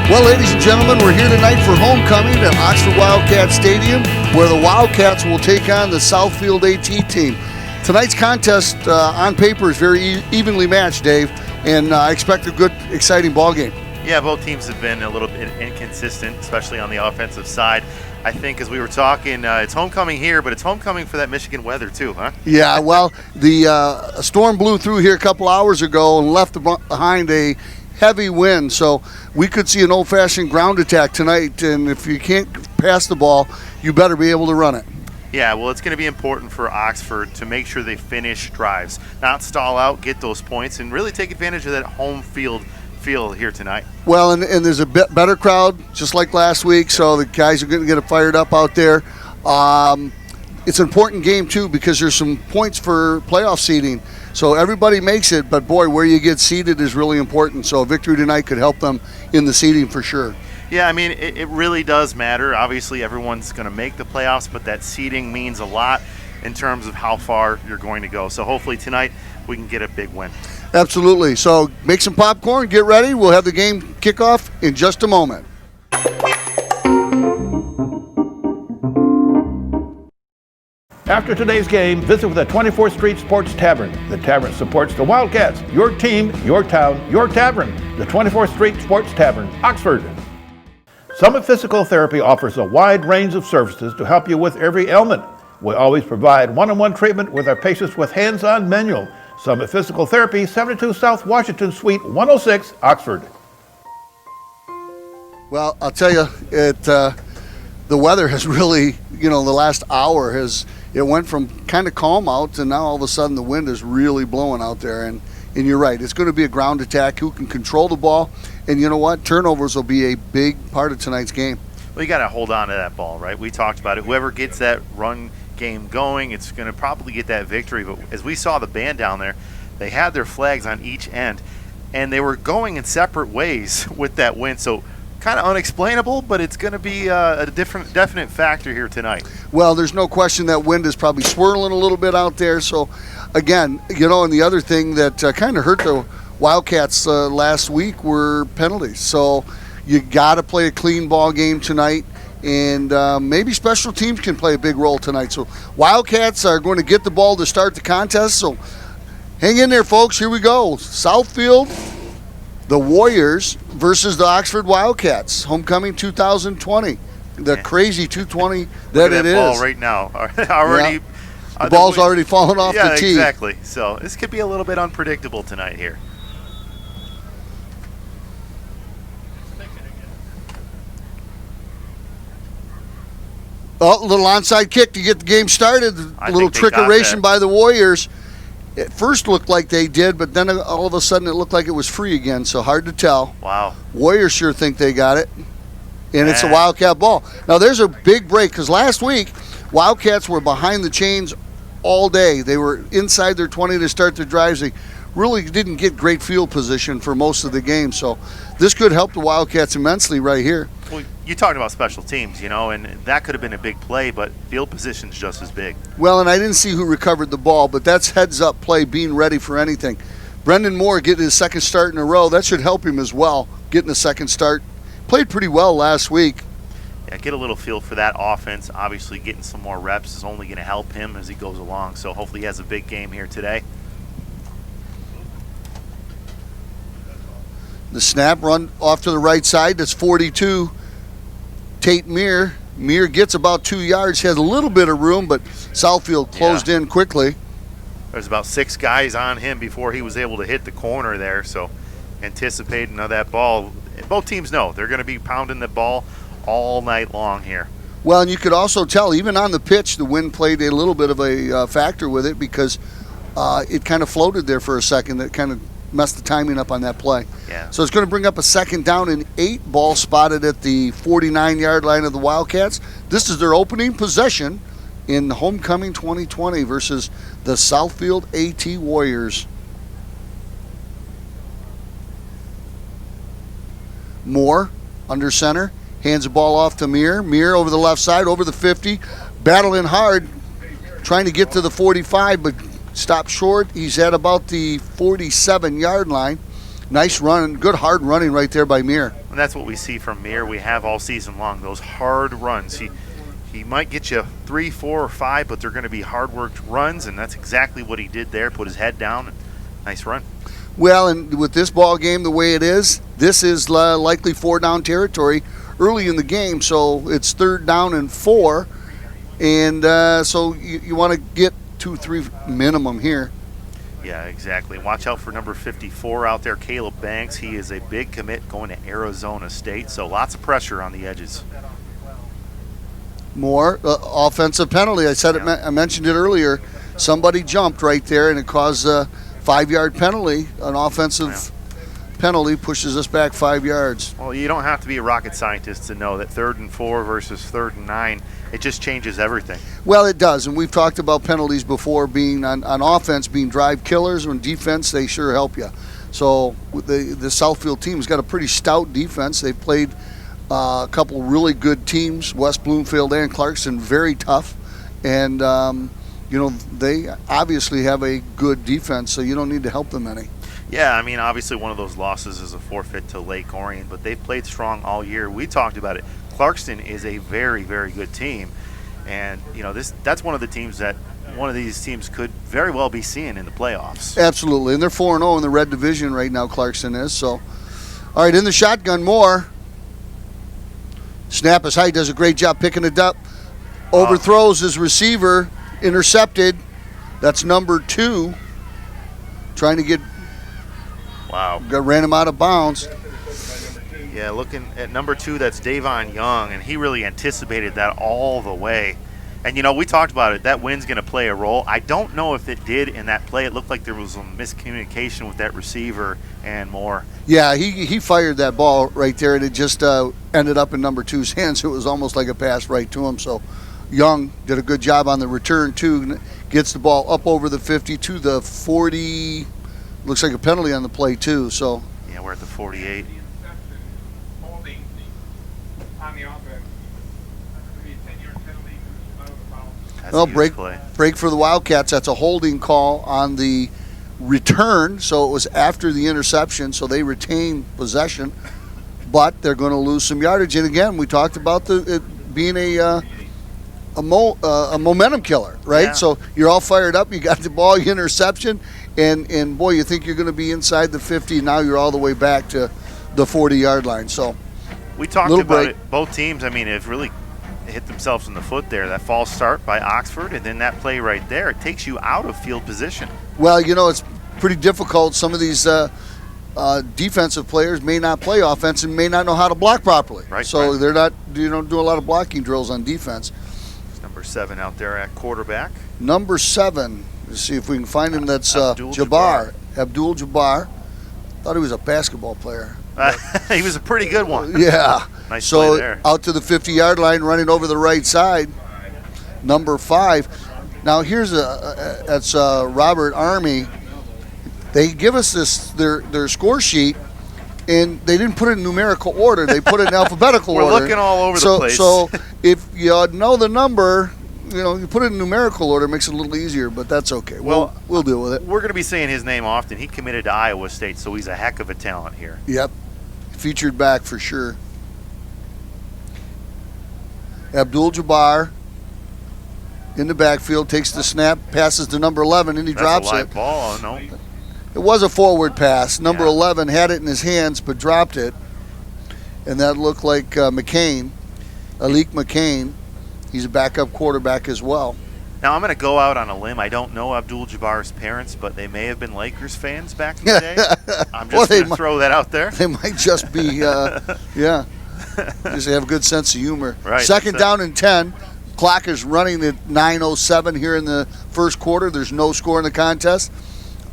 Well, ladies and gentlemen, we're here tonight for homecoming at Oxford Wildcat Stadium, where the Wildcats will take on the Southfield AT team. Tonight's contest on paper is very evenly matched, Dave, and I expect a good, exciting ball game. Yeah, both teams have been a little bit inconsistent, especially on the offensive side. I think as we were talking, it's homecoming here, but it's homecoming for that Michigan weather too, huh? Yeah, well, the storm blew through here a couple hours ago and left behind a heavy wind, so we could see an old-fashioned ground attack tonight, and if you can't pass the ball, you better be able to run it. Yeah, well, it's going to be important for Oxford to make sure they finish drives, not stall out, get those points, and really take advantage of that home field feel here tonight. Well, and there's a bit better crowd, just like last week, so the guys are going to get it fired up out there. It's an important game, too, because there's some points for playoff seeding. So everybody makes it, but, boy, where you get seeded is really important. So a victory tonight could help them in the seeding for sure. Yeah, I mean, it really does matter. Obviously, everyone's going to make the playoffs, but that seeding means a lot in terms of how far you're going to go. So hopefully tonight we can get a big win. Absolutely. So make some popcorn, get ready. We'll have the game kickoff in just a moment. After today's game, visit with the 24th Street Sports Tavern. The tavern supports the Wildcats, your team, your town, your tavern. The 24th Street Sports Tavern, Oxford. Summit Physical Therapy offers a wide range of services to help you with every ailment. We always provide one-on-one treatment with our patients with hands-on manual. Summit Physical Therapy, 72 South Washington Suite, 106, Oxford. Well, I'll tell you, the weather has really, the last hour it went from kind of calm out to now all of a sudden the wind is really blowing out there. And you're right, it's going to be a ground attack. Who can control the ball? And you know what? Turnovers will be a big part of tonight's game. Well, you got to hold on to that ball, right? We talked about it. Whoever gets that run game going, it's going to probably get that victory. But as we saw the band down there, they had their flags on each end, and they were going in separate ways with that wind. So kind of unexplainable, but it's going to be a definite factor here tonight. Well, there's no question that wind is probably swirling a little bit out there. So, again, and the other thing that kind of hurt the Wildcats last week were penalties. So you got to play a clean ball game tonight, and maybe special teams can play a big role tonight. So Wildcats are going to get the ball to start the contest. So hang in there, folks. Here we go. Southfield, the Warriors versus the Oxford Wildcats. Homecoming 2020. The crazy 220 that it is. Ball right now. Already. Yeah. The ball's already fallen off the tee. Yeah, exactly. So this could be a little bit unpredictable tonight here. Oh, a little onside kick to get the game started. A little trickeration by the Warriors. It first looked like they did, but then all of a sudden it looked like it was free again, so hard to tell. Wow. Warriors sure think they got it, and it's a Wildcat ball. Now, there's a big break, because last week, Wildcats were behind the chains all day. They were inside their 20 to start their drives. They really didn't get great field position for most of the game, so this could help the Wildcats immensely right here. Well, you talked about special teams, and that could have been a big play, but field position's just as big. Well, and I didn't see who recovered the ball, but that's heads-up play, being ready for anything. Brendan Moore getting his second start in a row, that should help him as well, getting a second start. Played pretty well last week. Yeah, get a little feel for that offense. Obviously, getting some more reps is only going to help him as he goes along, so hopefully he has a big game here today. The snap run off to the right side, that's 42. Tate Meir. Meir gets about 2 yards. He has a little bit of room, but Southfield closed in quickly. There's about 6 guys on him before he was able to hit the corner there, so anticipating that ball. Both teams know they're going to be pounding the ball all night long here. Well, and you could also tell, even on the pitch, the wind played a little bit of a factor with it, because it kind of floated there for a second. That kind of messed the timing up on that play. Yeah. So it's going to bring up a 2nd down and 8, ball spotted at the 49-yard line of the Wildcats. This is their opening possession in Homecoming 2020 versus the Southfield AT Warriors. Moore under center, hands the ball off to Meir. Meir over the left side, over the 50, battling hard, trying to get to the 45, but stopped short. He's at about the 47-yard line. Nice run, good hard running right there by Meir. And that's what we see from Mir. We have all season long, those hard runs. He might get you 3, 4, or 5, but they're going to be hard-worked runs, and that's exactly what he did there. Put his head down, and nice run. Well, and with this ball game the way it is, this is likely 4-down territory early in the game, so it's 3rd down and 4, and so you want to get 2-3 minimum here. Yeah, exactly. Watch out for number 54 out there, Caleb Banks. He is a big commit going to Arizona State, so lots of pressure on the edges. More offensive penalty. I said I mentioned it earlier. Somebody jumped right there, and it caused a 5-yard penalty. An offensive penalty pushes us back 5 yards. Well, you don't have to be a rocket scientist to know that 3rd and 4 versus 3rd and 9, it just changes everything. Well, it does, and we've talked about penalties before being on offense being drive killers. On defense, they sure help you. So the Southfield team's got a pretty stout defense. They've played a couple really good teams, West Bloomfield and Clarkson, very tough. And, they obviously have a good defense, so you don't need to help them any. Yeah, I mean, obviously one of those losses is a forfeit to Lake Orion, but they've played strong all year. We talked about it. Clarkston is a very, very good team. And, that's one of the teams that one of these teams could very well be seeing in the playoffs. Absolutely. And they're 4-0 in the red division right now, Clarkson is. So, all right, in the shotgun, Moore. Snap is high, does a great job picking it up. Overthrows his receiver, intercepted. That's number 2. Trying to get. Wow. Ran him out of bounds. Yeah, looking at number 2, that's Davon Young, and he really anticipated that all the way. And, we talked about it. That wind's going to play a role. I don't know if it did in that play. It looked like there was some miscommunication with that receiver and Moore. Yeah, he fired that ball right there, and it just ended up in number 2's hands. It was almost like a pass right to him. So Young did a good job on the return, too. Gets the ball up over the 50 to the 40. Looks like a penalty on the play, too. So yeah, we're at the 48. Well, break for the Wildcats. That's a holding call on the return, so it was after the interception, so they retain possession, but they're going to lose some yardage. And again, we talked about it being a momentum killer, right? Yeah. So you're all fired up. You got the ball, you interception, and boy, you think you're going to be inside the 50. Now you're all the way back to the 40-yard line. So we talked about it. Both teams, have really hit themselves in the foot there. That false start by Oxford, and then that play right there, it takes you out of field position. Well, it's pretty difficult. Some of these defensive players may not play offense and may not know how to block properly. Right. So they're not, do a lot of blocking drills on defense. It's number 7 out there at quarterback. Number 7. Let's see if we can find him. That's Abdul-Jabbar. Abdul-Jabbar. Thought he was a basketball player. He was a pretty good one. Yeah. Nice so play there. Out to the 50-yard line, running over the right side. Number 5. Now here's that's Robert Army. They give us their score sheet, and they didn't put it in numerical order. They put it in alphabetical order. We're looking all over the place. So if you know the number, you put it in numerical order, it makes it a little easier, but that's okay. We'll deal with it. We're going to be saying his name often. He committed to Iowa State, so he's a heck of a talent here. Yep. Featured back for sure. Abdul-Jabbar in the backfield, takes the snap, passes to number 11, and he drops a live it. Ball. Oh, no. It was a forward pass. Number 11 had it in his hands but dropped it, and that looked like McCain, Alik McCain. He's a backup quarterback as well. Now, I'm going to go out on a limb. I don't know Abdul-Jabbar's parents, but they may have been Lakers fans back in the day. I'm just going to throw that out there. They might just be, just have a good sense of humor. Right, Second down and 10. Clock is running at 9:07 here in the first quarter. There's no score in the contest.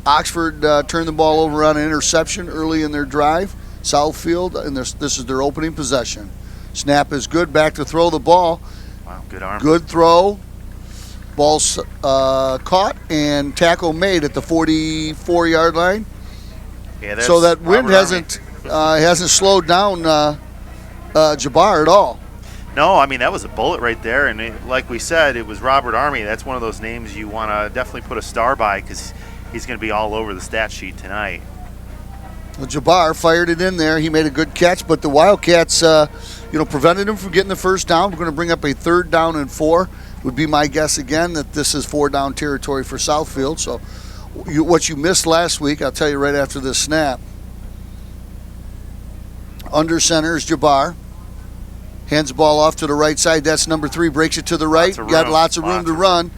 Oxford turned the ball over on an interception early in their drive. Southfield, and this is their opening possession. Snap is good. Back to throw the ball. Wow, good arm. Good throw. Ball's caught and tackle made at the 44-yard line. Yeah, so that wind hasn't slowed down Jabbar at all. No, that was a bullet right there, and like we said, it was Robert Army. That's one of those names you want to definitely put a star by because he's going to be all over the stat sheet tonight. Well, Jabbar fired it in there. He made a good catch, but the Wildcats, prevented him from getting the first down. We're going to bring up a 3rd down and 4. Would be my guess again that this is 4-down territory for Southfield. So what you missed last week, I'll tell you right after this snap. Under center is Jabbar. Hands the ball off to the right side. That's number 3. Breaks it to the right. Got lots of room to run.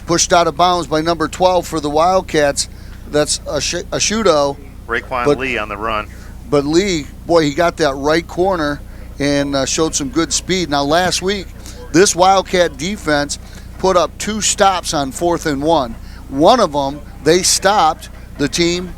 Pushed out of bounds by number 12 for the Wildcats. That's a shootout. Raekwon Lee on the run. But Lee, boy, he got that right corner and showed some good speed. Now, last week, this Wildcat defense put up 2 stops on 4th and 1. One of them, they stopped the team,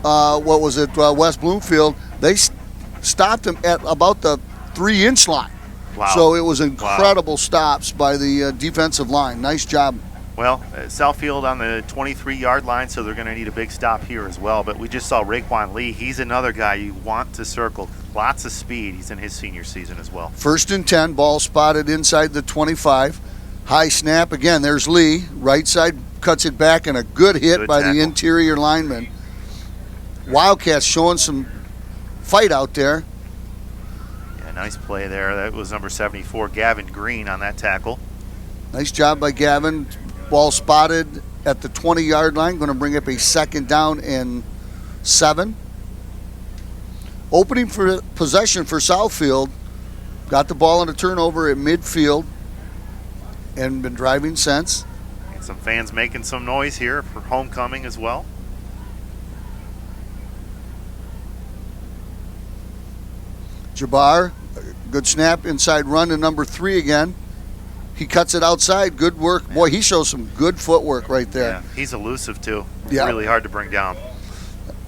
West Bloomfield. They stopped them at about the 3-inch line. Wow. So it was incredible stops by the defensive line. Nice job. Well, Southfield on the 23-yard line, so they're going to need a big stop here as well. But we just saw Raekwon Lee. He's another guy you want to circle. Lots of speed. He's in his senior season as well. 1st and 10, ball spotted inside the 25. High snap. Again, there's Lee. Right side cuts it back, and a good hit by the interior lineman. Wildcats showing some fight out there. Yeah, nice play there. That was number 74, Gavin Green, on that tackle. Nice job by Gavin. Ball spotted at the 20-yard line. Going to bring up a 2nd down and 7. Opening for possession for Southfield. Got the ball on a turnover at midfield and been driving since. And some fans making some noise here for homecoming as well. Jabbar, good snap, inside run to number 3 again. He cuts it outside. Good work. Boy, he shows some good footwork right there. Yeah, he's elusive too. Yeah. Really hard to bring down.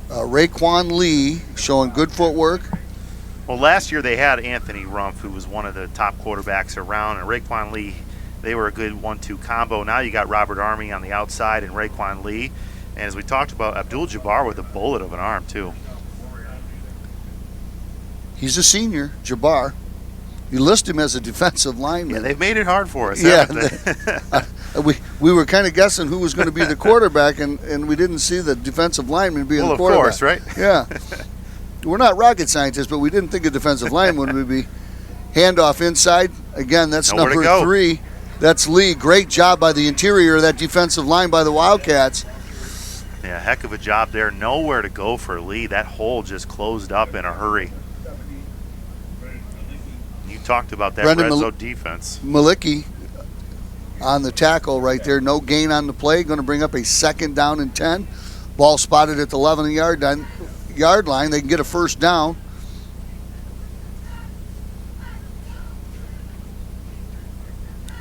Raekwon Lee showing good footwork. Well, last year they had Anthony Rumpf, who was one of the top quarterbacks around, and Raekwon Lee, they were a good 1-2 combo. Now you got Robert Army on the outside and Raekwon Lee. And as we talked about, Abdul-Jabbar with a bullet of an arm too. He's a senior, Jabbar. You list him as a defensive lineman. Yeah, they've made it hard for us. Yeah, we were kind of guessing who was going to be the quarterback, and we didn't see the defensive lineman being the quarterback. Of course, right? Yeah. We're not rocket scientists, but we didn't think a defensive lineman would be. Handoff inside. Again, that's Nowhere number 3. That's Lee. Great job by the interior of that defensive line by the Wildcats. Yeah, heck of a job there. Nowhere to go for Lee. That hole just closed up in a hurry. Talked about that red zone defense. Malicki on the tackle right there. No gain on the play. Going to bring up a 2nd down and 10. Ball spotted at the 11-yard line. They can get a 1st down.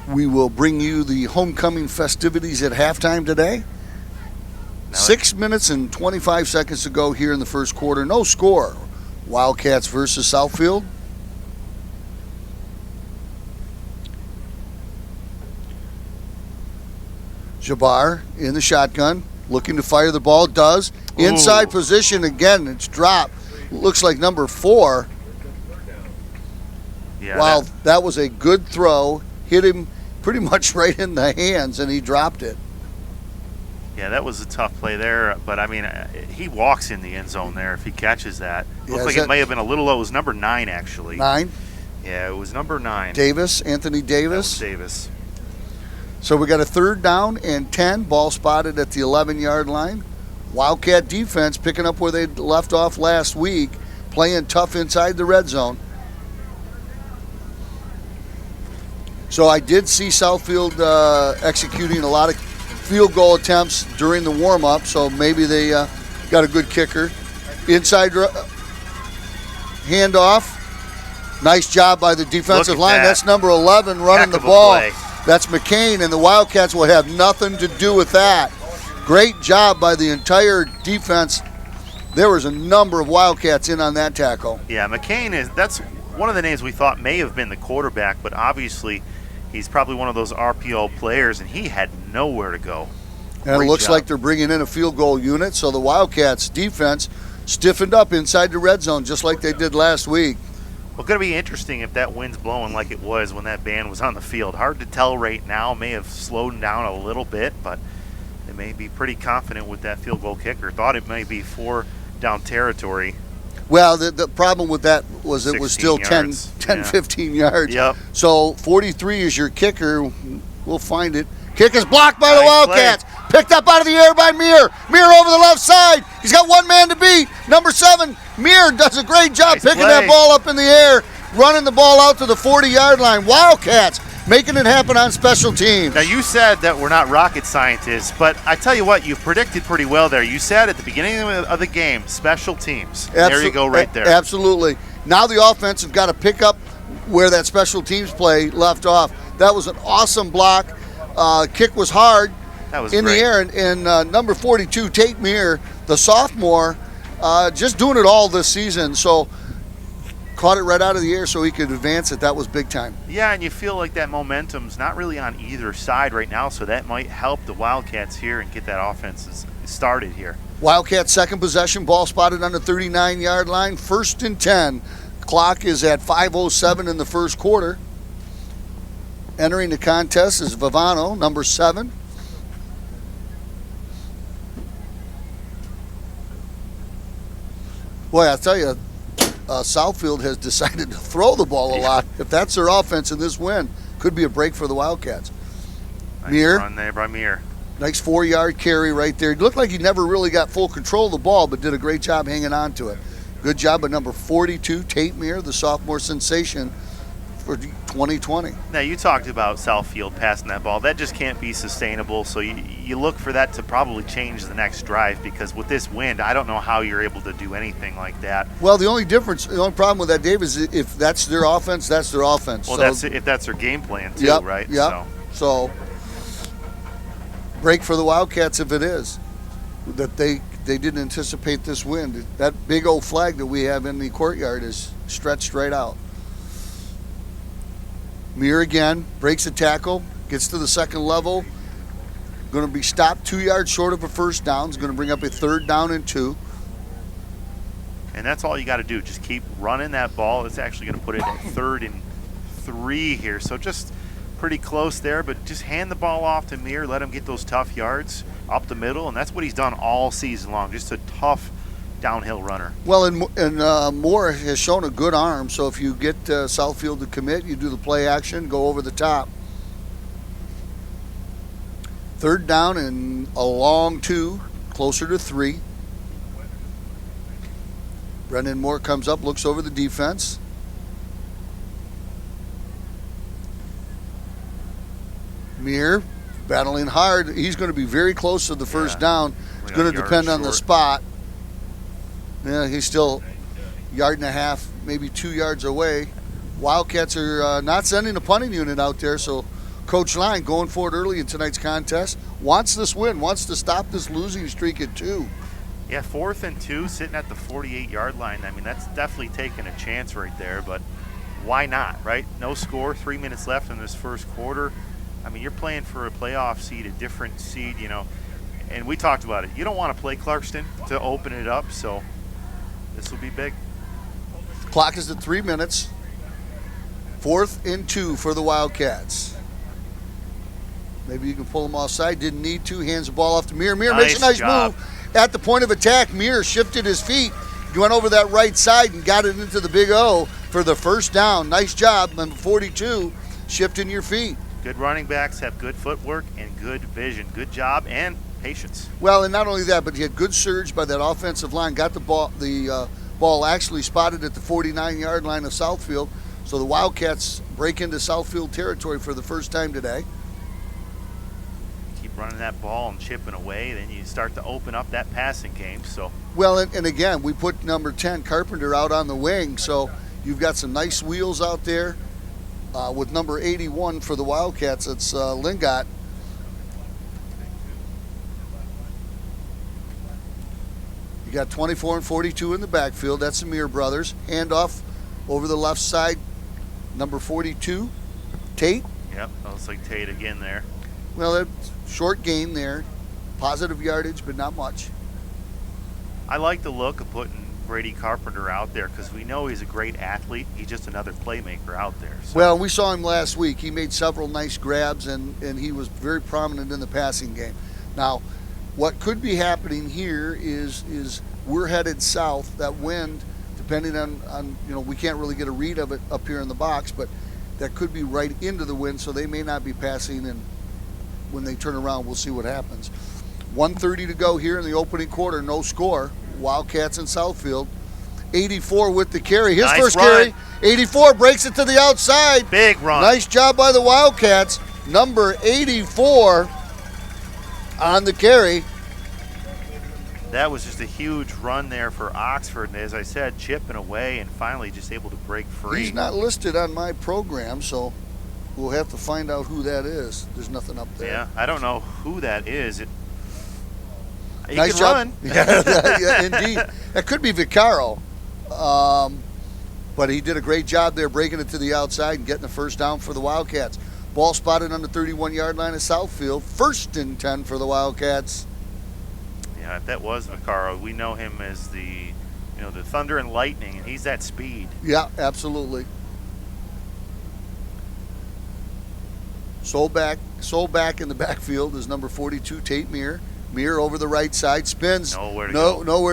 We will bring you the homecoming festivities at halftime today. 6 minutes and 25 seconds to go here in the first quarter. No score. Wildcats versus Southfield. Jabbar in the shotgun, looking to fire the ball. Does. Inside position again. It's dropped. Looks like number 4. Yeah, wow, that was a good throw. Hit him pretty much right in the hands, and he dropped it. Yeah, that was a tough play there. But, I mean, he walks in the end zone there if he catches that. Looks like it may have been a little low. It was number 9, actually. 9? Yeah, it was number 9. Davis, Anthony Davis. That was Davis. So we got a 3rd down and 10. Ball spotted at the 11-yard line. Wildcat defense picking up where they left off last week, playing tough inside the red zone. So I did see Southfield executing a lot of field goal attempts during the warm-up, so maybe they got a good kicker. Inside handoff. Nice job by the defensive line. That's number 11 running the ball. That's McCain, and the Wildcats will have nothing to do with that. Great job by the entire defense. There was a number of Wildcats in on that tackle. Yeah, McCain that's one of the names we thought may have been the quarterback, but obviously he's probably one of those RPO players, and he had nowhere to go. And it looks like they're bringing in a field goal unit, so the Wildcats defense stiffened up inside the red zone just like they did last week. Well, going to be interesting if that wind's blowing like it was when that band was on the field. Hard to tell right now. May have slowed down a little bit, but they may be pretty confident with that field goal kicker. Thought it may be 4 down territory. Well, the problem with that was it was still 10, yards. 15 yards. Yep. So 43 is your kicker. We'll find it. Kick is blocked by the Nice Wildcats. Picked up out of the air by Muir. Muir over the left side. He's got one man to beat. Number 7, Muir does a great job Nice picking play. that ball up in the air, running the ball out to the 40-yard line. Wildcats making it happen on special teams. Now, you said that we're not rocket scientists, but I tell you what, you predicted pretty well there. You said at the beginning of the game, special teams. There you go right there. Absolutely. Now the offense have got to pick up where that special teams play left off. That was an awesome block. Kick was hard. That was in great. the air, and number 42, Tate Muir, the sophomore, just doing it all this season. So caught it right out of the air so he could advance it. That was big time. Yeah, and you feel like that momentum's not really on either side right now, so that might help the Wildcats here and get that offense started here. Wildcats second possession, ball spotted on the 39-yard line, 1st and 10. Clock is at 5:07 in the first quarter. Entering the contest is Vivano, number 7. Boy, I tell you, Southfield has decided to throw the ball a lot. If that's their offense in this win, could be a break for the Wildcats. Nice Muir. run there by Muir. Nice 4-yard carry right there. It looked like he never really got full control of the ball, but did a great job hanging on to it. Good job by number 42, Tate Muir, the sophomore sensation for 2020. Now, you talked about Southfield passing that ball. That just can't be sustainable, so you look for that to probably change the next drive, because with this wind, I don't know how you're able to do anything like that. Well, the only problem with that, Dave, is if that's their offense, that's their offense. Well, so, if that's their game plan, too, yep, right? Yep. So, break for the Wildcats if it is. That they didn't anticipate this wind. That big old flag that we have in the courtyard is stretched right out. Muir again, breaks a tackle, gets to the second level. Going to be stopped 2 yards short of a first down. Is going to bring up a 3rd down and 2. And that's all you got to do. Just keep running that ball. It's actually going to put it at 3rd and 3 here. So just pretty close there, but just hand the ball off to Muir. Let him get those tough yards up the middle, and that's what he's done all season long. Just a tough downhill runner. Well, and Moore has shown a good arm, so if you get Southfield to commit, you do the play action, go over the top. 3rd down and a long 2, closer to 3. Brendan Moore comes up, looks over the defense. Muir battling hard. He's going to be very close to the first down. It's going to depend on the spot. Yeah, he's still 1.5 yards, maybe 2 yards away. Wildcats are not sending a punting unit out there, so Coach Line going for it early in tonight's contest. Wants this win, wants to stop this losing streak at 2. Yeah, 4th and 2, sitting at the 48-yard line. I mean, that's definitely taking a chance right there, but why not, right? No score, 3 minutes left in this first quarter. I mean, you're playing for a playoff seed, a different seed, you know, and we talked about it. You don't want to play Clarkston to open it up, so this will be big. Clock is at 3 minutes. 4th and 2 for the Wildcats. Maybe you can pull them offside. Didn't need to. Hands the ball off to Muir. Muir makes a nice job. move at the point of attack. Muir shifted his feet. He went over that right side and got it into the big O for the first down. Nice job, number 42, shifting your feet. Good running backs have good footwork and good vision. Good job and patience. Well, and not only that, but he had good surge by that offensive line. Got the ball actually spotted at the 49-yard line of Southfield. So the Wildcats break into Southfield territory for the first time today. Keep running that ball and chipping away, then you start to open up that passing game. So well, and again, we put number 10 Carpenter out on the wing, so you've got some nice wheels out there. With number 81 for the Wildcats, it's Lingott. You got 24 and 42 in the backfield. That's the Muir brothers. Handoff over the left side, number 42, Tate. Yep, that looks like Tate again there. Well, a short gain there. Positive yardage, but not much. I like the look of putting Brady Carpenter out there because we know he's a great athlete. He's just another playmaker out there. So. Well, we saw him last week. He made several nice grabs, and he was very prominent in the passing game. Now, what could be happening here is we're headed south. That wind, depending on we can't really get a read of it up here in the box, but that could be right into the wind, so they may not be passing, and when they turn around, we'll see what happens. 1:30 to go here in the opening quarter, no score. Wildcats in Southfield. 84 with the carry. His Nice first run. carry. 84 breaks it to the outside. Big run. Nice job by the Wildcats. Number 84 on the carry. That was just a huge run there for Oxford. And as I said, chipping away and finally just able to break free. He's not listed on my program, so we'll have to find out who that is. There's nothing up there. Yeah, I don't know who that is. He Nice can job. run. Yeah, indeed. That could be Vicaro. But he did a great job there breaking it to the outside and getting the first down for the Wildcats. Ball spotted on the 31-yard line of Southfield. 1st and 10 for the Wildcats. Yeah, if that was Vaccaro, we know him as the Thunder and Lightning, and he's that speed. Yeah, absolutely. Soul back in the backfield is number 42, Tate Meir. Meir over the right side, spins. Nowhere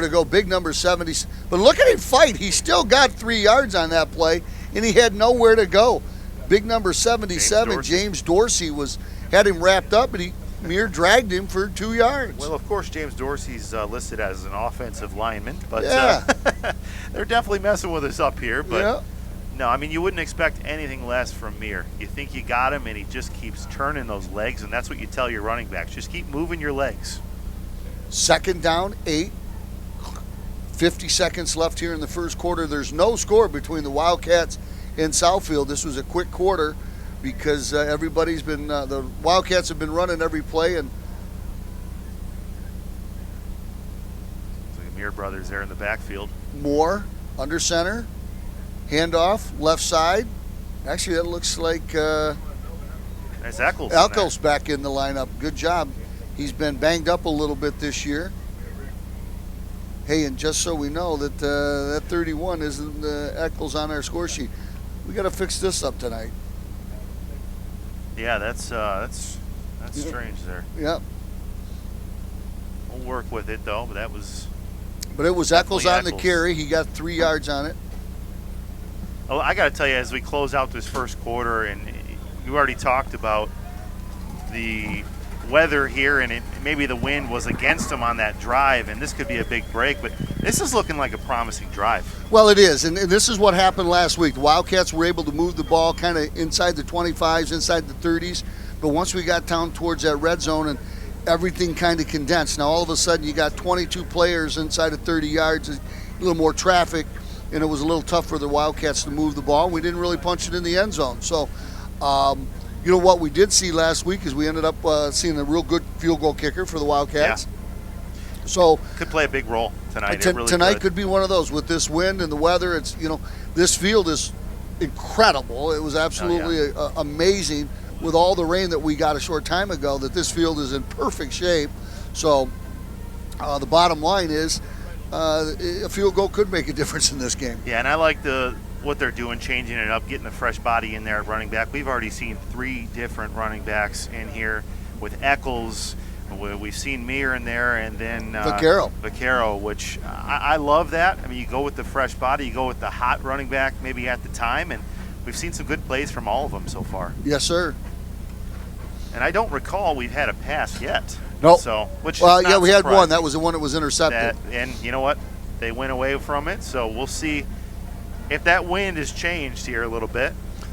to go. Big number 70. But look at him fight. He still got 3 yards on that play, and he had nowhere to go. Big number 77, James Dorsey had him wrapped up, and Meir dragged him for 2 yards. Well, of course, James Dorsey's listed as an offensive lineman, but yeah. They're definitely messing with us up here. But yeah. No, I mean, you wouldn't expect anything less from Meir. You think you got him, and he just keeps turning those legs, and that's what you tell your running backs. Just keep moving your legs. 2nd down, 8. 50 seconds left here in the first quarter. There's no score between the Wildcats and Southfield. This was a quick quarter because everybody's been, the Wildcats have been running every play. And it's like the Meir brothers there in the backfield. Moore under center. Handoff, left side. Actually, that looks like Nice Eccles. Eccles back in the lineup. Good job. He's been banged up a little bit this year. Hey, and just so we know that that 31 isn't Eccles on our score sheet. We got to fix this up tonight. Yeah, that's strange there. Yep. We'll work with it though, but it was Eccles on the Eccles. carry. He got 3 yards on it. Oh, I got to tell you, as we close out this first quarter, and you already talked about the weather here, and maybe the wind was against them on that drive, and this could be a big break, but this is looking like a promising drive. Well, it is, and this is what happened last week. The Wildcats were able to move the ball kind of inside the 25s, inside the 30s, but once we got down towards that red zone, and everything kind of condensed. Now, all of a sudden, you got 22 players inside of 30 yards, a little more traffic, and it was a little tough for the Wildcats to move the ball. We didn't really punch it in the end zone. So, what we did see last week is we ended up seeing a real good field goal kicker for the Wildcats. Yeah. So could play a big role tonight. Tonight could be one of those with this wind and the weather. It's this field is incredible. It was absolutely amazing with all the rain that we got a short time ago. That this field is in perfect shape. So the bottom line is a field goal could make a difference in this game. Yeah, and I like what they're doing, changing it up, getting a fresh body in there at running back. We've already seen 3 different running backs in here with Eccles. We've seen Meir in there, and then Vaccaro, which I love that. I mean, you go with the fresh body, you go with the hot running back maybe at the time, and we've seen some good plays from all of them so far. Yes, sir. And I don't recall we've had a pass yet. Nope. So, which well, is not yeah, we had surprising. one. That was the one that was intercepted. And you know what? They went away from it, so we'll see if that wind has changed here a little bit.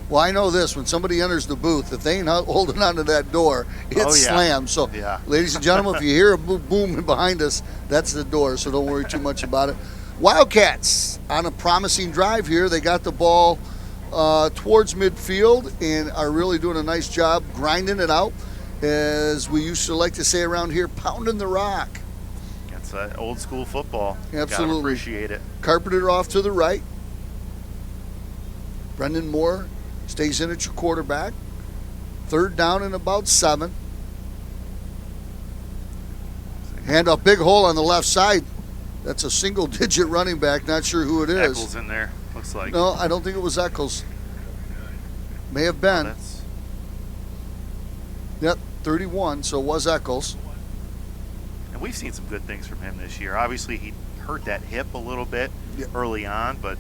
Well, I know this. When somebody enters the booth, if they ain't holding onto that door, it's slammed. So, ladies and gentlemen, if you hear a boom behind us, that's the door, so don't worry too much about it. Wildcats on a promising drive here. They got the ball towards midfield and are really doing a nice job grinding it out, as we used to like to say around here, pounding the rock. That's old school football. Absolutely. Gotta appreciate it. Carpeted off to the right. Brendan Moore stays in at your quarterback. 3rd down and about 7. Hand up, big hole on the left side. That's a single-digit running back. Not sure who it is. Eccles in there, looks like. No, I don't think it was Eccles. May have been. Oh, Yep, 31, so it was Eccles. And we've seen some good things from him this year. Obviously, he hurt that hip a little bit early on, but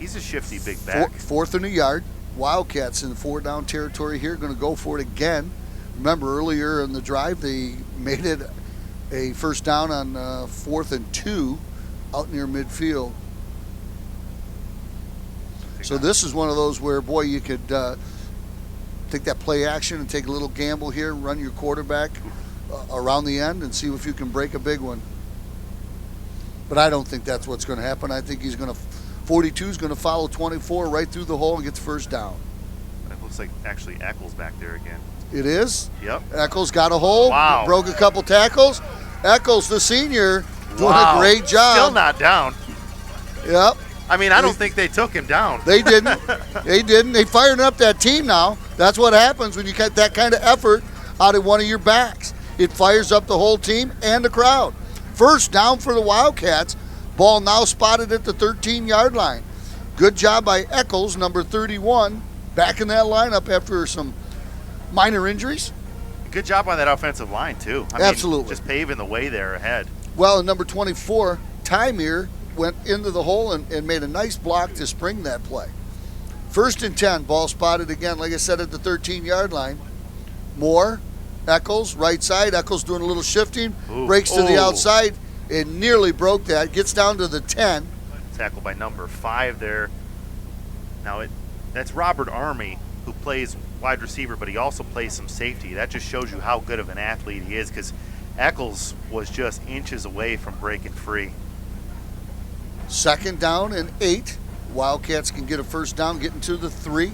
he's a shifty big back. Fourth in the yard. Wildcats in the 4-down territory here, going to go for it again. Remember, earlier in the drive, they made it a first down on 4th and 2 out near midfield. So this is one of those where, boy, you could take that play action and take a little gamble here, run your quarterback around the end and see if you can break a big one. But I don't think that's what's going to happen. I think he's going to 42 is going to follow 24 right through the hole and get the first down. It looks like actually Eccles back there again. It is? Yep. Eccles got a hole. Wow. Broke a couple tackles. Eccles, the senior, doing a great job. Still not down. Yep. I mean, I don't think they took him down. They didn't. They didn't. They fired up that team now. That's what happens when you get that kind of effort out of one of your backs. It fires up the whole team and the crowd. First down for the Wildcats. Ball now spotted at the 13-yard line. Good job by Eccles, number 31, back in that lineup after some minor injuries. Good job on that offensive line, too. Absolutely. Just paving the way there ahead. Well, and number 24, Tymir, went into the hole and made a nice block to spring that play. First and 10, ball spotted again, like I said, at the 13-yard line. Moore, Eccles, right side. Eccles doing a little shifting, breaks to the outside. It nearly broke that. Gets down to the 10. Tackled by number 5 there. Now, that's Robert Army, who plays wide receiver, but he also plays some safety. That just shows you how good of an athlete he is, because Eccles was just inches away from breaking free. Second down and 8. Wildcats can get a first down, getting to the 3.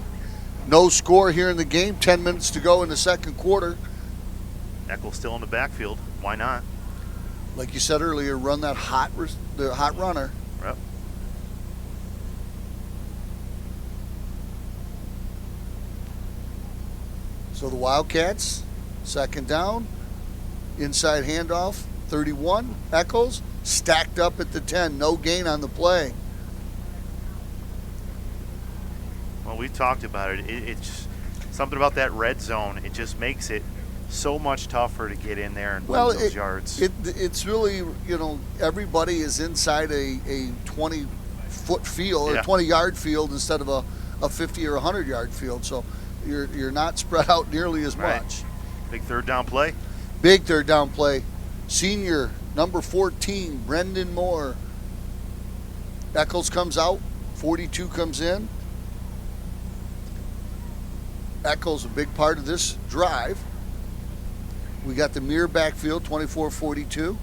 No score here in the game. 10 minutes to go in the second quarter. Eccles still in the backfield. Why not? Like you said earlier, run that hot runner. Yep. So the Wildcats, second down, inside handoff, 31. Eccles stacked up at the 10. No gain on the play. Well, we've talked about it. It's something about that red zone. It just makes it so much tougher to get in there and lose those yards. It's really, everybody is inside a 20-foot field, or 20-yard field instead of a 50 or 100-yard field. So you're not spread out nearly as much. Big third down play. Big third down play. Senior, number 14, Brendan Moore. Eccles comes out. 42 comes in. Eccles, a big part of this drive. We got the mirror backfield, 24-42.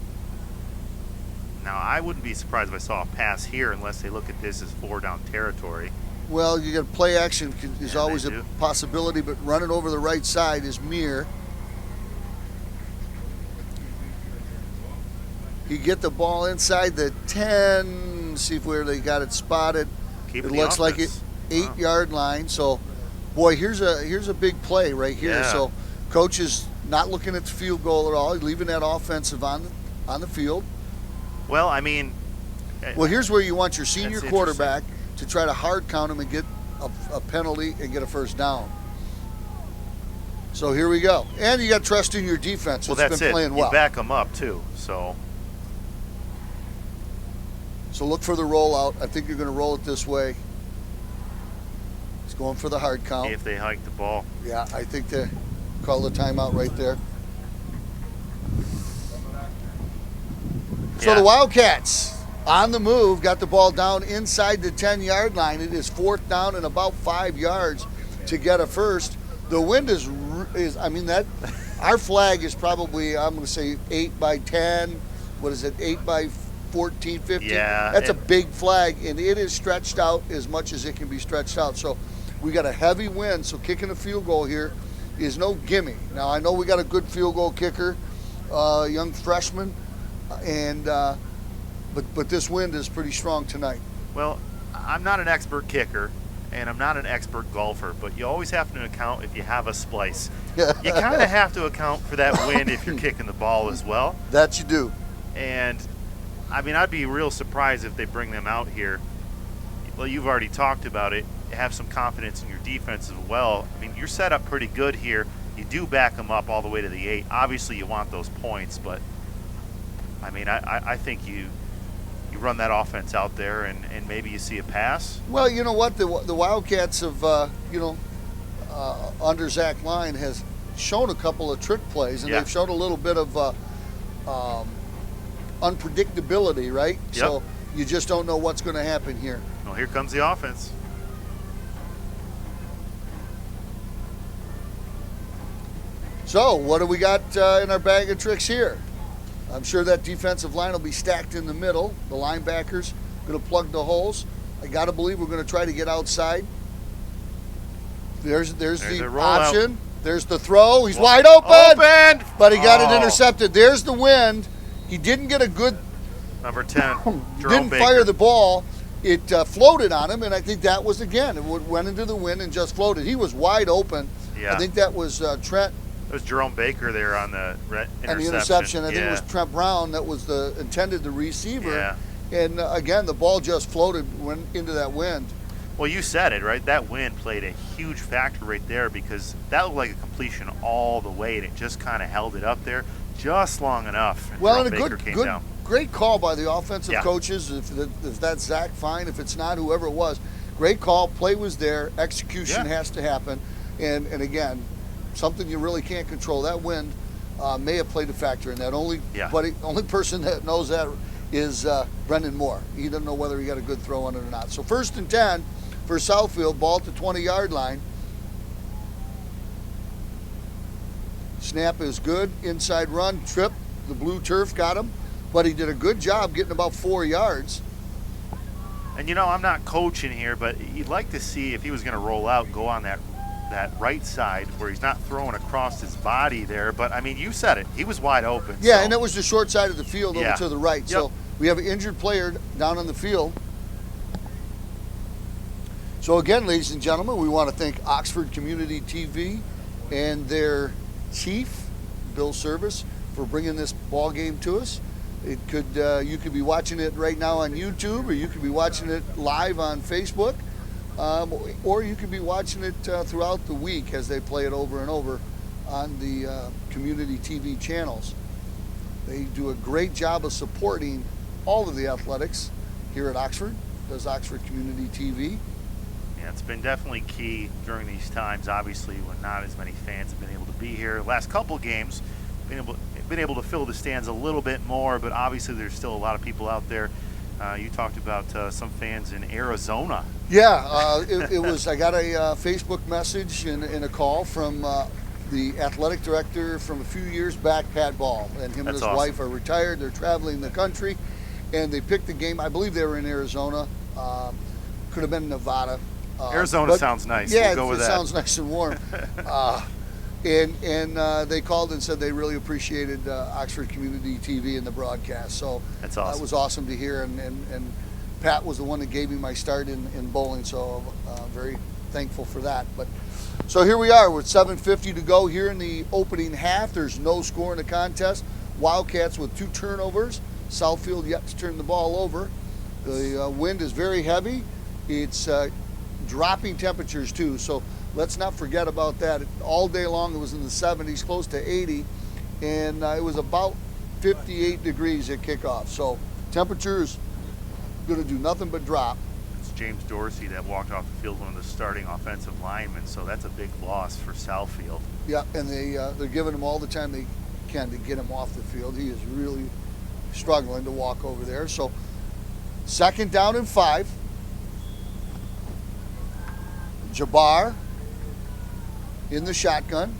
Now, I wouldn't be surprised if I saw a pass here unless they look at this as 4-down territory. Well, you got play action is always a possibility, but running over the right side is Mir. You get the ball inside the 10. See where they got it spotted. It looks like it 8-yard line. So, boy, here's a big play right here. Yeah. So, coach is not looking at the field goal at all. He's leaving that offensive on the field. Well, I mean, well, here's where you want your senior quarterback to try to hard count him and get a penalty and get a first down. So here we go. And you got trust in your defense. Well, it's been playing well. You back them up, too. So look for the rollout. I think you're going to roll it this way. He's going for the hard count. If they hike the ball. Yeah, I think they call the timeout right there. So the Wildcats on the move, got the ball down inside the 10-yard line. It is fourth down and about 5 yards to get a first. The wind is I mean, that our flag is probably, I'm going to say 8 by 10. What is it, 8 by 14, 15? Yeah. That's a big flag, and it is stretched out as much as it can be stretched out. So we got a heavy wind, so kicking a field goal here is no gimme. Now, I know we got a good field goal kicker, young freshman, and but this wind is pretty strong tonight. Well, I'm not an expert kicker, and I'm not an expert golfer, but you always have to account if you have a splice. You kind of have to account for that wind if you're kicking the ball as well. That you do. And, I mean, I'd be real surprised if they bring them out here. Well, you've already talked about it. Have some confidence in your defense as well. I mean, you're set up pretty good here. You do back them up all the way to the 8. Obviously, you want those points, but I mean, I think you run that offense out there and maybe you see a pass. Well, you know what? The Wildcats have, under Zach Line has shown a couple of trick plays, and they've shown a little bit of unpredictability, right? Yep. So you just don't know what's going to happen here. Well, here comes the offense. So what do we got in our bag of tricks here? I'm sure that defensive line will be stacked in the middle. The linebackers going to plug the holes. I got to believe we're going to try to get outside. There's the option. There's the throw. He's wide open. But he got it intercepted. There's the wind. He didn't get a good. Number 10. Didn't fire the ball. It floated on him, and I think that was, again, it went into the wind and just floated. He was wide open. Yeah. I think that was Trent. It was Jerome Baker there on the interception. And the interception, I think it was Trent Brown that was the receiver. Yeah. And again, the ball just floated, went into that wind. Well, you said it, right? That wind played a huge factor right there because that looked like a completion all the way, and it just kind of held it up there just long enough. And well, Jerome and Baker came down. Great call by the offensive coaches. If that's Zach, fine. If it's not, whoever it was, great call. Play was there. Execution has to happen. And again, something you really can't control. That wind may have played a factor in that. Only person that knows that is Brendan Moore. He doesn't know whether he got a good throw on it or not. So 1st and 10 for Southfield, ball at the 20-yard line. Snap is good. Inside run, trip. The blue turf got him. But he did a good job getting about 4 yards. And, I'm not coaching here, but you'd like to see if he was going to roll out, go on that right side where he's not throwing across his body there. But, I mean, you said it. He was wide open. Yeah, and it was the short side of the field over to the right. Yep. So we have an injured player down on the field. So, again, ladies and gentlemen, we want to thank Oxford Community TV and their chief, Bill Service, for bringing this ball game to us. It could you could be watching it right now on YouTube, or you could be watching it live on Facebook, or you could be watching it throughout the week as they play it over and over on the community TV channels. They do a great job of supporting all of the athletics here at Oxford. Does Oxford Community TV. Yeah, it's been definitely key during these times, obviously, when not as many fans have been able to be here. Last couple games, been able to fill the stands a little bit more, but obviously there's still a lot of people out there. You talked about some fans in Arizona. Yeah, it was. I got a Facebook message and a call from the athletic director from a few years back, Pat Ball, and him and his wife are retired. They're traveling the country, and they picked the game. I believe they were in Arizona. Could have been Nevada. Arizona sounds nice. Yeah, we'll go with it sounds nice and warm. And they called and said they really appreciated Oxford Community TV and the broadcast. So that's awesome. That was awesome to hear. And Pat was the one that gave me my start in bowling, so very thankful for that. But so here we are with 7:50 to go here in the opening half. There's no score in the contest. Wildcats with 2 turnovers. Southfield yet to turn the ball over. The wind is very heavy. It's dropping temperatures too, so let's not forget about that. All day long it was in the 70s, close to 80, and it was about 58 degrees at kickoff. So temperature is going to do nothing but drop. It's James Dorsey that walked off the field, one of the starting offensive linemen, so that's a big loss for Southfield. Yeah, and they're giving him all the time they can to get him off the field. He is really struggling to walk over there. So 2nd down and 5. Jabbar in the shotgun.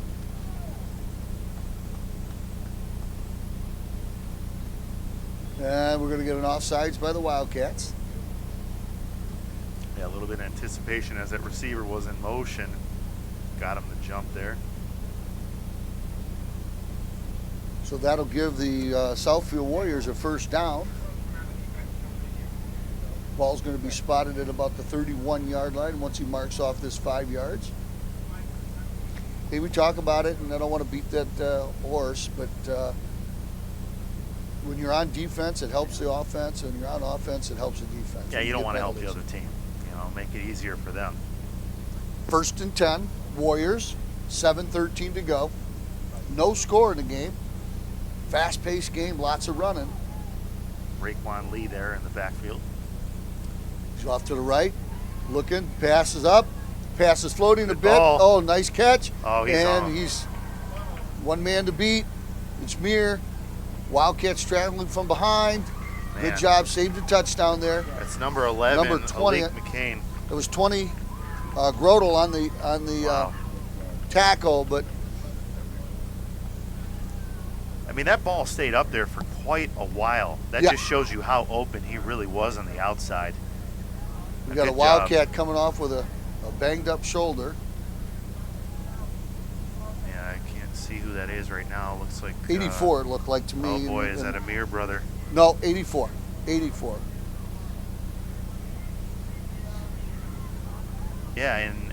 And we're going to get an offsides by the Wildcats. Yeah, a little bit of anticipation as that receiver was in motion. Got him to jump there. So that'll give the Southfield Warriors a 1st down. Ball's going to be spotted at about the 31-yard line once he marks off this 5 yards. Hey, we talk about it, and I don't want to beat that horse, but when you're on defense, it helps the offense, and you're on offense, it helps the defense. Yeah, you don't want to help the other team. Make it easier for them. 1st and 10, Warriors, 7:13 to go. No score in the game. Fast-paced game, lots of running. Raekwon Lee there in the backfield. He's off to the right, looking, passes up, passes floating a bit. ball. Oh, nice catch. Oh, he's and on. he's one man to beat. It's Mir. Wildcats straddling from behind. Man. Good job, saved a touchdown there. That's number 11, Number 20. Alec McCain. It was 20 Grodel on the Wow. tackle, but I mean, that ball stayed up there for quite a while. That Yeah. just shows you how open he really was on the outside. we got a Good Wildcat coming off with a banged up shoulder. Yeah, I can't see who that is right now. Looks like 84 it looked like to me. Oh boy, is that a Mir brother? No, 84. 84. Yeah, and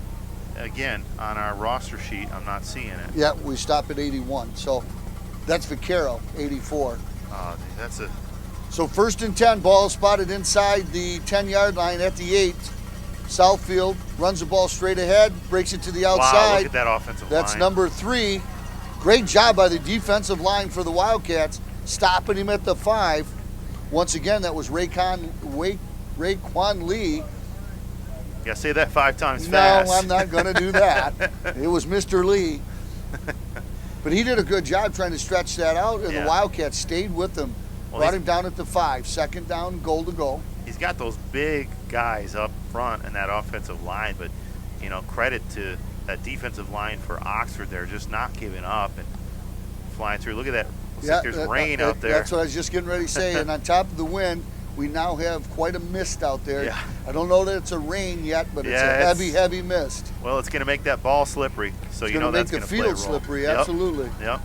again, on our roster sheet, I'm not seeing it. Yeah, we stop at 81. So that's Vaquero, 84. That's a So 1st and 10, ball spotted inside the 10-yard line at the 8. Southfield runs the ball straight ahead, breaks it to the outside. wow. Look at that offensive That's line. number 3. Great job by the defensive line for the Wildcats, stopping him at the 5. Once again, that was Raekwon Lee. You gotta say that 5 times No, fast. I'm not going to do that. It was Mr. Lee. But he did a good job trying to stretch that out, and Yeah. the Wildcats stayed with him. Well, Brought he's- him down at the 5. 2nd down, goal to go. He's got those big guys up front in that offensive line, but you know, credit to that defensive line for Oxford there, just not giving up and flying through. Look at that. Looks like there's rain out there. That's what I was just getting ready to say. And on top of the wind, we now have quite a mist out there. Yeah. I don't know that it's a rain yet, but it's Yeah, a heavy, heavy mist. Well, it's going to make that ball slippery, so It's you know going to make that's the going to play a role. field slippery, Yep. absolutely. Yep.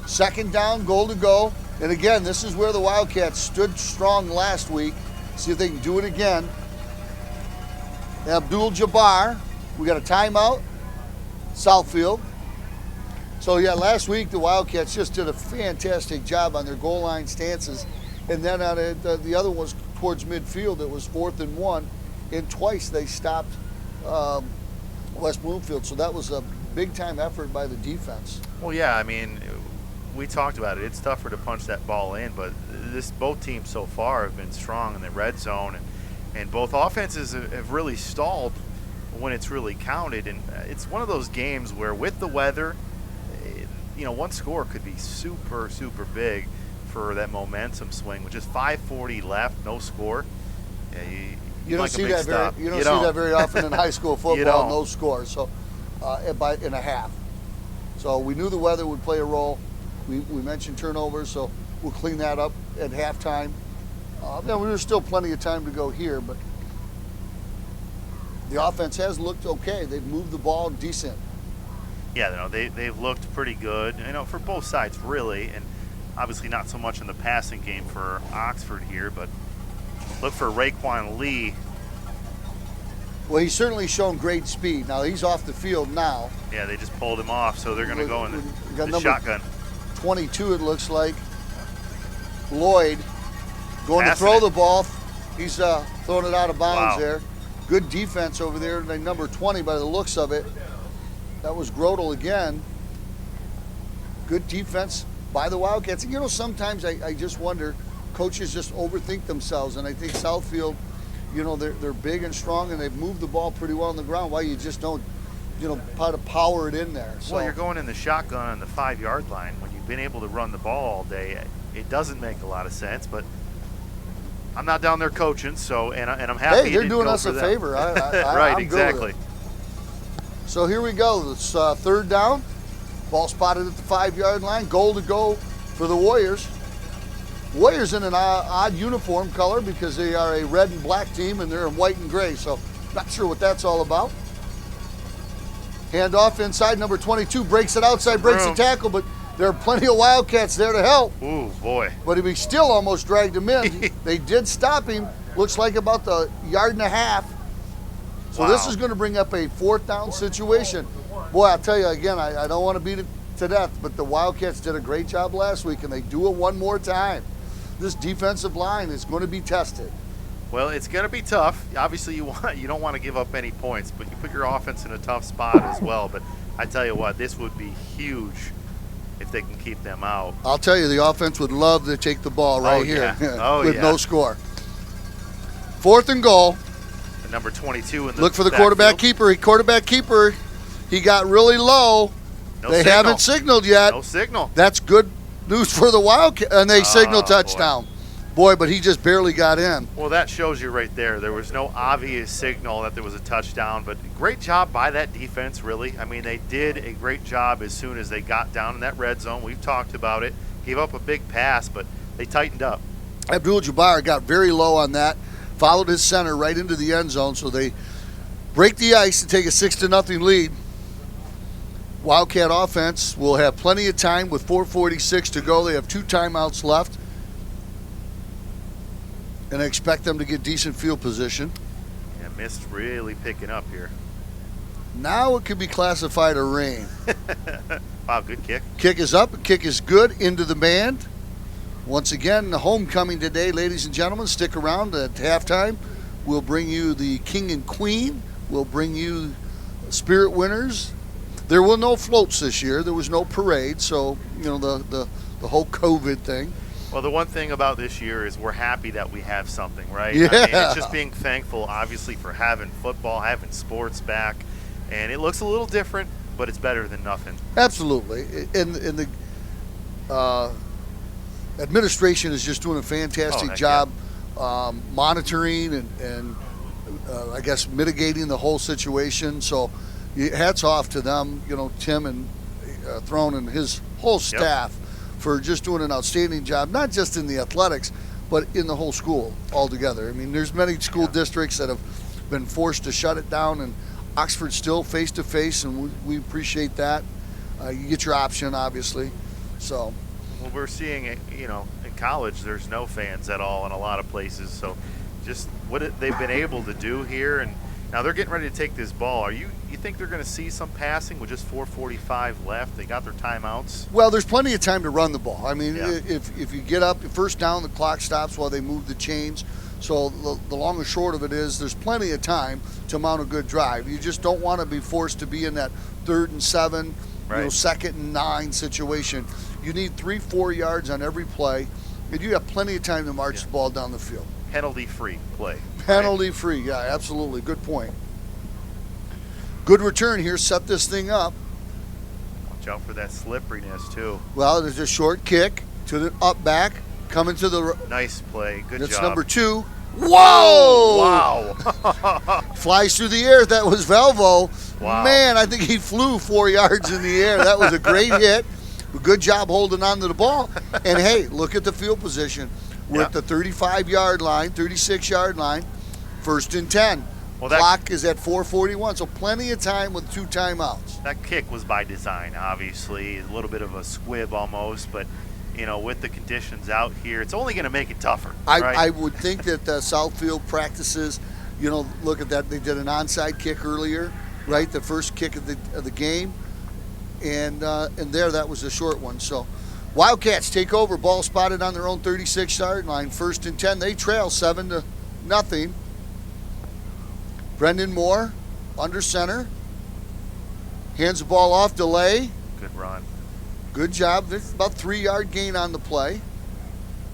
2nd down, goal to go. And again, this is where the Wildcats stood strong last week. See if they can do it again. Abdul-Jabbar, we got a timeout. Southfield. So yeah, last week the Wildcats just did a fantastic job on their goal line stances. And then on the other ones towards midfield, it was 4th and 1. And twice they stopped West Bloomfield. So that was a big time effort by the defense. Well, yeah, I mean, we talked about it. It's tougher to punch that ball in, but both teams so far have been strong in the red zone, and both offenses have really stalled when it's really counted. And it's one of those games where, with the weather, you know, one score could be super, super big for that momentum swing. With just 5:40 left, no score. Yeah, You don't like a see big that stop. very. You don't see that very often in high school football. don't. No score. So, in a half. So we knew the weather would play a role. We mentioned turnovers, so we'll clean that up at halftime. There's still plenty of time to go here, but the offense has looked okay. They've moved the ball decent. Yeah, no, they've looked pretty good, you know, for both sides really, and obviously not so much in the passing game for Oxford here, but look for Raekwon Lee. Well, he's certainly shown great speed. Now he's off the field now. Yeah, they just pulled him off, so they're going to go in We got the number shotgun. 22, it looks like. Lloyd going Passing to throw it. the ball. He's throwing it out of bounds Wow. there. Good defense over there. Number 20 by the looks of it. That was Grodel again. Good defense by the Wildcats. And, you know, sometimes I just wonder, coaches just overthink themselves. And I think Southfield, you know, they're big and strong, and they've moved the ball pretty well on the ground. Why you just don't, you know, how to power it in there. So, Well, you're going in the shotgun on the 5-yard line when you've been able to run the ball all day. It doesn't make a lot of sense, but I'm not down there coaching, so and I'm happy. hey, you they're didn't doing go us for a them. favor. Right, I'm exactly. good with it. So here we go. It's 3rd down. Ball spotted at the 5-yard line. Goal to go for the Warriors. Warriors in an odd uniform color because they are a red and black team, and they're in white and gray. So not sure what that's all about. Hand off inside. Number 22 breaks it outside, breaks the Room. tackle, but there are plenty of Wildcats there to help. Ooh, boy. But he still almost dragged him in. They did stop him. Looks like about the 1.5 yards. So this Wow. is going to bring up a 4th down situation. Boy, I'll tell you again, I don't want to beat it to death, but the Wildcats did a great job last week, and they do it one more time. This defensive line is going to be tested. Well, it's going to be tough. Obviously, you don't want to give up any points, but you put your offense in a tough spot as well. But I tell you what, this would be huge if they can keep them out. I'll tell you, the offense would love to take the ball right here with no score. 4th and goal. And number 22 in the look for the quarterback keeper. Quarterback keeper. He got really low. They haven't signaled yet. No signal. That's good news for the Wildcats. And they signal touchdown. Boy, but he just barely got in. Well, that shows you right there. There was no obvious signal that there was a touchdown, but great job by that defense, really. I mean, they did a great job as soon as they got down in that red zone. We've talked about it. Gave up a big pass, but they tightened up. Abdul-Jabbar got very low on that, followed his center right into the end zone, so they break the ice and take a 6-0 lead. Wildcat offense will have plenty of time with 4:46 to go. They have 2 timeouts left. And I expect them to get decent field position. Yeah, mist really picking up here. Now it could be classified a rain. Wow, good kick. Kick is up. Kick is good into the band. Once again, the homecoming today, ladies and gentlemen. Stick around at halftime. We'll bring you the king and queen. We'll bring you spirit winners. There were no floats this year. There was no parade. So, you know, the whole COVID thing. Well, the one thing about this year is we're happy that we have something, right? Yeah. I mean, it's just being thankful, obviously, for having football, having sports back. And it looks a little different, but it's better than nothing. Absolutely. And the administration is just doing a fantastic job monitoring and I guess, mitigating the whole situation. So hats off to them, you know, Tim and Throne and his whole staff. For just doing an outstanding job, not just in the athletics, but in the whole school altogether. I mean, there's many school districts that have been forced to shut it down, and Oxford's still face-to-face, and we appreciate that. You get your option, obviously. So, well, we're seeing it, you know, in college, there's no fans at all in a lot of places. So just what they've been able to do here, and now they're getting ready to take this ball. You think they're going to see some passing with just 4:45 left? They got their timeouts. Well, there's plenty of time to run the ball. I mean, if you get up, first down, the clock stops while they move the chains. So the long and short of it is there's plenty of time to mount a good drive. You just don't want to be forced to be in that 3rd and 7, you know, 2nd and 9 situation. You need 3-4 yards on every play, and you have plenty of time to march the ball down the field. Penalty-free play. Penalty-free, yeah, absolutely. Good point. Good return here. Set this thing up. Watch out for that slipperiness, too. Well, there's a short kick to the up back, coming to the... Nice play. Good job. That's number 2. Whoa! Wow. Flies through the air. That was Valvo. Wow. Man, I think he flew 4 yards in the air. That was a great hit. Good job holding on to the ball. And, hey, look at the field position. We're at the 35-yard line, 36-yard line, 1st and 10. Well, clock is at 4:41, so plenty of time with 2 timeouts. That kick was by design, obviously. A little bit of a squib almost, but, you know, with the conditions out here, it's only going to make it tougher. I would think that Southfield practices, you know, look at that. They did an onside kick earlier, right? The first kick of the game. And there, that was a short one. So Wildcats take over. Ball spotted on their own 36-yard line. 1st and 10. They trail 7-0. Brendan Moore under center. Hands the ball off. Delay. Good run. Good job. There's about 3-yard gain on the play.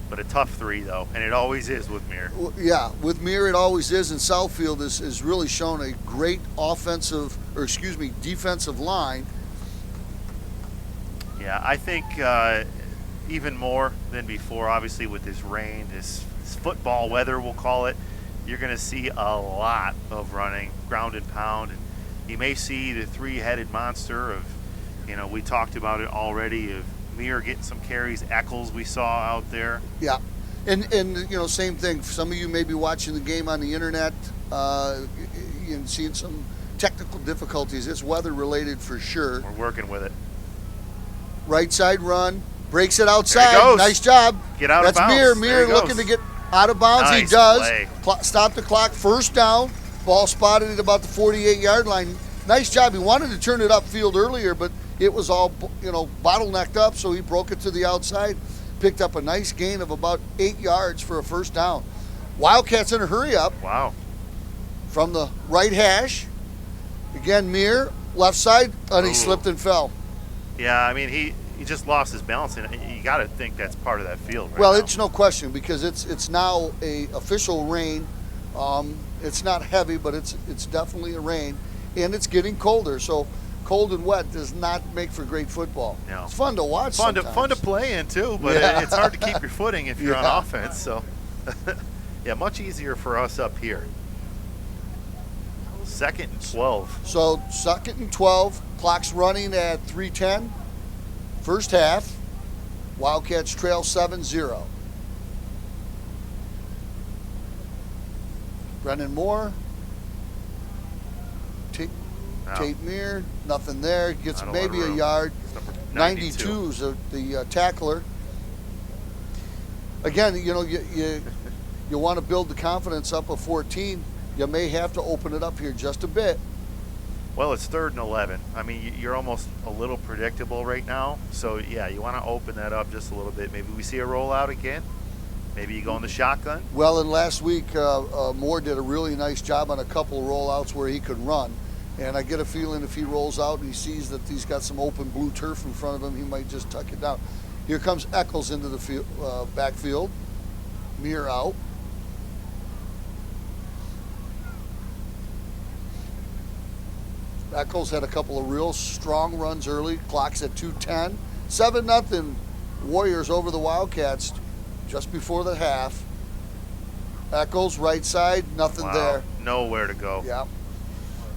But a tough 3, though, and it always is with Muir. Yeah, with Muir it always is, and Southfield has really shown a great defensive line. Yeah, I think even more than before, obviously with this rain, this football weather, we'll call it, you're going to see a lot of running, ground and pound. And you may see the 3-headed monster of, you know, we talked about it already, of Muir getting some carries, Eccles we saw out there. Yeah, and you know, same thing. Some of you may be watching the game on the internet and seeing some technical difficulties. It's weather related for sure. We're working with it. Right side run, breaks it outside. There he goes. Nice job. Get out of bounds. That's Muir looking to get out of bounds. Nice he does. play. Stop the clock. 1st down. Ball spotted at about the 48-yard line. Nice job. He wanted to turn it upfield earlier, but it was all, you know, bottlenecked up, so he broke it to the outside. Picked up a nice gain of about 8 yards for a 1st down. Wildcats in a hurry up. Wow. From the right hash. Again, Muir, left side, and he slipped and fell. Yeah, I mean, he just lost his balance, and you got to think that's part of that field. Right Well, now. it's no question because it's now a official rain. It's not heavy, but it's definitely a rain, and it's getting colder. So cold and wet does not make for great football. No. It's fun to watch. Fun sometimes. to play in too, but Yeah. it's hard to keep your footing if you're Yeah. on offense. So, yeah, much easier for us up here. 2nd and 12. So 2nd and 12. Clock's running at 3:10. First half. Wildcats trail 7-0. Brennan Moore. Tate Meir, nothing there. Gets Not a lot maybe of a room. yard. It's number 92 is the tackler. Again, you want to build the confidence up of 14. You may have to open it up here just a bit. Well, it's 3rd and 11. I mean, you're almost a little predictable right now. So, yeah, you want to open that up just a little bit. Maybe we see a rollout again. Maybe you go in the shotgun. Well, and last week, Moore did a really nice job on a couple of rollouts where he could run. And I get a feeling if he rolls out and he sees that he's got some open blue turf in front of him, he might just tuck it down. Here comes Eccles into the backfield. Meir out. Eccles had a couple of real strong runs early. Clock's at 2:10. 7-0 Warriors over the Wildcats just before the half. Eccles, right side, nothing there. Nowhere to go. Yeah.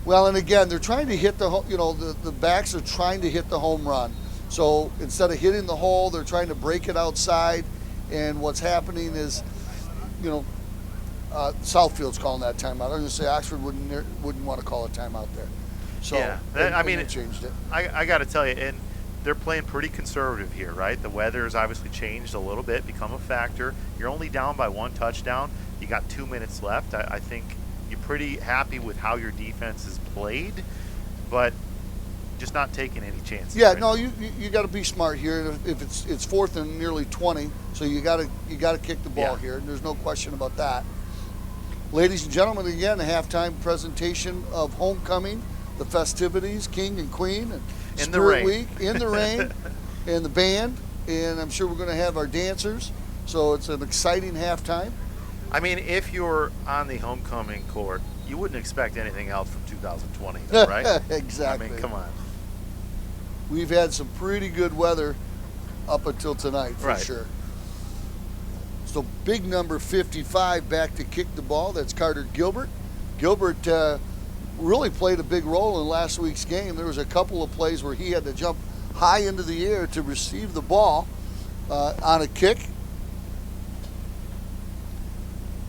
Well, and again, they're trying to hit the backs are trying to hit the home run. So instead of hitting the hole, they're trying to break it outside. And what's happening is, Southfield's calling that timeout. I was going to say Oxford wouldn't want to call a timeout there. So, yeah, they changed it. I got to tell you, and they're playing pretty conservative here, right? The weather has obviously changed a little bit, become a factor. You're only down by 1 touchdown. You got 2 minutes left. I think you're pretty happy with how your defense is played, but just not taking any chances. Yeah, right no, now. you got to be smart here. If it's 4th and nearly 20, so you got to kick the ball here. And there's no question about that. Ladies and gentlemen, again, a halftime presentation of homecoming, the festivities, King and Queen, and In the Spirit rain. Week in the rain, and the band, and I'm sure we're going to have our dancers. So it's an exciting halftime. I mean, if you're on the homecoming court, you wouldn't expect anything else from 2020, though, right? Exactly. I mean, come on. We've had some pretty good weather up until tonight, for Right. sure. So big number 55 back to kick the ball. That's Carter Gilbert. Gilbert really played a big role in last week's game. There was a couple of plays where he had to jump high into the air to receive the ball on a kick.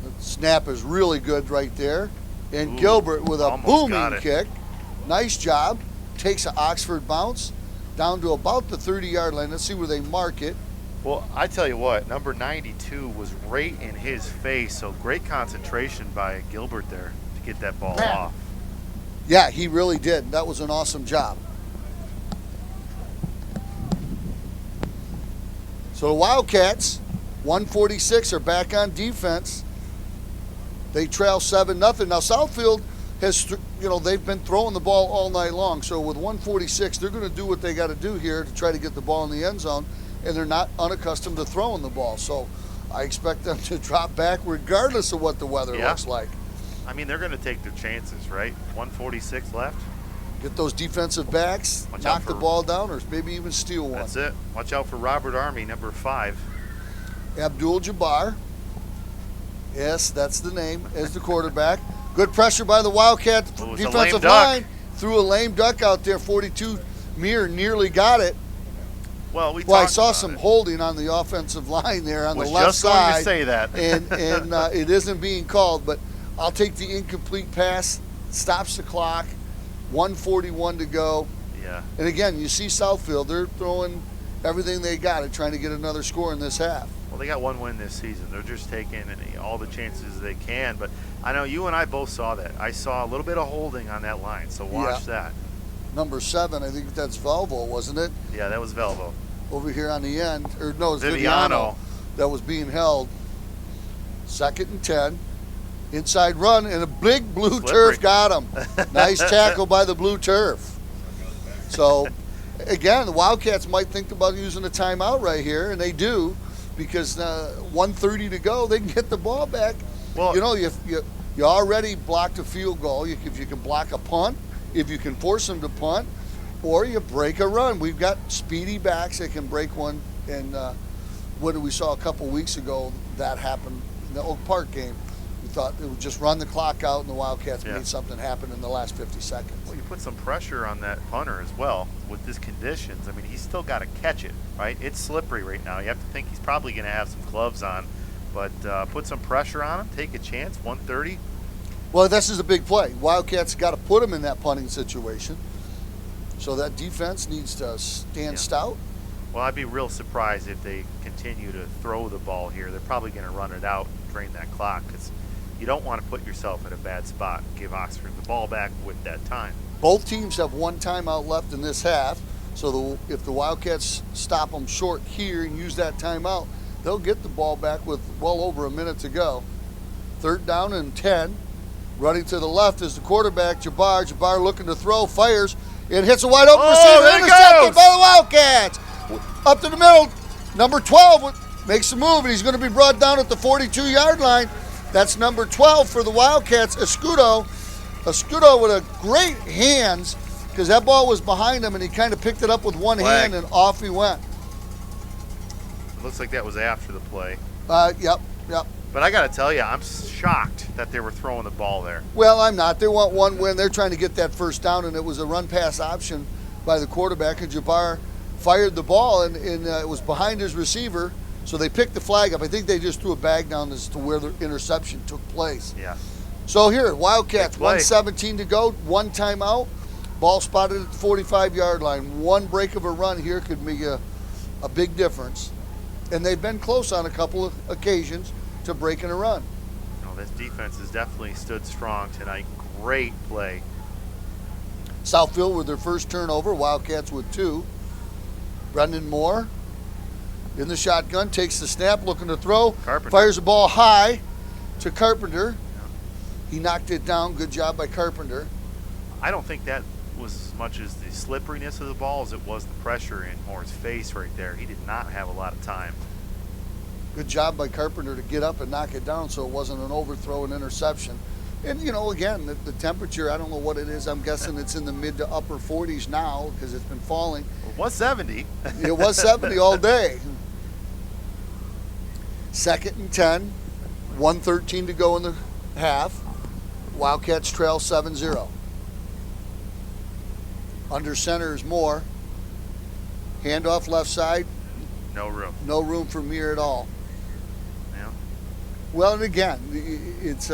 The snap is really good right there. And Ooh, Gilbert with a almost got booming it. kick. Nice job. Takes an Oxford bounce down to about the 30-yard line. Let's see where they mark it. Well, I tell you what, number 92 was right in his face, so great concentration by Gilbert there to get that ball off. Yeah, he really did. That was an awesome job. So the Wildcats, 146, are back on defense. They trail 7-0. Now Southfield has, they've been throwing the ball all night long. So with 146, they're going to do what they got to do here to try to get the ball in the end zone. And they're not unaccustomed to throwing the ball. So I expect them to drop back regardless of what the weather looks like. I mean, they're going to take their chances, right? 146 left. Get those defensive backs, Watch knock out the for- ball down, or maybe even steal one. That's it. Watch out for Robert Army, number 5. Abdul Jabbar. Yes, that's the name, as the quarterback. Good pressure by the Wildcat Oh, it's a lame defensive duck. line. Threw a lame duck out there. 42 Meir nearly got it. Well, I saw some holding on the offensive line there on the left just going to side. say that. and it isn't being called, but I'll take the incomplete pass. Stops the clock. 1:41 to go. Yeah. And again, you see Southfield, they're throwing everything they got at trying to get another score in this half. Well, they got one win this season. They're just taking all the chances they can. But I know you and I both saw that. I saw a little bit of holding on that line, so watch that. Number 7, I think that's Valvo, wasn't it? Yeah, that was Velvo. Over here on the end. Or no, it's Viviano. Viviano that was being held. 2nd and 10. Inside run, and a big blue Slippery. turf got him. Nice tackle by the blue turf. So again, the Wildcats might think about using a timeout right here, and they do, because 1:30 to go, they can get the ball back. Well, You already blocked a field goal. If you can block a punt, if you can force them to punt, or you break a run. We've got speedy backs that can break one. And what we saw a couple weeks ago, that happened in the Oak Park game. We thought it would just run the clock out, and the Wildcats made something happen in the last 50 seconds. Well, you put some pressure on that punter as well with these conditions. I mean, he's still got to catch it, right? It's slippery right now. You have to think he's probably going to have some gloves on. But put some pressure on him, take a chance, 130. Well, this is a big play. Wildcats got to put him in that punting situation. So that defense needs to stand stout. Well, I'd be real surprised if they continue to throw the ball here. They're probably going to run it out and drain that clock, because you don't want to put yourself in a bad spot and give Oxford the ball back with that time. Both teams have one timeout left in this half. So if the Wildcats stop them short here and use that timeout, they'll get the ball back with well over a minute to go. 3rd down and 10. Running to the left is the quarterback, Jabbar. Jabbar looking to throw, fires, and hits a wide open receiver. There it Intercepted goes. by the Wildcats. Up to the middle. Number 12 makes a move, and he's going to be brought down at the 42-yard line. That's number 12 for the Wildcats, Escudo. Escudo with a great hands, because that ball was behind him, and he kind of picked it up with one hand, and off he went. Looks like that was after the play. Yep. But I got to tell you, I'm shocked that they were throwing the ball there. Well, I'm not. They want one win. They're trying to get that first down, and it was a run-pass option by the quarterback, and Jabbar fired the ball, and it was behind his receiver, so they picked the flag up. I think they just threw a bag down as to where the interception took place. Yeah. So here, Wildcats, Big play. 1:17 to go, one timeout, ball spotted at the 45-yard line. One break of a run here could make a big difference. And they've been close on a couple of occasions to breaking a run. No, this defense has definitely stood strong tonight. Great play. Southfield with their first turnover, Wildcats with 2. Brendan Moore in the shotgun, takes the snap, looking to throw. Carpenter. Fires the ball high to Carpenter. He knocked it down. Good job by Carpenter. I don't think that was as much as the slipperiness of the ball as it was the pressure in Moore's face right there. He did not have a lot of time. Good job by Carpenter to get up and knock it down so it wasn't an overthrow and interception. And, again, the temperature, I don't know what it is. I'm guessing it's in the mid to upper 40s now because it's been falling. It was 70. It was 70 all day. 2nd and 10, 1:13 to go in the half. Wildcats trail 7-0. Under center is Moore. Handoff left side. No room. No room for Muir at all. Yeah. Well, and again, it's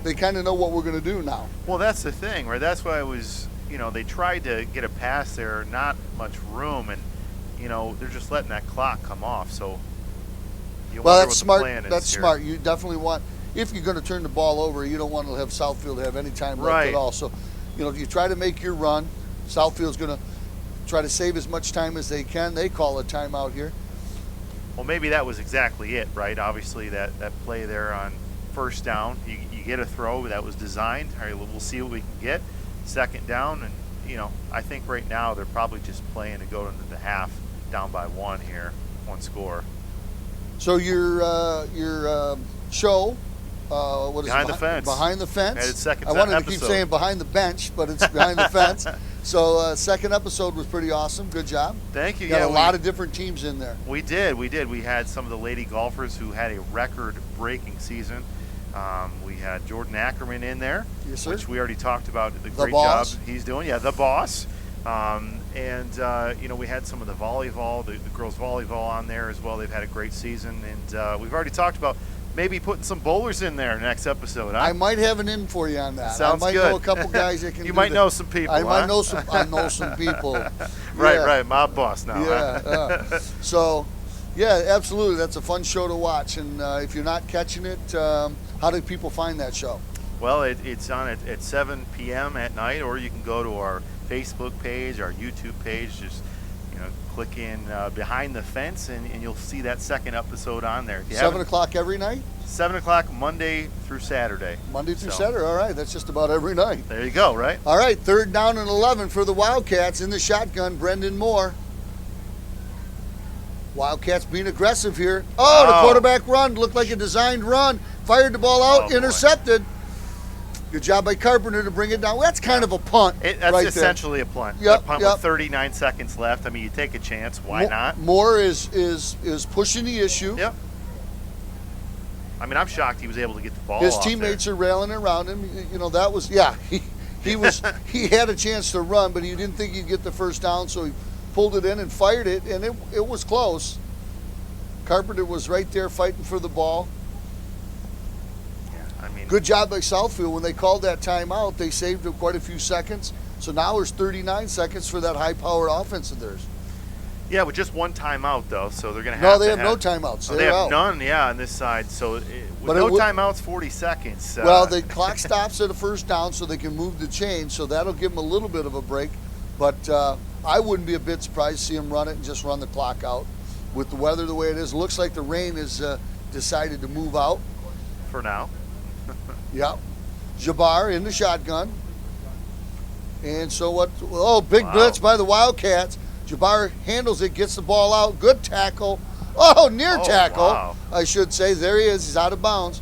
they kind of know what we're going to do now. Well, that's the thing, right? That's why I was, they tried to get a pass there, not much room, and, they're just letting that clock come off. So, Well, that's smart. smart. That's smart. You definitely want, if you're going to turn the ball over, you don't want to have Southfield have any time left at all. So, if you try to make your run, Southfield's going to try to save as much time as they can. They call a timeout here. Well, maybe that was exactly it, right? Obviously, that play there on first down, you get a throw that was designed. All right, we'll see what we can get. 2nd down, and, I think right now they're probably just playing to go into the half down by 1 here, 1 score. So your show, what is Behind it? the Fence. Behind the Fence. Had its second I wanted to episode. keep saying behind the bench, but it's behind the fence. So 2nd episode was pretty awesome. Good job. Thank you. Got a lot of different teams in there. We did. We had some of the lady golfers who had a record-breaking season. We had Jordan Ackerman in there, Yes, sir. which we already talked about the great boss. job he's doing. Yeah, the boss. We had some of the volleyball, the girls volleyball on there as well. They've had a great season, and we've already talked about maybe putting some bowlers in there next episode. Huh? I might have an in for you on that. Sounds I might good. know a couple guys that can. You do might that. know some people. I might huh? know some. I know some people. Right. My boss now. Yeah. Huh? So, yeah, absolutely. That's a fun show to watch. And if you're not catching it, how do people find that show? Well, it's on at 7 p.m. at night, or you can go to our Facebook page, our YouTube page. Just click in Behind the Fence, and you'll see that second episode on there. 7 o'clock every night? 7 o'clock Monday through Saturday. Monday through Saturday. All right, that's just about every night. There you go, right? All right, 3rd down and 11 for the Wildcats. In the shotgun, Brendan Moore. Wildcats being aggressive here. Oh, the quarterback run looked like a designed run. Fired the ball out, intercepted. Good job by Carpenter to bring it down. Well, that's kind of a punt. That's essentially a punt. Yep, a punt with 39 seconds left. I mean, you take a chance. Why not? Moore is pushing the issue. Yep. I mean, I'm shocked he was able to get the ball. His off teammates there. are railing around him. That was he had a chance to run, but he didn't think he'd get the first down, so he pulled it in and fired it, and it was close. Carpenter was right there fighting for the ball. Yeah, I mean, good job by Southfield. When they called that timeout, they saved him quite a few seconds. So now there's 39 seconds for that high-powered offense of theirs. Yeah, with just one timeout, though, so they're going to have no timeouts. They have none, on this side. So with timeouts, 40 seconds. Well, the clock stops at a first down, so they can move the chain, so that'll give them a little bit of a break. But I wouldn't be a bit surprised to see them run it and just run the clock out. With the weather the way it is, it looks like the rain has decided to move out. For now. Yeah. Jabbar in the shotgun. And so what? Oh, big blitz by the Wildcats. Jabbar handles it, gets the ball out. Good tackle. Oh, near tackle, wow. I should say. There he is. He's out of bounds.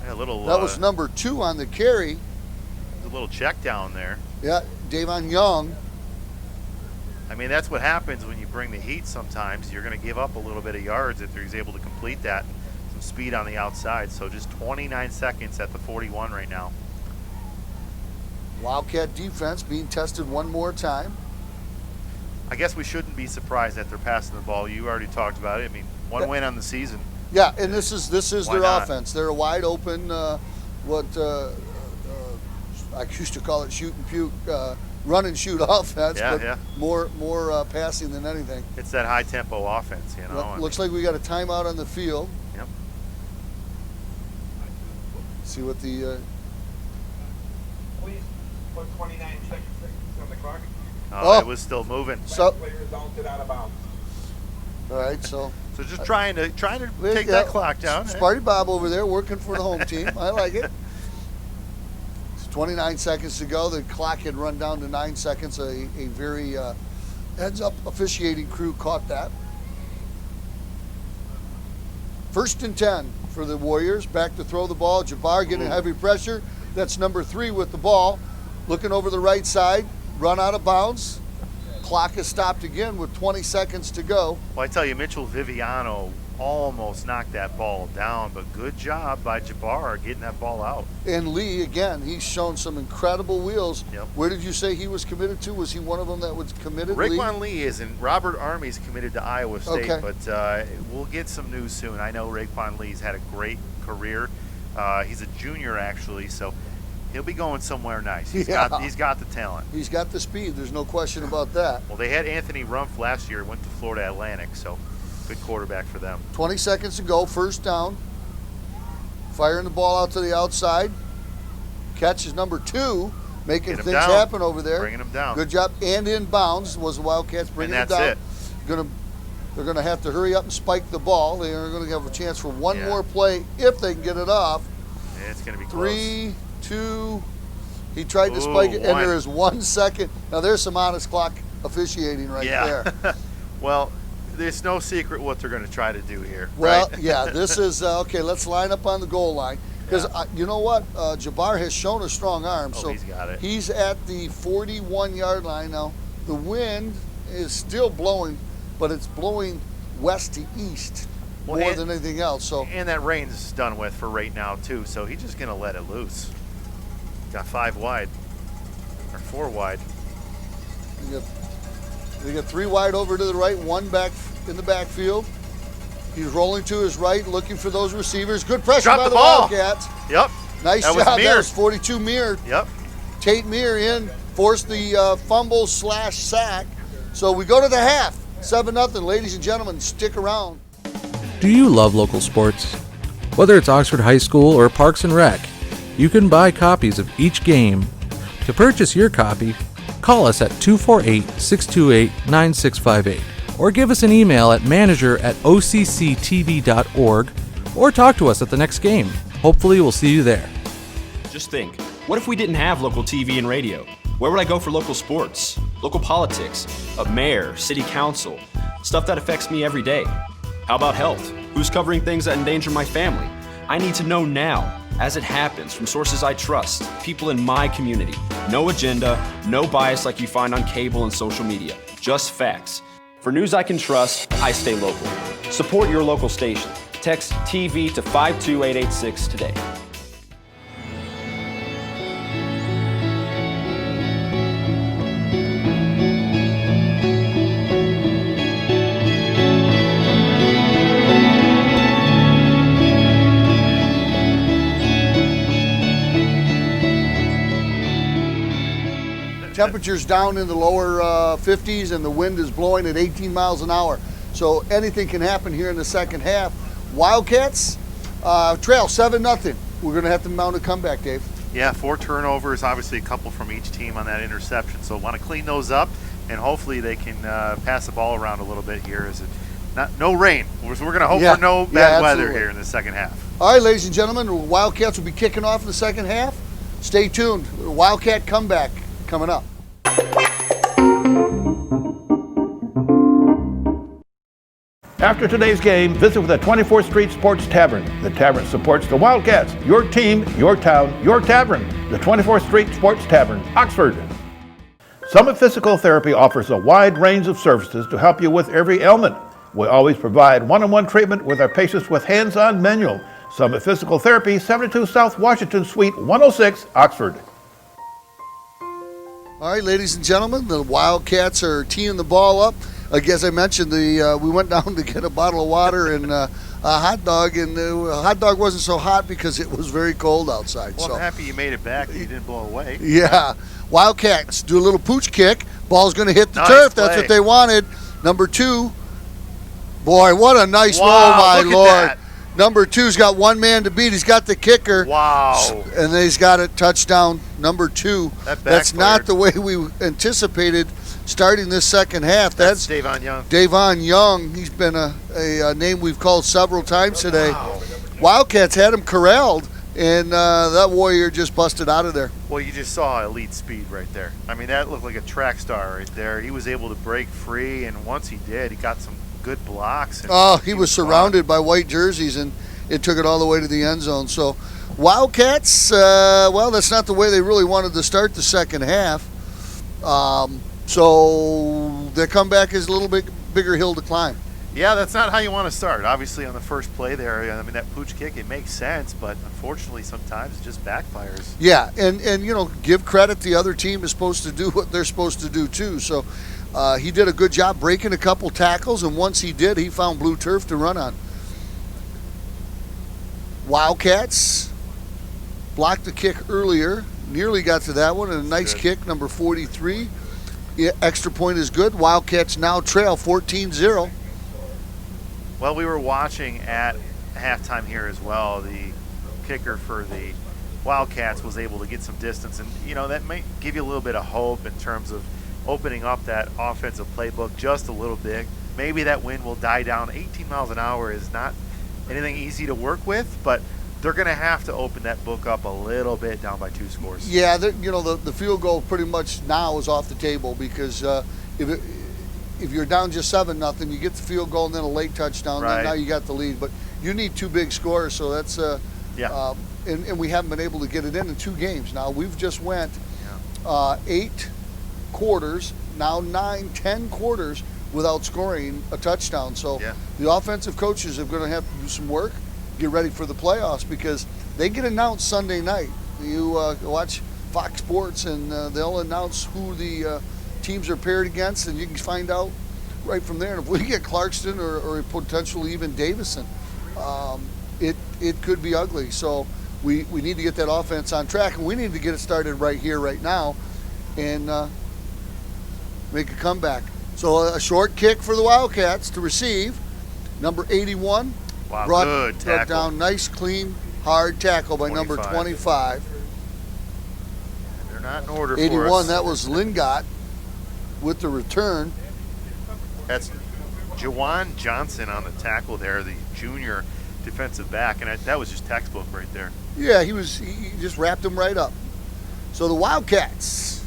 Yeah, that was number 2 on the carry. A little check down there. Yeah, Davon Young. I mean, that's what happens when you bring the heat sometimes. You're going to give up a little bit of yards if he's able to complete that. Some speed on the outside. So just 29 seconds at the 41 right now. Wildcat defense being tested one more time. I guess we shouldn't be surprised that they're passing the ball. You already talked about it. I mean, one win on the season. Yeah, and this is their not? offense. They're a wide open, I used to call it shoot and puke, run and shoot offense, but more passing than anything. It's that high tempo offense, Looks like we got a timeout on the field. Yep. See what the. Please put 29 seconds on the clock. Oh, it was still moving. So, Players don't get out of bounds. all right, so. So just trying to take that clock down. Sparty Bob over there working for the home team. I like it. It's 29 seconds to go. The clock had run down to 9 seconds. A very heads-up officiating crew caught that. 1st and 10 for the Warriors. Back to throw the ball. Jabbar getting heavy pressure. That's number 3 with the ball. Looking over the right side. Run out of bounds. Clock is stopped again with 20 seconds to go. Well, I tell you, Mitchell Viviano almost knocked that ball down, but good job by Jabbar getting that ball out. And Lee, again, he's shown some incredible wheels. Yep. Where did you say he was committed to? Was he one of them that was committed? Raekwon Lee isn't. Robert Army's committed to Iowa State, Okay. but we'll get some news soon. I know Raekwon Lee's had a great career. He's a junior, actually, so he'll be going somewhere nice. He's got the talent. He's got the speed. There's no question about that. Well, they had Anthony Rumpf last year, went to Florida Atlantic, so good quarterback for them. 20 seconds to go, 1st down. Firing the ball out to the outside. Catch is number 2, making things happen over there. Bringing them down. Good job. And in bounds was the Wildcats bringing them down. And that's it. They're going to have to hurry up and spike the ball. They are going to have a chance for one more play if they can get it off. Yeah, it's going to be 3, 2. He tried to spike it, and there is 1 second. Now, there's some honest clock officiating right there. Well, there's no secret what they're going to try to do here. Well, right? yeah, this is, okay, let's line up on the goal line. Because you know what? Jabbar has shown a strong arm. Oh, so he's got it. He's at the 41-yard line now. The wind is still blowing, but it's blowing west to east more than anything else. So and that rain's done with for right now, too. So he's just going to let it loose. Got 5 wide, or 4 wide. They got 3 wide over to the right, 1 back in the backfield. He's rolling to his right, looking for those receivers. Good pressure by the Wildcats. Yep. Nice job. That was 42 Meir. Yep. Tate Meir in, forced the fumble/sack. So we go to the half. 7-0. Ladies and gentlemen, stick around. Do you love local sports? Whether it's Oxford High School or Parks and Rec, you can buy copies of each game. To purchase your copy, call us at 248-628-9658 or give us an email at manager@occtv.org or talk to us at the next game. Hopefully we'll see you there. Just think, what if we didn't have local TV and radio? Where would I go for local sports, local politics, a mayor, city council, stuff that affects me every day? How about health? Who's covering things that endanger my family? I need to know now, as it happens, from sources I trust, people in my community. No agenda, no bias like you find on cable and social media, just facts. For news I can trust, I stay local. Support your local station. Text TV to 52886 today. Temperatures down in the lower 50s and the wind is blowing at 18 miles an hour. So anything can happen here in the second half. Wildcats trail 7-0. We're going to have to mount a comeback, Dave. Yeah, 4 turnovers, obviously a couple from each team on that interception. So want to clean those up, and hopefully they can pass the ball around a little bit here. No rain. We're going to hope for no bad weather here in the second half. All right, ladies and gentlemen, the Wildcats will be kicking off in the second half. Stay tuned. Wildcat comeback coming up. After today's game, visit with the 24th Street Sports Tavern. The tavern supports the Wildcats, your team, your town, your tavern. The 24th Street Sports Tavern, Oxford. Summit Physical Therapy offers a wide range of services to help you with every ailment. We always provide one-on-one treatment with our patients with hands-on manual. Summit Physical Therapy, 72 South Washington Suite 106, Oxford. All right, ladies and gentlemen, the Wildcats are teeing the ball up. As I mentioned, we went down to get a bottle of water and a hot dog, and the hot dog wasn't so hot because it was very cold outside. Well, I'm happy you made it back and you didn't blow away. Yeah. Wildcats do a little pooch kick. Ball's going to hit the turf. Play. That's what they wanted. Number 2. Boy, what a nice roll, my look Lord. at that. Number 2's got one man to beat. He's got the kicker. Wow. And then he's got it touchdown, number 2. That's not the way we anticipated starting this second half. That's Davon Young. Davon Young. He's been a name we've called several times today. Wow. Wildcats had him corralled, and that Warrior just busted out of there. Well, you just saw elite speed right there. I mean, that looked like a track star right there. He was able to break free, and once he did, he got some good blocks. And he was surrounded by white jerseys, and it took it all the way to the end zone. So Wildcats, that's not the way they really wanted to start the second half. So their comeback is a little bit bigger hill to climb. Yeah, that's not how you want to start. Obviously, on the first play there, I mean, that pooch kick, it makes sense, but unfortunately, sometimes it just backfires. Yeah, and give credit. The other team is supposed to do what they're supposed to do, too. So he did a good job breaking a couple tackles, and once he did, he found blue turf to run on. Wildcats blocked the kick earlier, nearly got to that one, and a nice kick, number 43. Extra point is good. Wildcats now trail 14-0. Well, we were watching at halftime here as well. The kicker for the Wildcats was able to get some distance, and that might give you a little bit of hope in terms of opening up that offensive playbook just a little bit. Maybe that wind will die down. 18 miles an hour is not anything easy to work with, but they're going to have to open that book up a little bit down by 2 scores. Yeah, the field goal pretty much now is off the table because if you're down just 7-0, you get the field goal and then a late touchdown. Right. Then now you got the lead, but you need 2 big scores. So that's and we haven't been able to get it in 2 games. Now we've just went 8 quarters, now 9, 10 quarters without scoring a touchdown. So the offensive coaches are going to have to do some work. Get ready for the playoffs because they get announced Sunday night. You watch Fox Sports and they'll announce who the teams are paired against, and you can find out right from there. And if we get Clarkston or potentially even Davison, it could be ugly. So we need to get that offense on track, and we need to get it started right here, right now, and make a comeback. So a short kick for the Wildcats to receive. Number 81. Wow, Brought down, nice, clean, hard tackle by number 25. They're not in order 81, for us. that was Lingott. with the return. That's Jawan Johnson on the tackle there, the junior defensive back, and that was just textbook right there. Yeah, he just wrapped him right up. So the Wildcats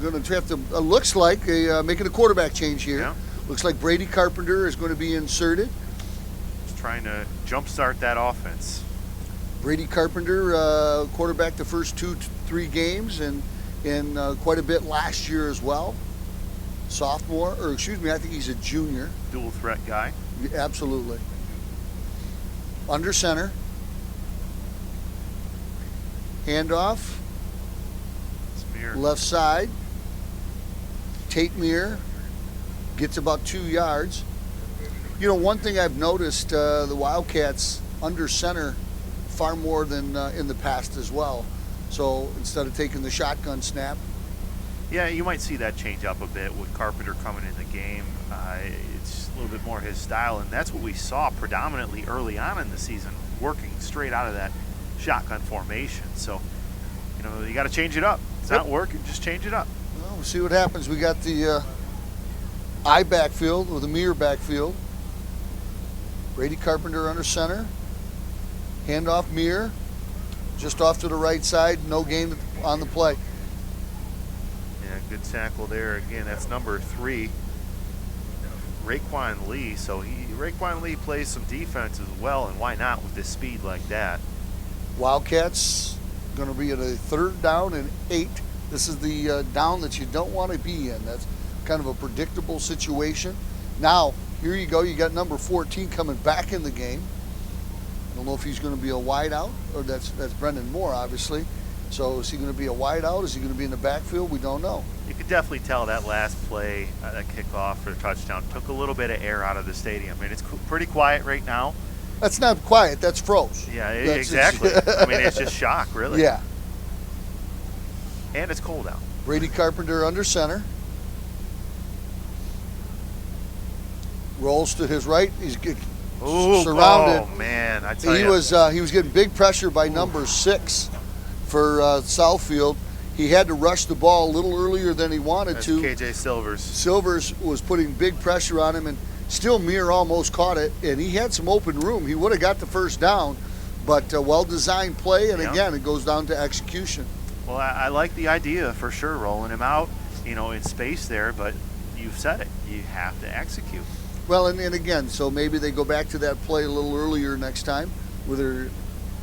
going to have to, looks like making a quarterback change here. Yeah. Looks like Brady Carpenter is going to be inserted. Just trying to jumpstart that offense. Brady Carpenter, quarterback the first 2-3 games and quite a bit last year as well. Sophomore, or excuse me, I think he's a junior. Dual threat guy. Absolutely. Under center. Handoff. Spear. Left side. Tate Meir gets about 2 yards. You know, one thing I've noticed, the Wildcats under center far more than in the past as well. So instead of taking the shotgun snap. Yeah, you might see that change up a bit with Carpenter coming in the game. It's a little bit more his style, and that's what we saw predominantly early on in the season, working straight out of that shotgun formation. So, you know, you got to change it up. It's not working, just change it up. Well, we'll see what happens. We got the I backfield or the Meir backfield. Brady Carpenter under center. Handoff Meir, just off to the right side. No gain on the play. Yeah, good tackle there. Again, that's number 3, Raekwon Lee. So Raekwon Lee plays some defense as well, and why not with this speed like that? Wildcats going to be at a 3rd down and 8. This is the down that you don't want to be in. That's kind of a predictable situation. Now, here you go. You got number 14 coming back in the game. I don't know if he's going to be a wide out, or that's Brendan Moore, obviously. So is he going to be a wide out? Is he going to be in the backfield? We don't know. You could definitely tell that last play, that kickoff for the touchdown, took a little bit of air out of the stadium. I mean, it's pretty quiet right now. That's not quiet. That's froze. Yeah, exactly. I mean, it's just shock, really. Yeah. And it's cold out. Brady Carpenter under center. Rolls to his right. He's surrounded. Oh man, I tell he you. He was getting big pressure by number 6 for Southfield. He had to rush the ball a little earlier than he wanted That's to. KJ Silvers. Silvers was putting big pressure on him, and still Meir almost caught it, and he had some open room. He would have got the first down, but a well-designed play, and again, it goes down to execution. Well, I like the idea for sure, rolling him out, you know, in space there, but you've said it. You have to execute. Well, and again, so maybe they go back to that play a little earlier next time, where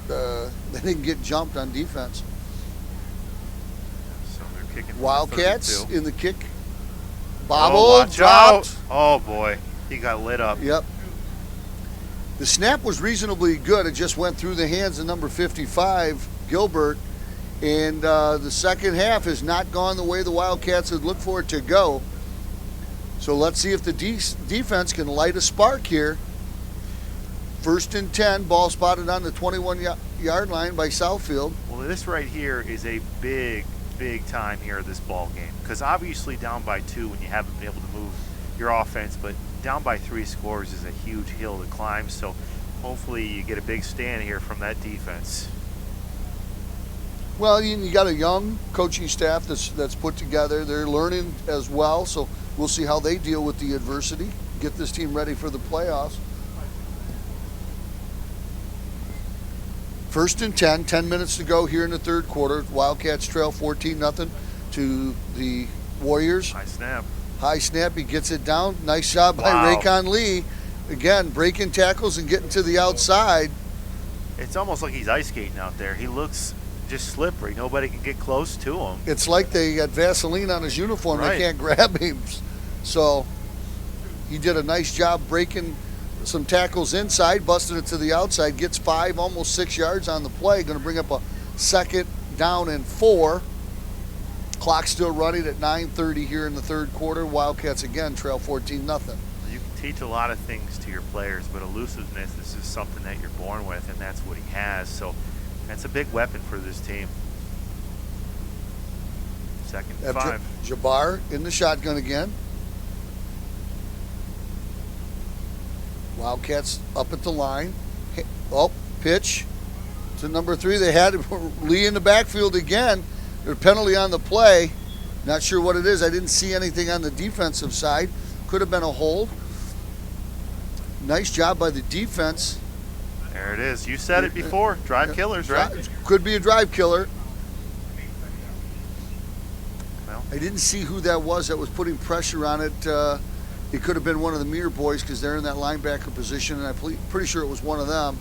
they didn't get jumped on defense. So they're kicking. Wildcats 32. in the kick. Oh, Bobble, watch dropped. out. Oh boy, he got lit up. Yep. The snap was reasonably good. It just went through the hands of number 55, Gilbert, and the second half has not gone the way the Wildcats had looked for it to go. So let's see if the defense can light a spark here. 1st and 10, ball spotted on the 21-yard line by Southfield. Well, this right here is a big time here of this ball game, because obviously down by 2 when you haven't been able to move your offense, but down by 3 scores is a huge hill to climb. So hopefully you get a big stand here from that defense. Well, you got a young coaching staff that's put together. They're learning as well, so we'll see how they deal with the adversity, get this team ready for the playoffs. 1st and 10 minutes to go here in the 3rd quarter. Wildcats trail 14-0 to the Warriors. High snap. High snap, he gets it down. Nice job by Wow. Raekwon Lee. Again, breaking tackles and getting to the outside. It's almost like he's ice skating out there. He looks just slippery. Nobody can get close to him. It's like they got Vaseline on his uniform. Right. They can't grab him. So he did a nice job breaking some tackles inside, busting it to the outside, gets 5, almost 6 yards on the play. Going to bring up a 2nd down and 4. Clock still running at 9:30 here in the 3rd quarter. Wildcats again trail 14-0. You can teach a lot of things to your players, but elusiveness is just something that you're born with, and that's what he has. So that's a big weapon for this team. 2nd and 5. Jabbar in the shotgun again. Wildcats up at the line. Oh, pitch to number 3. They had Lee in the backfield again. There's a penalty on the play. Not sure what it is. I didn't see anything on the defensive side. Could have been a hold. Nice job by the defense. There it is. You said it before. Drive killers, right? Could be a drive killer. Well, I didn't see who that was putting pressure on it. It could have been one of the Mir boys because they're in that linebacker position, and I'm pretty sure it was one of them.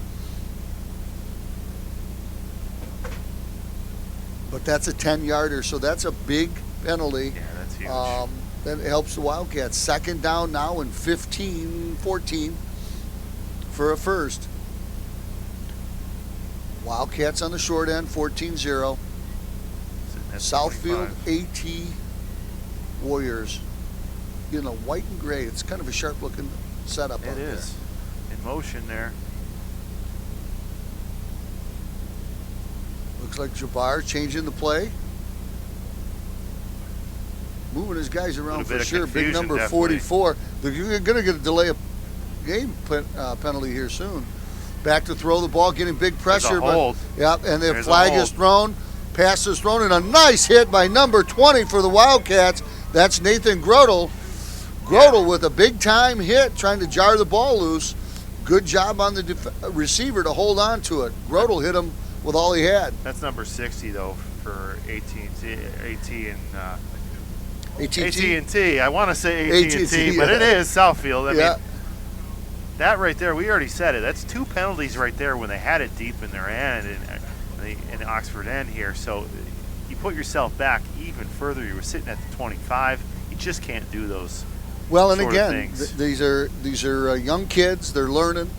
But that's a 10-yarder, so that's a big penalty. yeah, that's huge. That helps the Wildcats. Second down now and 14 for a first. Wildcats on the short end, 14-0. Sitting at Southfield 25. AT Warriors in a white and gray. It's kind of a sharp-looking setup out It there. is. In motion there. Looks like Jabbar changing the play. Moving his guys around Little for bit of sure. Big confusion, number definitely. 44. They're going to get a delay of game penalty here soon. Back to throw the ball, getting big pressure. There's a hold. Yep, and the There's a flag hold. is thrown. Pass is thrown, and a nice hit by number 20 for the Wildcats. That's Nathan Grodel. Grodel with a big-time hit, trying to jar the ball loose. Good job on the receiver to hold on to it. Grodel hit him with all he had. That's number 60 though for AT&T and AT&T. AT&T. I want to say AT&T, AT&T, but yeah. it is Southfield. I Yeah. mean, that right there, we already said it. That's 2 penalties right there when they had it deep in their end in Oxford end here. So you put yourself back even further. You were sitting at the 25. You just can't do those. Well, and sort of again, things. these are young kids. They're learning,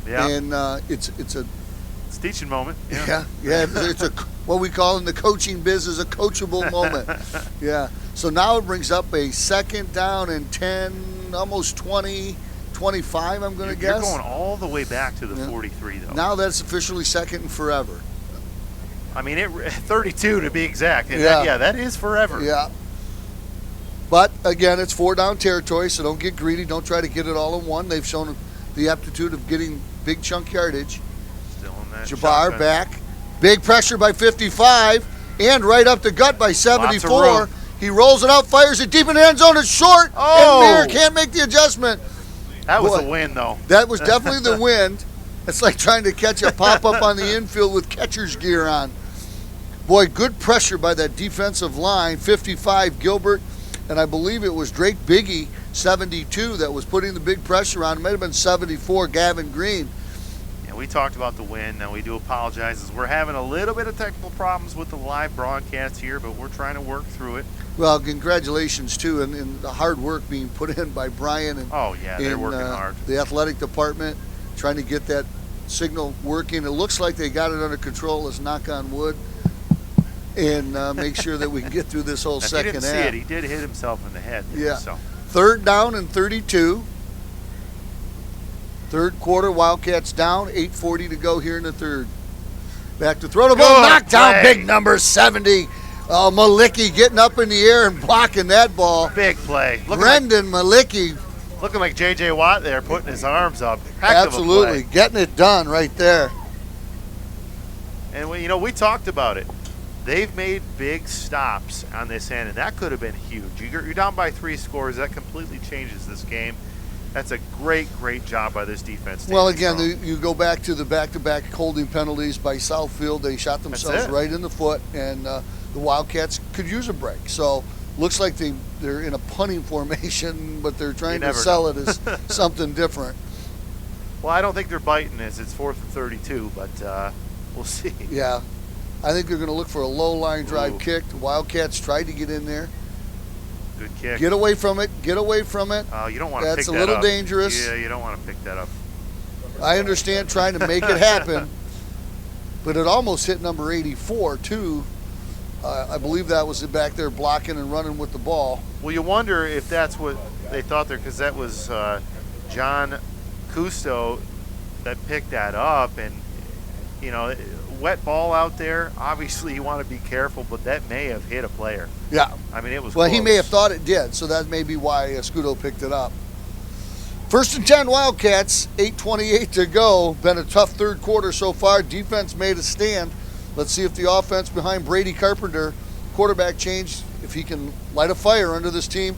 Yeah, and it's a it's a teaching moment. yeah it's a what we call in the coaching biz is a coachable moment. Yeah. So now it brings up a second down and 10, almost 20, 25. I'm going to guess. You're going all the way back to the Yeah. 43 though. Now that's officially second and forever. I mean, 32 to be exact. And Yeah. that is forever. Yeah. But again, it's 4-down territory, so don't get greedy. Don't try to get it all in one. They've shown the aptitude of getting big chunk yardage. Still in that Jabbar shotgun. back. Big pressure by 55 and right up the gut by 74. room. He rolls it out, fires it deep in the end zone. It's short. Oh! And Mir can't make the adjustment. That was Boy. a win, though. That was definitely the wind. It's like trying to catch a pop-up on the infield with catcher's gear on. Boy, good pressure by that defensive line. 55, Gilbert, and I believe it was Drake Biggie, 72, that was putting the big pressure on. It might have been 74, Gavin Green. Yeah, we talked about the win. Now we do apologize as we're having a little bit of technical problems with the live broadcast here, but we're trying to work through it. Well, congratulations, too, and the hard work being put in by Brian and Oh, yeah, they're working hard. the athletic department, trying to get that signal working. It looks like they got it under control. Let's knock on wood and make sure that we can get through this whole If you second didn't see half. it, he did hit himself in the head. there, Yeah. So. Third down and 32. Third quarter, Wildcats down. 8:40 to go here in the third. Back to throw the ball. Good Knocked down. play. Big number 70. Malicki getting up in the air and blocking that ball. Big play. Brendan Malicki, Looking like J.J. Watt there, putting his arms up. Heck of a absolutely play. getting it done right there. And we talked about it. They've made big stops on this end, and that could have been huge. You're down by 3 scores. That completely changes this game. That's a great, great job by this defense. Well, standing again, strong. you go back to the back-to-back holding penalties by Southfield. They shot themselves it. right in the foot, and the Wildcats could use a break. So looks like they're in a punting formation, but they're trying to never sell know. it as something different. Well, I don't think they're biting as it's 4th and 32, but we'll see. Yeah, I think they're going to look for a low line drive Ooh. kick. The Wildcats tried to get in there. Good kick. Get away from it. Get away from it. You don't want to pick That's that a little up. dangerous. Yeah, you don't want to pick that up. I understand trying to make it happen, but it almost hit number 84 too. I believe that was it back there blocking and running with the ball. Well, you wonder if that's what they thought there, because that was John Cousteau that picked that up, and wet ball out there. Obviously, you want to be careful, but that may have hit a player. Yeah. I mean, it was. Well, he may close. have thought it did, so that may be why Scudo picked it up. 1st and 10 Wildcats, 8:28 to go. Been a tough third quarter so far. Defense made a stand. Let's see if the offense behind Brady Carpenter, quarterback change, if he can light a fire under this team.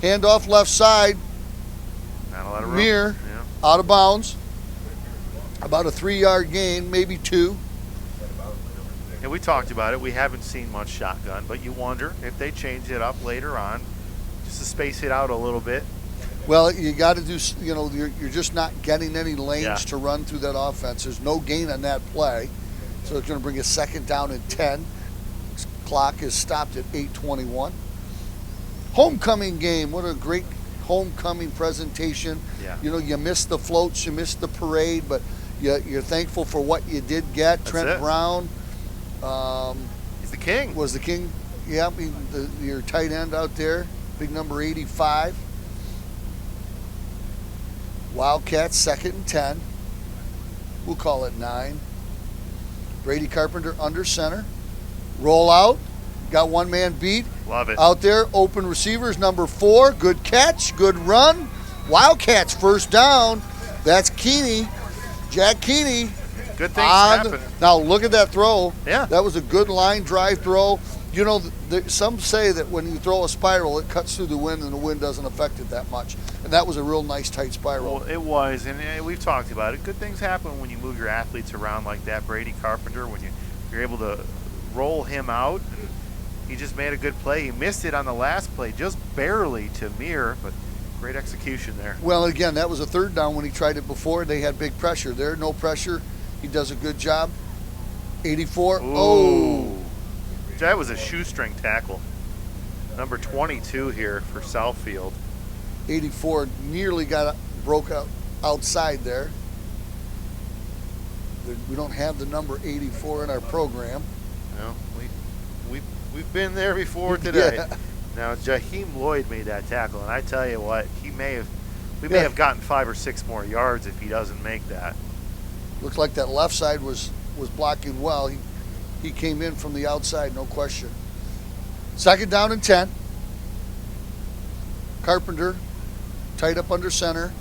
Handoff left side. Not a lot of room. Mir Yeah. out of bounds. About a 3-yard gain, maybe 2. And we talked about it. We haven't seen much shotgun, but you wonder if they change it up later on, just to space it out a little bit. Well, you got to do, you're just not getting any lanes Yeah. to run through that offense. There's no gain on that play. So it's going to bring a 2nd down and 10. Clock is stopped at 8:21. Homecoming game. What a great homecoming presentation. Yeah. You missed the floats, you missed the parade, but you're thankful for what you did get. That's Trent it. Brown He's the king. was the king. Yeah, your tight end out there, big number 85. Wildcats 2nd and 10. We'll call it 9. Brady Carpenter under center. Roll out. Got one man beat. Love it. Out there, open receivers, number 4. Good catch, good run. Wildcats first down. That's Keeney. Jack Keeney. Good things happen. Now look at that throw. Yeah. That was a good line drive throw. Some say that when you throw a spiral, it cuts through the wind and the wind doesn't affect it that much. And that was a real nice tight spiral. Well, it was, and we've talked about it. Good things happen when you move your athletes around like that. Brady Carpenter, when you're able to roll him out, and he just made a good play. He missed it on the last play, just barely to Mir, but great execution there. Well, again, that was a 3rd down when he tried it before. They had big pressure there. No pressure. He does a good job. 84. Ooh. Oh. That was a shoestring tackle. Number 22 here for Southfield. 84 nearly broke out outside there. We don't have the number 84 in our program. No, we've been there before today. Yeah. Now Jaheim Lloyd made that tackle, and I tell you what, we may have gotten 5 or 6 more yards if he doesn't make that. Looks like that left side was blocking well. He came in from the outside, no question. 2nd down and 10. Carpenter tight up under center.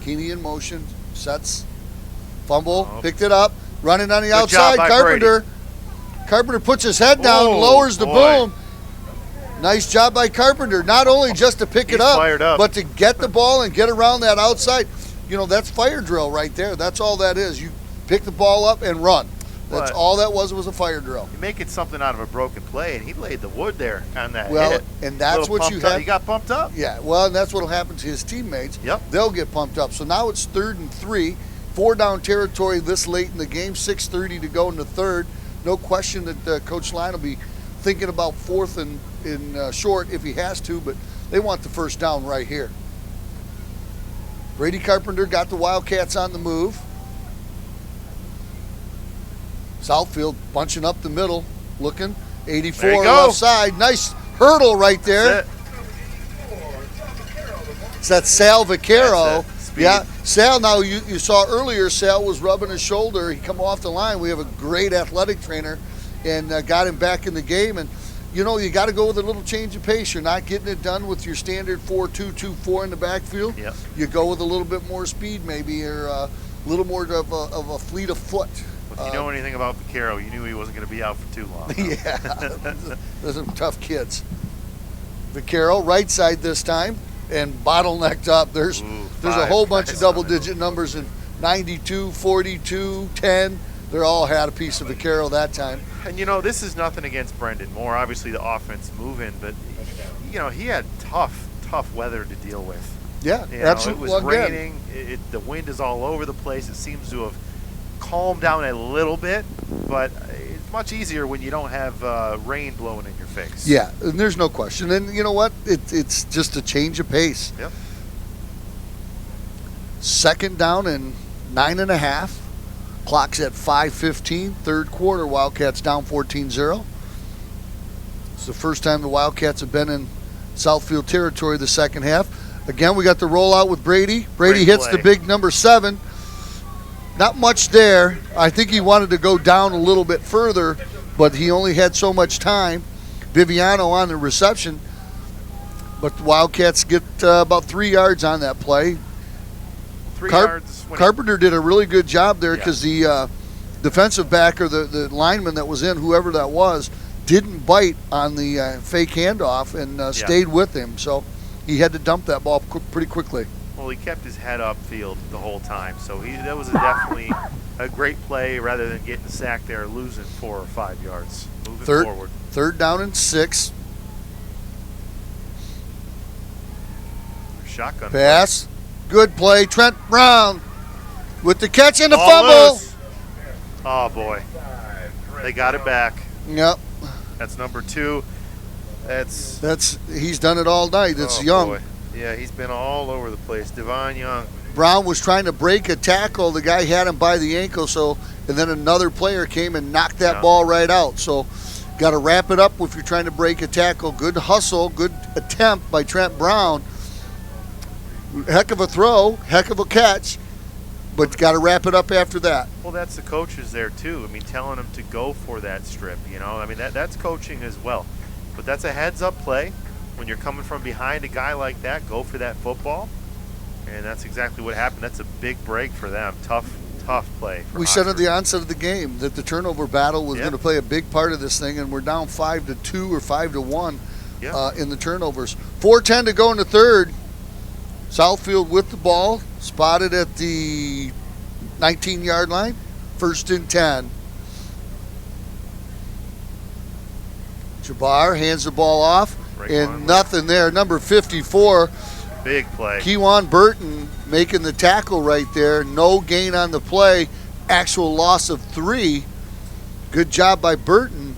Keeney in motion, sets, fumble, picked it up, running on the outside. Carpenter. Carpenter puts his head down, lowers the boom. Nice job by Carpenter. Not only just to pick it up, but to get the ball and get around that outside. That's fire drill right there. That's all that is. You pick the ball up and run. That's all that was a fire drill. You make it something out of a broken play, and he laid the wood there on that well, hit. And that's what you have. He got pumped up. Yeah, well, and that's what will happen to his teammates. Yep. They'll get pumped up. So now it's 3rd and 3. 4 down territory this late in the game. 6:30 to go in the 3rd. No question that Coach Line will be thinking about 4th and short if he has to, but they want the first down right here. Brady Carpenter got the Wildcats on the move. Southfield bunching up the middle, looking. 84 left side. Nice hurdle right there. It's that Sal Vaccaro. Yeah, Sal, now you saw earlier, Sal was rubbing his shoulder. He come off the line. We have a great athletic trainer and got him back in the game. And, you got to go with a little change of pace. You're not getting it done with your standard 4-2-2-4 in the backfield. Yep. You go with a little bit more speed maybe, or a little more of a fleet of foot. If you know anything about Vaccaro, you knew he wasn't going to be out for too long. Yeah, those are tough kids. Vaccaro, right side this time, and bottlenecked up. There's a whole bunch of double-digit numbers in 92, 42, 10. They all had a piece of Vaccaro that time. And, this is nothing against Brendan Moore. Obviously, the offense moving, but, he had tough weather to deal with. Yeah, absolutely. It was raining. The wind is all over the place. It seems to have calmed down a little bit, but it's much easier when you don't have rain blowing in your face. Yeah, and there's no question. And you know what? It's just a change of pace. Yep. 2nd down and 9.5. Clock's at 5:15. 3rd quarter, Wildcats down 14-0. It's the first time the Wildcats have been in Southfield territory the second half. Again, we got the rollout with Brady. Brady hits the big number 7. Not much there. I think he wanted to go down a little bit further, but he only had so much time. Viviano on the reception, but the Wildcats get about 3 yards on that play. 3 yards. Carpenter did a really good job there because he defensive back or the lineman that was in, whoever that was, didn't bite on the fake handoff and stayed with him. So he had to dump that ball pretty quickly. Well, he kept his head upfield the whole time, so that was definitely a great play rather than getting sacked there, losing 4 or 5 yards. Moving forward. 3rd down and 6. Shotgun Pass. Good play. Trent Brown with the catch and the Ball fumble. loose. Oh, boy. They got it back. Yep. That's number 2. He's done it all night. It's Young. Boy. Yeah, he's been all over the place. Devon Young. Brown was trying to break a tackle. The guy had him by the ankle, and then another player came and knocked that ball right out. So got to wrap it up if you're trying to break a tackle. Good hustle, good attempt by Trent Brown. Heck of a throw, heck of a catch, but got to wrap it up after that. Well, that's the coaches there, too. I mean, telling them to go for that strip, I mean, that's coaching as well. But that's a heads-up play. When you're coming from behind a guy like that, go for that football. And that's exactly what happened. That's a big break for them. Tough play. We said at the onset of the game that the turnover battle was going to play a big part of this thing, and we're down 5-2 or 5-1 in the turnovers. 4:10 to go in the 3rd. Southfield with the ball, spotted at the 19-yard line, 1st and 10. Jabbar hands the ball off, and nothing there. Number 54. Big play. Kewan Burton making the tackle right there. No gain on the play. Actual loss of 3. Good job by Burton.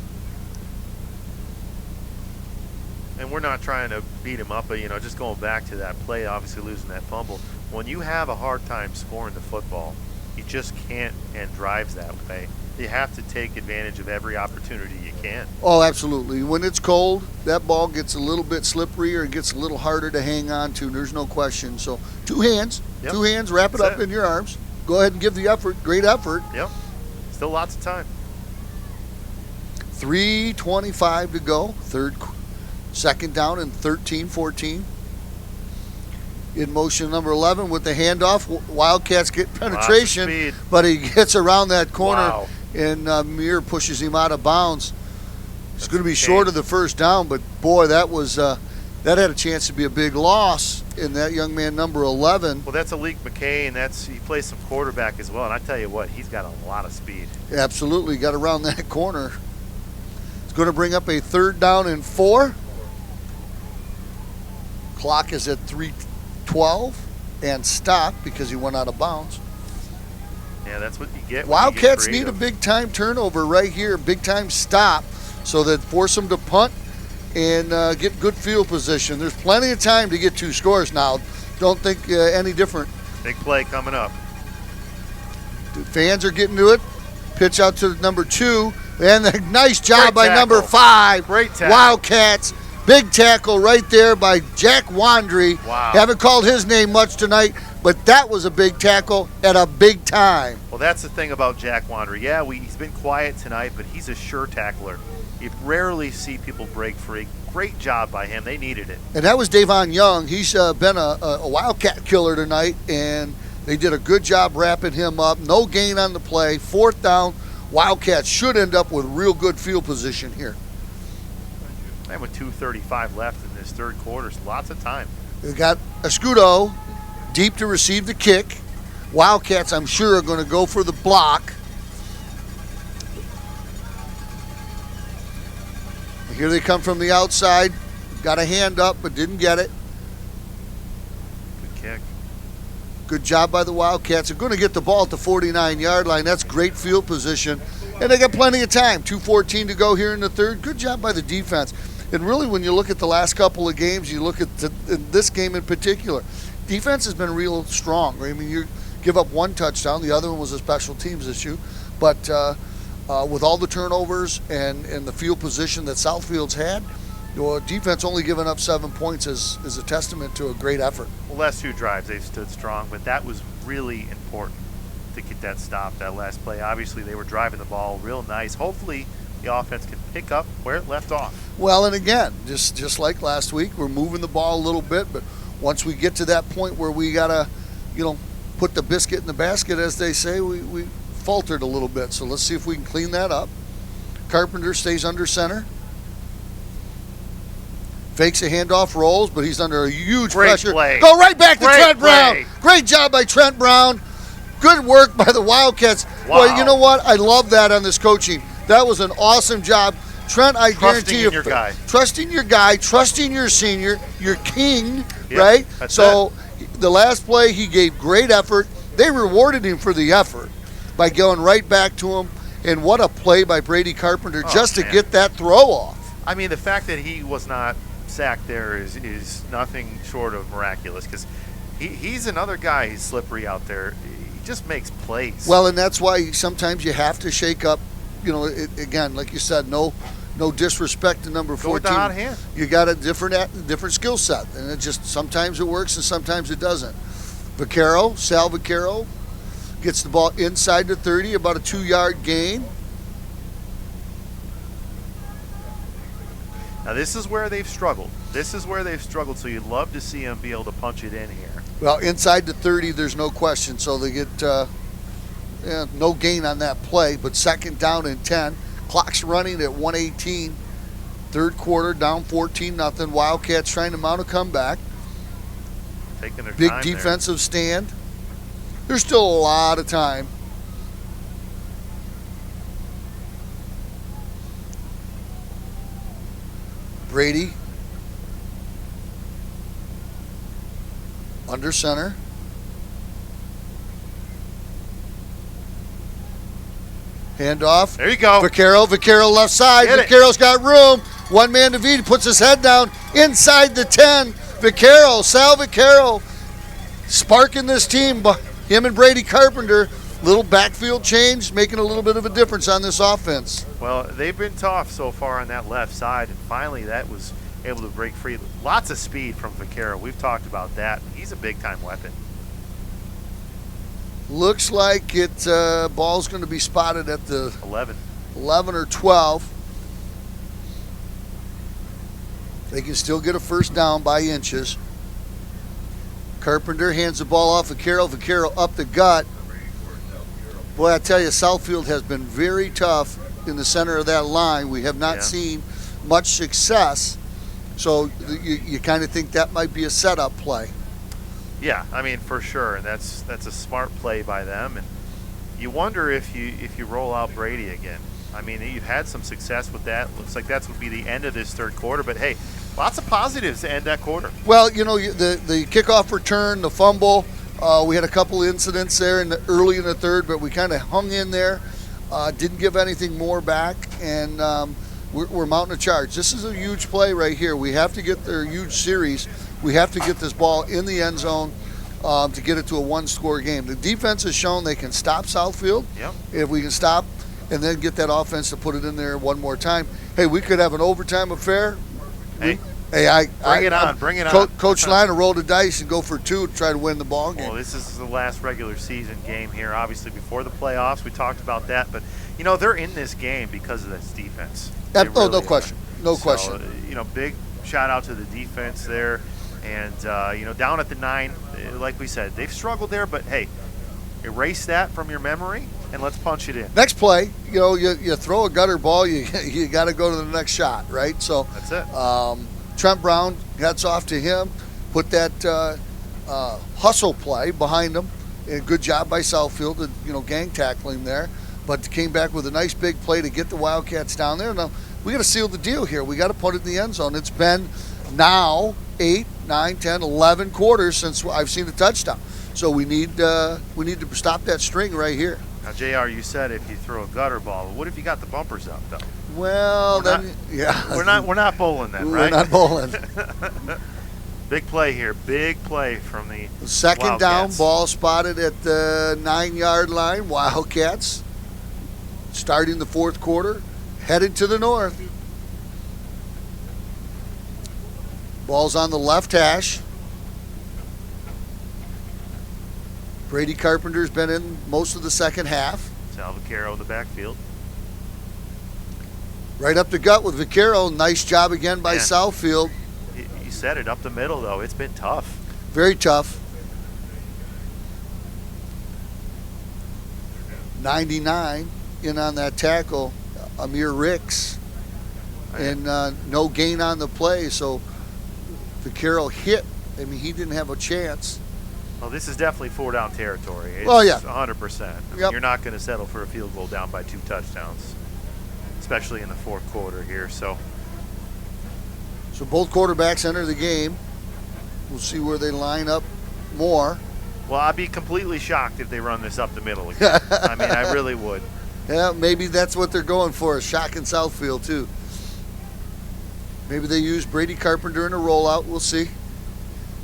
And we're not trying to beat him up, but, just going back to that play, obviously losing that fumble. When you have a hard time scoring the football, you just can't and drives that way. You have to take advantage of every opportunity you can. Oh, absolutely. When it's cold, that ball gets a little bit slippery or it gets a little harder to hang on to. There's no question. So 2 hands, wrap it up in your arms. Go ahead and give the effort. Great effort. Yep. Still lots of time. 3:25 to go. 2nd down and 13-14. In motion number 11 with the handoff. Wildcats get penetration, but he gets around that corner, and Muir pushes him out of bounds. It's going to be short of the 1st down, but boy, that had a chance to be a big loss in that young man, number 11. Well, that's Alik McKay, and he plays some quarterback as well. And I tell you what, he's got a lot of speed. Absolutely, got around that corner. It's going to bring up a 3rd down and 4. Clock is at 3:12 and stop because he went out of bounds. Yeah, that's what you get. Wildcats need a big-time turnover right here, big-time stop, so that force them to punt and get good field position. There's plenty of time to get 2 scores now. Don't think any different. Big play coming up. The fans are getting to it. Pitch out to number 2, and a nice job by number 5. Great tackle. Wildcats. Big tackle right there by Jack Wandry. Wow. Haven't called his name much tonight, but that was a big tackle at a big time. Well, that's the thing about Jack Wandry. Yeah, he's been quiet tonight, but he's a sure tackler. You rarely see people break free. Great job by him. They needed it. And that was Davon Young. He's been a Wildcat killer tonight, and they did a good job wrapping him up. No gain on the play. 4th down. Wildcats should end up with real good field position here. And with 2:35 left in this 3rd quarter, lots of time. They got Escudo deep to receive the kick. Wildcats, I'm sure, are going to go for the block. Here they come from the outside. Got a hand up, but didn't get it. Good kick. Good job by the Wildcats. They're going to get the ball at the 49-yard line. That's great field position. And they got plenty of time. 2:14 to go here in the 3rd. Good job by the defense. And really, when you look at the last couple of games, you look at this game in particular, defense has been real strong. I mean, you give up 1 touchdown. The other one was a special teams issue. But with all the turnovers and the field position that Southfield's had, defense only giving up 7 points is a testament to a great effort. Well, last 2 drives, they've stood strong, but that was really important to get that stop, that last play. Obviously, they were driving the ball real nice. Hopefully, the offense can pick up where it left off. Well, and again, just like last week, we're moving the ball a little bit, but once we get to that point where we got to, put the biscuit in the basket, as they say, we faltered a little bit. So let's see if we can clean that up. Carpenter stays under center. Fakes a handoff, rolls, but he's under a huge Great pressure. play. Go right back to Great Trent Brown. play. Great job by Trent Brown. Good work by the Wildcats. Wow. Boy, you know what? I love that on this coaching. That was an awesome job. Trent, I guarantee you. Trusting in your guy. Trusting your guy, trusting your senior, your king, Yeah, right? that's So the last play, he gave great effort. They rewarded him for the effort by going right back to him. And what a play by Brady Carpenter just to man. get that throw off. I mean, the fact that he was not sacked there is nothing short of miraculous, because he's another guy. He's slippery out there. He just makes plays. Well, and that's why sometimes you have to shake up. You know, again, like you said, no disrespect to number 14. Go with the hot hand. You got a different skill set, and it just sometimes it works and sometimes it doesn't. Sal Vaccaro gets the ball inside the 30, about a 2-yard gain. Now, this is where they've struggled. So you'd love to see them be able to punch it in here. Well, inside the 30, there's no question. So they get no gain on that play, but second down and 10. Clock's running at 1:18. Third quarter, down 14-0. Wildcats trying to mount a comeback. Taking their Big time defensive stand. There's still a lot of time. Brady under center. Handoff. There you go. Vaccaro left side. Get it. Vaccaro's got room. One man to beat. He puts his head down inside the 10. Sal Vaccaro, sparking this team. Him and Brady Carpenter, little backfield change, making a little bit of a difference on this offense. Well, they've been tough so far on that left side, and finally that was able to break free. Lots of speed from Vaccaro. We've talked about that. He's a big-time weapon. Looks like ball's going to be spotted at the 11 or 12. They can still get a first down by inches. Carpenter hands the ball off Vaccaro up the gut. Boy, I tell you, Southfield has been very tough in the center of that line. We have not seen much success. So you kind of think that might be a setup play. Yeah, I mean, for sure, and that's a smart play by them. And you wonder if you roll out Brady again. I mean, you've had some success with that. Looks like that's would be the end of this third quarter. But hey, lots of positives to end that quarter. Well, you know, the kickoff return, the fumble. We had a couple incidents there early in the third, but we kind of hung in there. Didn't give anything more back, and we're mounting a charge. This is a huge play right here. We have to get their huge series. We have to get this ball in the end zone to get it to a one-score game. The defense has shown they can stop Southfield. Yep. If we can stop and then get that offense to put it in there one more time. Hey, we could have an overtime affair. Hey, Bring it on. Coach Liner rolled the dice and go for 2 to try to win the ball game. Well, this is the last regular season game here, obviously before the playoffs. We talked about that, but you know they're in this game because of this defense. No question. No question. You know, big shout out to the defense there, and you know, down at the 9, like we said, they've struggled there, but hey, erase that from your memory and let's punch it in. Next play, you know, you throw a gutter ball, you got to go to the next shot, right? So that's it. Trent Brown, hats off to him. Put that hustle play behind him. And good job by Southfield to, gang tackling there. But came back with a nice big play to get the Wildcats down there. Now, we got to seal the deal here. We got to put it in the end zone. It's been now 8, 9, 10, 11 quarters since I've seen a touchdown. So we need to stop that string right here. Now, JR, you said if you throw a gutter ball. What if you got the bumpers up, though? Well, we're not bowling then, right? We're not bowling. Big play here. Big play from the second down, Wildcats. ball spotted at the 9-yard line. Wildcats starting the fourth quarter, headed to the north. Ball's on the left hash. Brady Carpenter's been in most of the second half. Sal Vaccaro in the backfield. Right up the gut with Vaccaro. Nice job again by Southfield. You said it, up the middle, though. It's been tough. Very tough. 99 in on that tackle, Amir Ricks, and no gain on the play. So the Carroll hit. I mean, he didn't have a chance. Well, this is definitely 4-down territory. It's Oh, yeah. 100%. I mean, Yep. You're not going to settle for a field goal down by 2 touchdowns, especially in the fourth quarter here. So both quarterbacks enter the game. We'll see where they line up more. well, I'd be completely shocked if they run this up the middle again. I mean, I really would. Yeah, maybe that's what they're going for, a shock in Southfield, too. Maybe they use Brady Carpenter in a rollout. We'll see.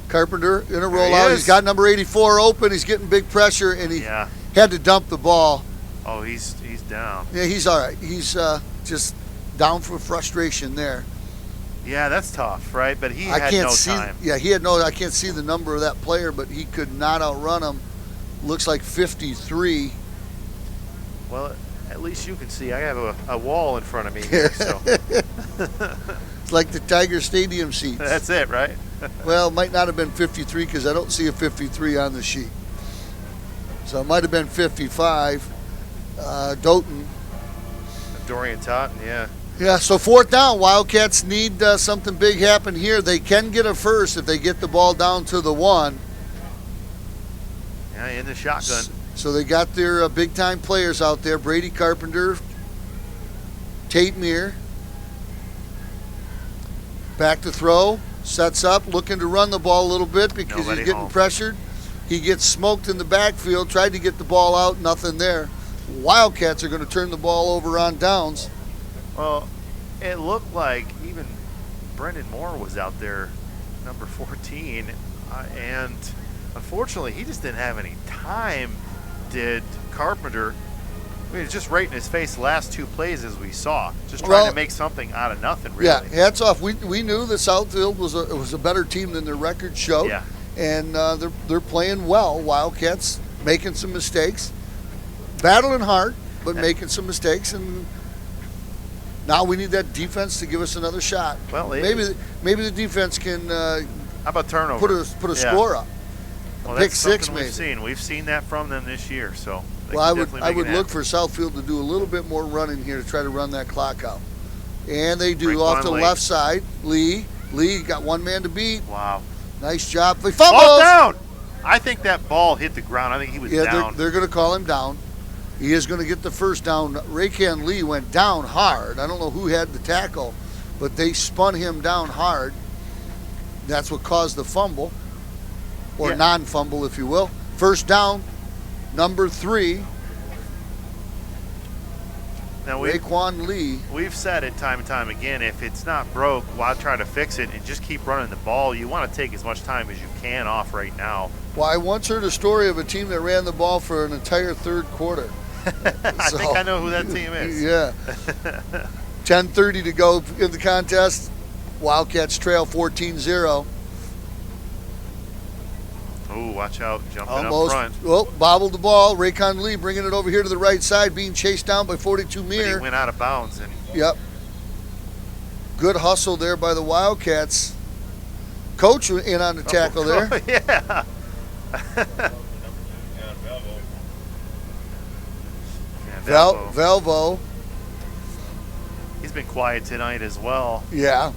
Carpenter in a rollout. He's got number 84 open. He's getting big pressure, and he had to dump the ball. Oh, he's down. Yeah, he's all right. He's just down for frustration there. Yeah, that's tough, right? But he had no time. Yeah, he had no. I can't see the number of that player, but he could not outrun him. Looks like 53. Well, at least you can see. I have a wall in front of me here, so It's like the Tiger Stadium seats. that's it, right? Well, it might not have been 53 because I don't see a 53 on the sheet. So it might have been 55. Doughton. Dorian Totten, yeah. Yeah, so 4th down. Wildcats need something big happen here. They can get a first if they get the ball down to the 1. Yeah, in the shotgun. So they got their big-time players out there. Brady Carpenter, Tate Meir. Back to throw. Sets up, looking to run the ball a little bit because he's getting pressured. He gets smoked in the backfield, tried to get the ball out, nothing there. Wildcats are going to turn the ball over on downs. Well, it looked like even Brendan Moore was out there, number 14, and unfortunately he just didn't have any time, did Carpenter. I mean, it's just right in his face the last 2 plays as we saw. Just trying to make something out of nothing, really. Yeah, hats off. We knew that Southfield was a better team than their record showed. Yeah. And they're playing well. Wildcats making some mistakes. Battling hard, but making some mistakes. And now we need that defense to give us another shot. Well, maybe the defense can how about turnover? Put a score up. Well, Pick that's 6 something maybe. We've seen that from them this year, so Well, I would look for Southfield to do a little bit more running here to try to run that clock out. And they do off the left side. Lee got one man to beat. Wow. Nice job. They fumbles. Ball down. I think that ball hit the ground. I think he was down. They're going to call him down. He is going to get the first down. Raycan Lee went down hard. I don't know who had the tackle, but they spun him down hard. That's what caused the fumble, or non-fumble, if you will. First down, number 3. Now Raekwon Lee. We've said it time and time again, if it's not broke, why try to fix it and just keep running the ball? You want to take as much time as you can off right now. Well, I once heard a story of a team that ran the ball for an entire third quarter. I think I know who that team is. Yeah. 10:30 to go in the contest. Wildcats trail 14-0. Oh, watch out. Jumping Almost, up front. well, bobbled the ball. Raycon Lee bringing it over here to the right side, being chased down by 42 But Meir. he went out of bounds. And Yep. Good hustle there by the Wildcats. Coach in on the tackle there. Yeah. Velvo. He's been quiet tonight as well. Yeah.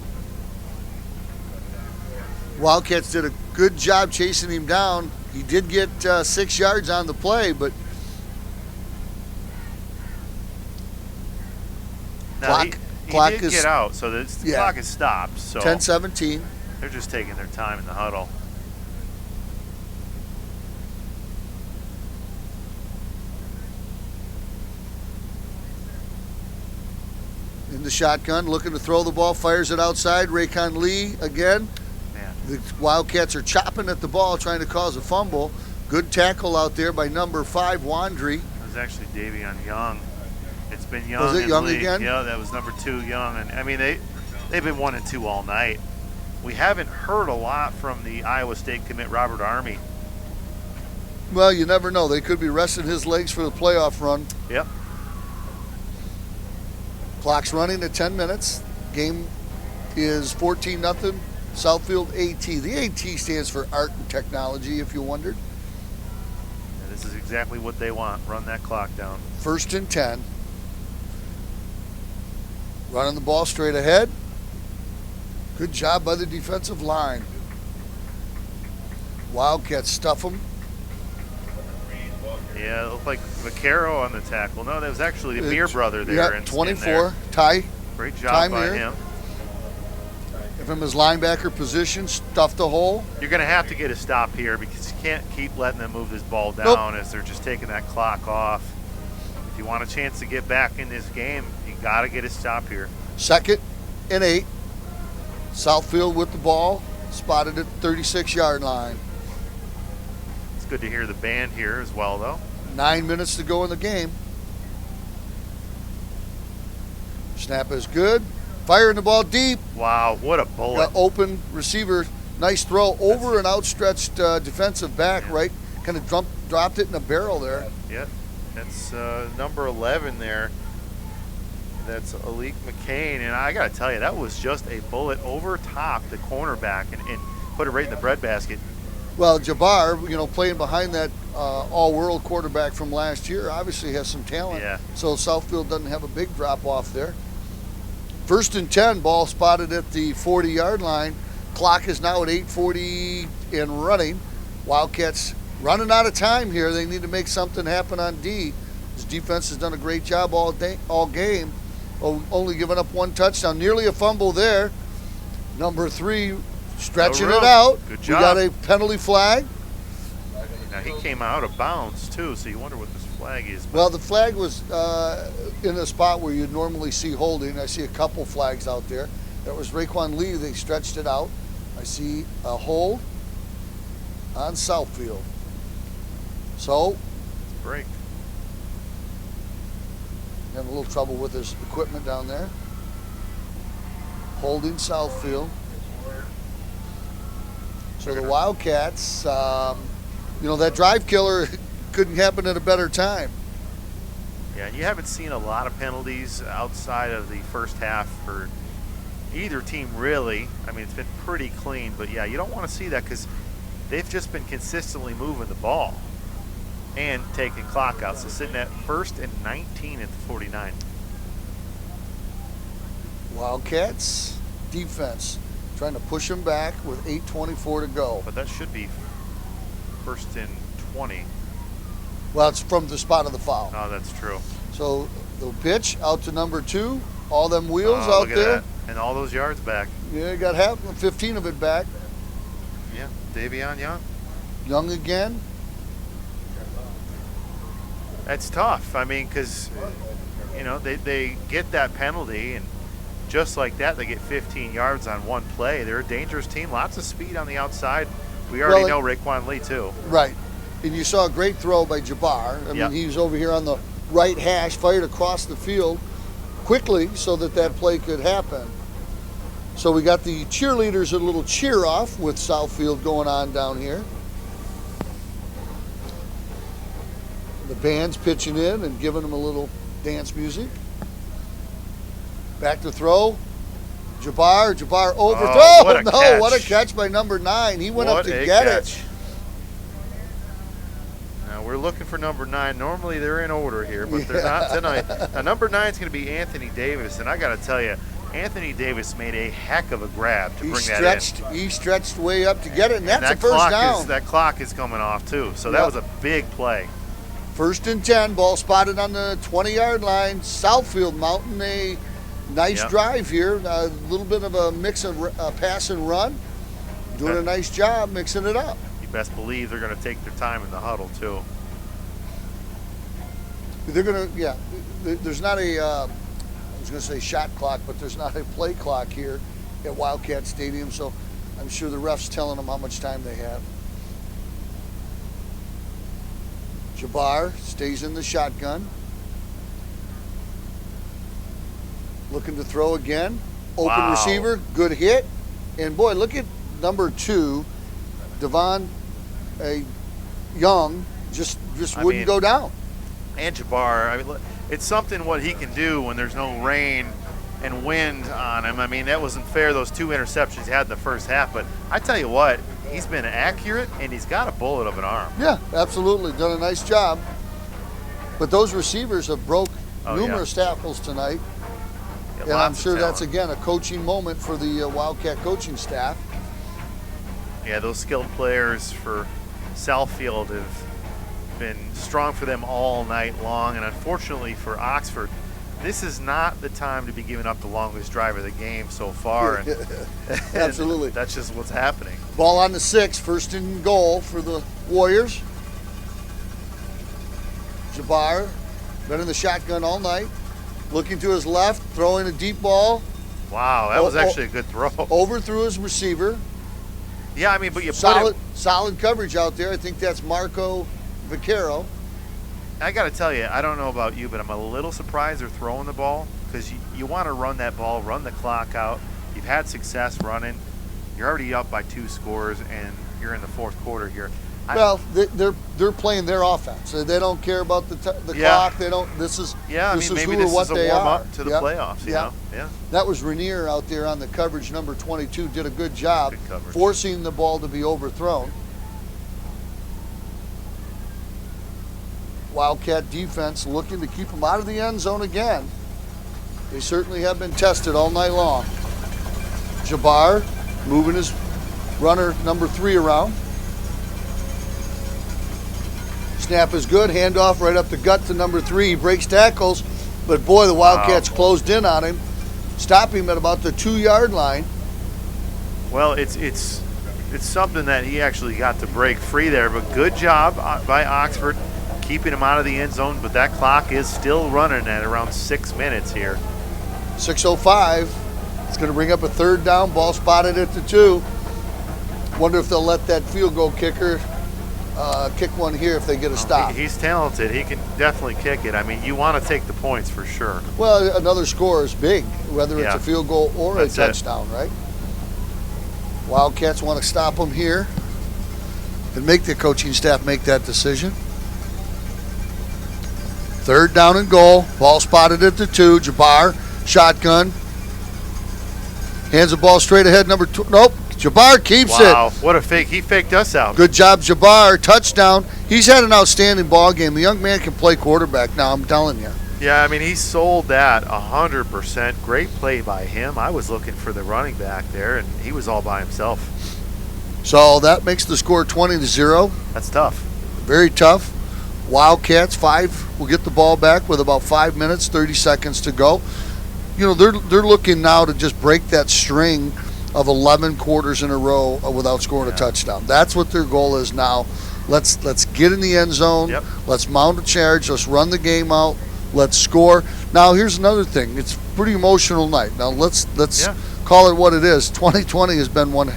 Wildcats did a good job chasing him down. He did get 6 yards on the play, but Now, clock he did is get out, so the clock is stopped. So 10-17. they're just taking their time in the huddle. In the shotgun, looking to throw the ball, fires it outside. Raycon Lee again. Man. The Wildcats are chopping at the ball, trying to cause a fumble. Good tackle out there by number 5, Wandry. It was actually Davion Young. It's been Young. Was it and Young Lee. again? Yeah, that was number 2, Young. And I mean, they've been 1 and 2 all night. We haven't heard a lot from the Iowa State commit Robert Army. Well, you never know. They could be resting his legs for the playoff run. Yep. Clock's running at 10 minutes. Game is 14-0. Southfield AT. The AT stands for Art and Technology, if you wondered. And this This is exactly what they want. Run that clock down. 1st and 10. Running the ball straight ahead. Good job by the defensive line. Wildcats stuff them. Yeah, it looked like Vaquero on the tackle. No, that was actually the Meir brother there. Yeah, in 24. there. Ty. Great job Ty by Meir. him. From his linebacker position, stuffed the hole. You're going to have to get a stop here because you can't keep letting them move this ball down as they're just taking that clock off. If you want a chance to get back in this game, you got to get a stop here. 2nd and 8. Southfield with the ball, spotted at the 36-yard line. It's good to hear the band here as well, though. 9 minutes to go in the game. Snap is good. Firing the ball deep. Wow, what a bullet. Got open receiver. Nice throw over an outstretched defensive back, right? Kind of dropped it in a barrel there. Yep. That's number 11 there. That's Alik McCain. And I got to tell you, that was just a bullet over top the cornerback and put it right in the breadbasket. Well, Jabbar, playing behind that all-world quarterback from last year, obviously has some talent. Yeah. So Southfield doesn't have a big drop-off there. 1st and 10, ball spotted at the 40-yard line. Clock is now at 8:40 and running. Wildcats running out of time here. They need to make something happen on D. His defense has done a great job all game. Only giving up 1 touchdown. Nearly a fumble there. Number 3 stretching it out. Good job. We got a penalty flag. Now, he came out of bounds, too, so you wonder what this flag is. Well, the flag was in a spot where you'd normally see holding. I see a couple flags out there. That was Raekwon Lee. They stretched it out. I see a hold on Southfield. So, Break. having a little trouble with his equipment down there. Holding Southfield. So the Wildcats, that drive killer couldn't happen at a better time. Yeah, you haven't seen a lot of penalties outside of the first half for either team, really. I mean, it's been pretty clean, but yeah, you don't want to see that because they've just been consistently moving the ball and taking clock out. So sitting at 1st and 19 at the 49. Wildcats defense trying to push them back with 8:24 to go. But that should be 1st and 20. Well, it's from the spot of the foul. Oh, that's true. So the pitch out to number 2. All them wheels Oh, out look at there. that. And all those yards back. Yeah, got 15 of it back. Yeah, Davion Young. Young again. That's tough. I mean, because, they get that penalty, and just like that, they get 15 yards on one play. They're a dangerous team. Lots of speed on the outside. We already know Raekwon Lee, too. Right. And you saw a great throw by Jabbar. I mean, he was over here on the right hash, fired across the field quickly so that play could happen. So we got the cheerleaders a little cheer off with Southfield going on down here. The band's pitching in and giving them a little dance music. Back to throw. Jabbar overthrow. Oh, what a catch. What a catch by number 9. He went up to get catch. it. Now we're looking for number 9. Normally they're in order here, but they're not tonight. Now number 9 is going to be Anthony Davis, and I got to tell you, Anthony Davis made a heck of a grab to bring that in. He stretched way up to get it, and that's that a first down. That clock is coming off, too, so that was a big play. 1st and 10, ball spotted on the 20-yard line. Southfield mounting a nice drive here. A little bit of a mix of pass and run. Doing a nice job mixing it up. You best believe they're going to take their time in the huddle, too. They're going to, there's not a, I was going to say shot clock, but there's not a play clock here at Wildcat Stadium, so I'm sure the ref's telling them how much time they have. Jabbar stays in the shotgun. Looking to throw again. Open receiver, good hit. And boy, look at number 2, Devon Young, just wouldn't go down. And Jabbar, it's something what he can do when there's no rain and wind on him. I mean, that wasn't fair, those 2 interceptions he had in the first half. But I tell you what, he's been accurate, and he's got a bullet of an arm. Yeah, absolutely. Done a nice job. But those receivers have broke numerous tackles tonight. Yeah, And I'm lots of sure that's, talent. again, a coaching moment for the Wildcat coaching staff. Yeah, those skilled players for Southfield have been strong for them all night long, and unfortunately for Oxford, this is not the time to be giving up the longest drive of the game so far. And, Absolutely. and that's just what's happening. Ball on the 6, first and goal for the Warriors. Jabbar, been in the shotgun all night. Looking to his left, throwing a deep ball. Wow, that was actually a good throw. Overthrew his receiver. Yeah, I mean, but you put Solid coverage out there. I think that's Marco Vaccaro. I got to tell you, I don't know about you, but I'm a little surprised they're throwing the ball because you want to run that ball, run the clock out. You've had success running. You're already up by 2 scores, and you're in the 4th quarter here. Well, they're playing their offense. They don't care about the clock. They don't. This is maybe who this or what is a they warm are. up to the playoffs. You know? Yeah. That was Rainier out there on the coverage. Number 22 did a good job Good coverage. forcing the ball to be overthrown. Wildcat defense looking to keep them out of the end zone again. They certainly have been tested all night long. Jabbar moving his runner number 3 around. Snap is good. Handoff right up the gut to number 3. He breaks tackles, but boy, the Wildcats closed in on him. Stop him at about the 2-yard line. Well, it's something that he actually got to break free there, but good job by Oxford keeping him out of the end zone, but that clock is still running at around 6 minutes here. 6:05. It's going to bring up a 3rd down. Ball spotted at the 2. Wonder if they'll let that field goal kicker kick one here if they get a stop. He's talented. He can definitely kick it. I mean, you want to take the points for sure. Well, another score is big, whether it's a field goal or That's a touchdown, right? Wildcats want to stop them here and make the coaching staff make that decision. 3rd down and goal. Ball spotted at the 2. Jabbar, shotgun. Hands the ball straight ahead, number 2. Nope. Jabbar keeps it. Wow, what a fake. He faked us out. Good job, Jabbar. Touchdown. He's had an outstanding ball game. The young man can play quarterback now, I'm telling you. Yeah, I mean, he sold that 100%. Great play by him. I was looking for the running back there, and he was all by himself. So that makes the score 20-0. That's tough. Very tough. Wildcats 5 will get the ball back with about 5 minutes, 30 seconds to go. You know, they're looking now to just break that string of 11 quarters in a row without scoring a touchdown. That's what their goal is now. Let's get in the end zone. Yep. Let's mount a charge. Let's run the game out. Let's score. Now here's another thing. It's a pretty emotional night. Now let's call it what it is. 2020 has been one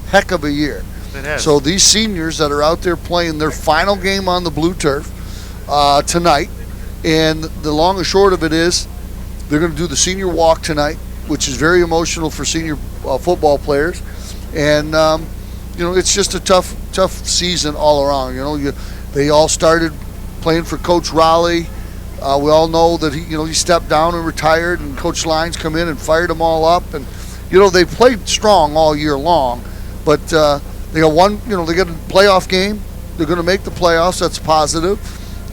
heck of a year. It has. So these seniors that are out there playing their final game on the blue turf tonight, and the long and short of it is they're going to do the senior walk tonight, which is very emotional for senior football players. And, you know, it's just a tough season all around. You know, they all started playing for Coach Raleigh. We all know that he stepped down and retired, and Coach Lyons come in and fired them all up. And, you know, they played strong all year long, but they got one, you know, they got a playoff game. They're going to make the playoffs. That's positive.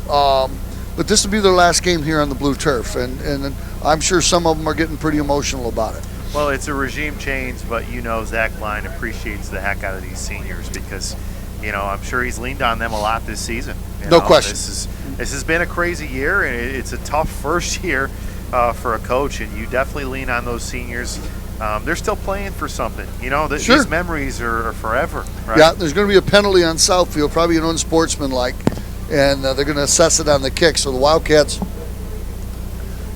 But this will be their last game here on the blue turf, and I'm sure some of them are getting pretty emotional about it. Well, it's a regime change, but you know Zach Line appreciates the heck out of these seniors because, you know, I'm sure he's leaned on them a lot this season. No question. This has been a crazy year, and it's a tough first year for a coach, and you definitely lean on those seniors. They're still playing for something. You know, these memories are forever, right? Yeah, there's going to be a penalty on Southfield, probably an unsportsmanlike, and they're going to assess it on the kick. So the Wildcats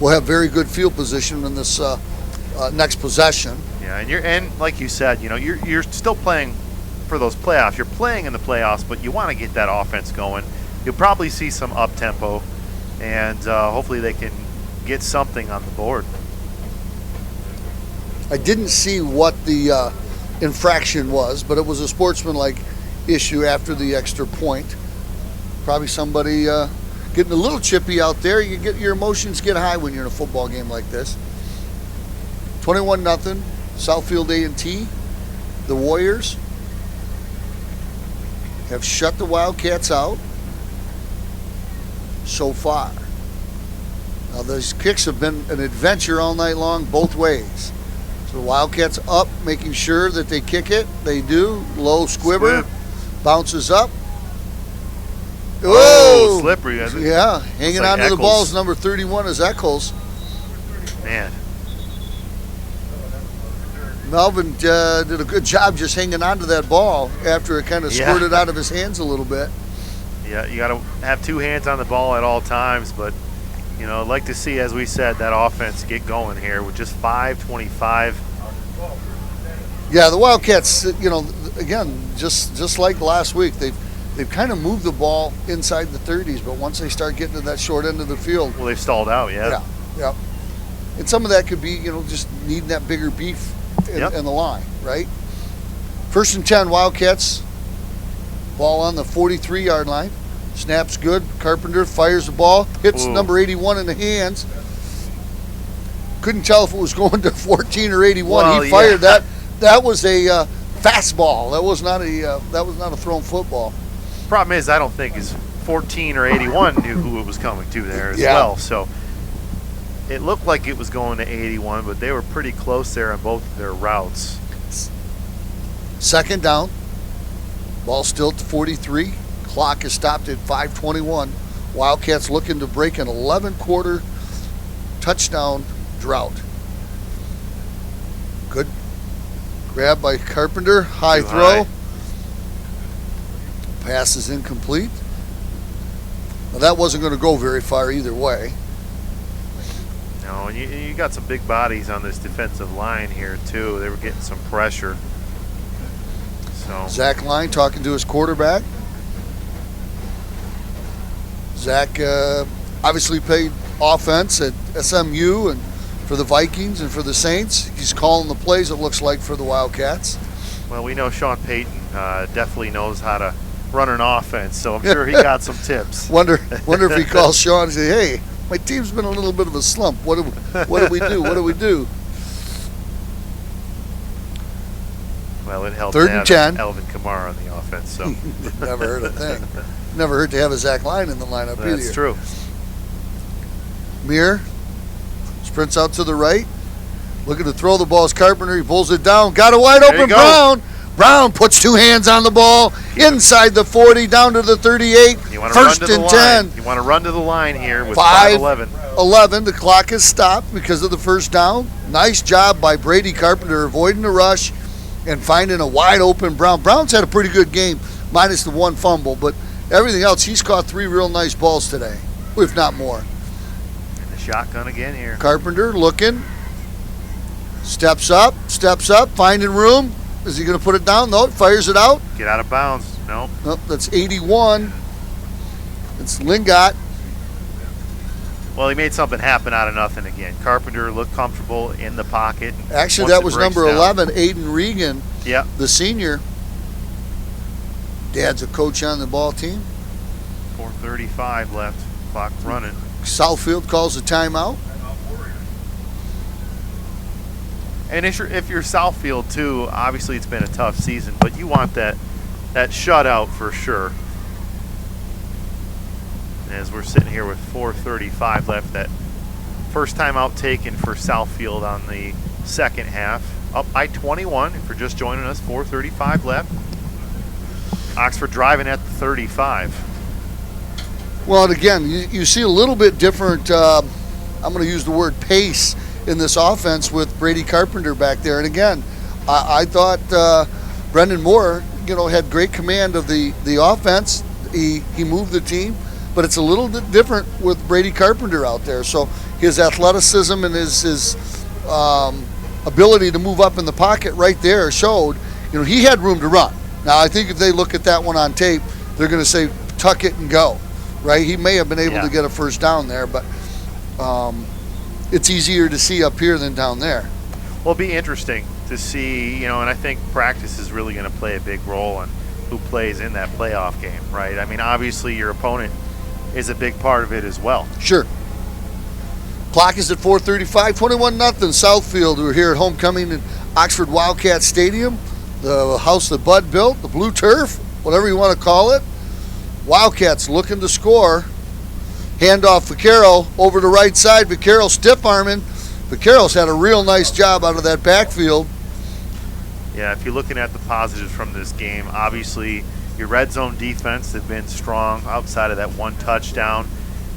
will have very good field position in this next possession. Yeah, and like you said, you know, you're still playing for those playoffs. You're playing in the playoffs, but you want to get that offense going. You'll probably see some up tempo, and hopefully they can get something on the board. I didn't see what the infraction was, but it was a sportsmanlike issue after the extra point. Probably somebody getting a little chippy out there. Your emotions get high when you're in a football game like this. 21-0, Southfield A&T, the Warriors. have shut the Wildcats out so far. Now, those kicks have been an adventure all night long, both ways. So the Wildcats up, making sure that they kick it. They do. Low squibber. Bounces up. Oh, slippery. Yeah, hanging like on to the Eccles. ball is number 31 is Eccles. Man. Melvin did a good job just hanging on to that ball after it kind of squirted out of his hands a little bit. Yeah, you got to have two hands on the ball at all times, but I'd like to see, as we said, that offense get going here with just 5:25. Yeah, the Wildcats, again, just like last week, they've kind of moved the ball inside the 30s, but once they start getting to that short end of the field, Well, they've stalled out, yeah. Yeah. And some of that could be, just needing that bigger beef in the line, right? 1st and 10, Wildcats. Ball on the 43-yard line. Snaps good. Carpenter fires the ball. Hits number 81 in the hands. Couldn't tell if it was going to 14 or 81. Well, he fired that. That was a fastball. That was not a thrown football. Problem is, I don't think his 14 or 81 knew who it was coming to there as well. So it looked like it was going to 81, but they were pretty close there on both of their routes. 2nd down. Ball still at 43. Clock is stopped at 5:21. Wildcats looking to break an 11-quarter touchdown drought. Good grab by Carpenter. High Too throw. high. Pass is incomplete. Well, that wasn't going to go very far either way. No, and you got some big bodies on this defensive line here, too. They were getting some pressure. So Zach Line talking to his quarterback. Zach obviously played offense at SMU and for the Vikings and for the Saints. He's calling the plays, it looks like, for the Wildcats. Well, we know Sean Payton definitely knows how to run an offense, so I'm sure he got some tips. Wonder if he calls Sean and say, "Hey, my team's been a little bit of a slump. What do we do? What do we do?" Well, it helped 3rd to and have 10. Alvin Kamara on the offense, so Never heard a thing. Never heard to have a Zach Line in the lineup either. that's true. Muir sprints out to the right. Looking to throw the ball as Carpenter. He pulls it down. Got a wide open Brown. Brown puts 2 hands on the ball inside the 40 down to the 38. You want to run to the line. You want to run to the line here with 5:11. 11. The clock is stopped because of the 1st down. Nice job by Brady Carpenter avoiding the rush and finding a wide open Brown. Brown's had a pretty good game, minus the 1 fumble, but everything else, he's caught 3 real nice balls today, if not more. And the shotgun again here. Carpenter looking. Steps up, finding room. Is he going to put it down? No, fires it out. Get out of bounds. Nope. Nope, that's 81. It's Lingot. Well, he made something happen out of nothing again. Carpenter looked comfortable in the pocket. Actually, Once that it was breaks number down. 11, Aiden Regan, Yeah. the senior. Dad's a coach on the ball team. 4:35 left. Clock running. Southfield calls a timeout. And if you're Southfield too, obviously it's been a tough season, but you want that shutout for sure. As we're sitting here with 4:35 left, that first timeout taken for Southfield on the 2nd half. Up by 21. If you're just joining us, 4:35 left. Oxford driving at the 35. Well, and again, you see a little bit different, I'm going to use the word pace in this offense with Brady Carpenter back there. And again, I thought Brendan Moore, had great command of the offense. He moved the team, but it's a little bit different with Brady Carpenter out there. So his athleticism and his ability to move up in the pocket right there showed, he had room to run. Now, I think if they look at that one on tape, they're going to say, tuck it and go, right? He may have been able to get a first down there, but it's easier to see up here than down there. Well, it'll be interesting to see, and I think practice is really going to play a big role in who plays in that playoff game, right? I mean, obviously your opponent is a big part of it as well. Sure. Clock is at 4:35, 21-0 Southfield. We're here at homecoming in Oxford Wildcat Stadium, the house that Bud built, the blue turf. whatever you want to call it. Wildcats looking to score. Handoff Vaquero over the right side. Vaquero stiff-arming. Vaquero's had a real nice job out of that backfield. Yeah, if you're looking at the positives from this game, obviously your red zone defense has been strong outside of that one touchdown.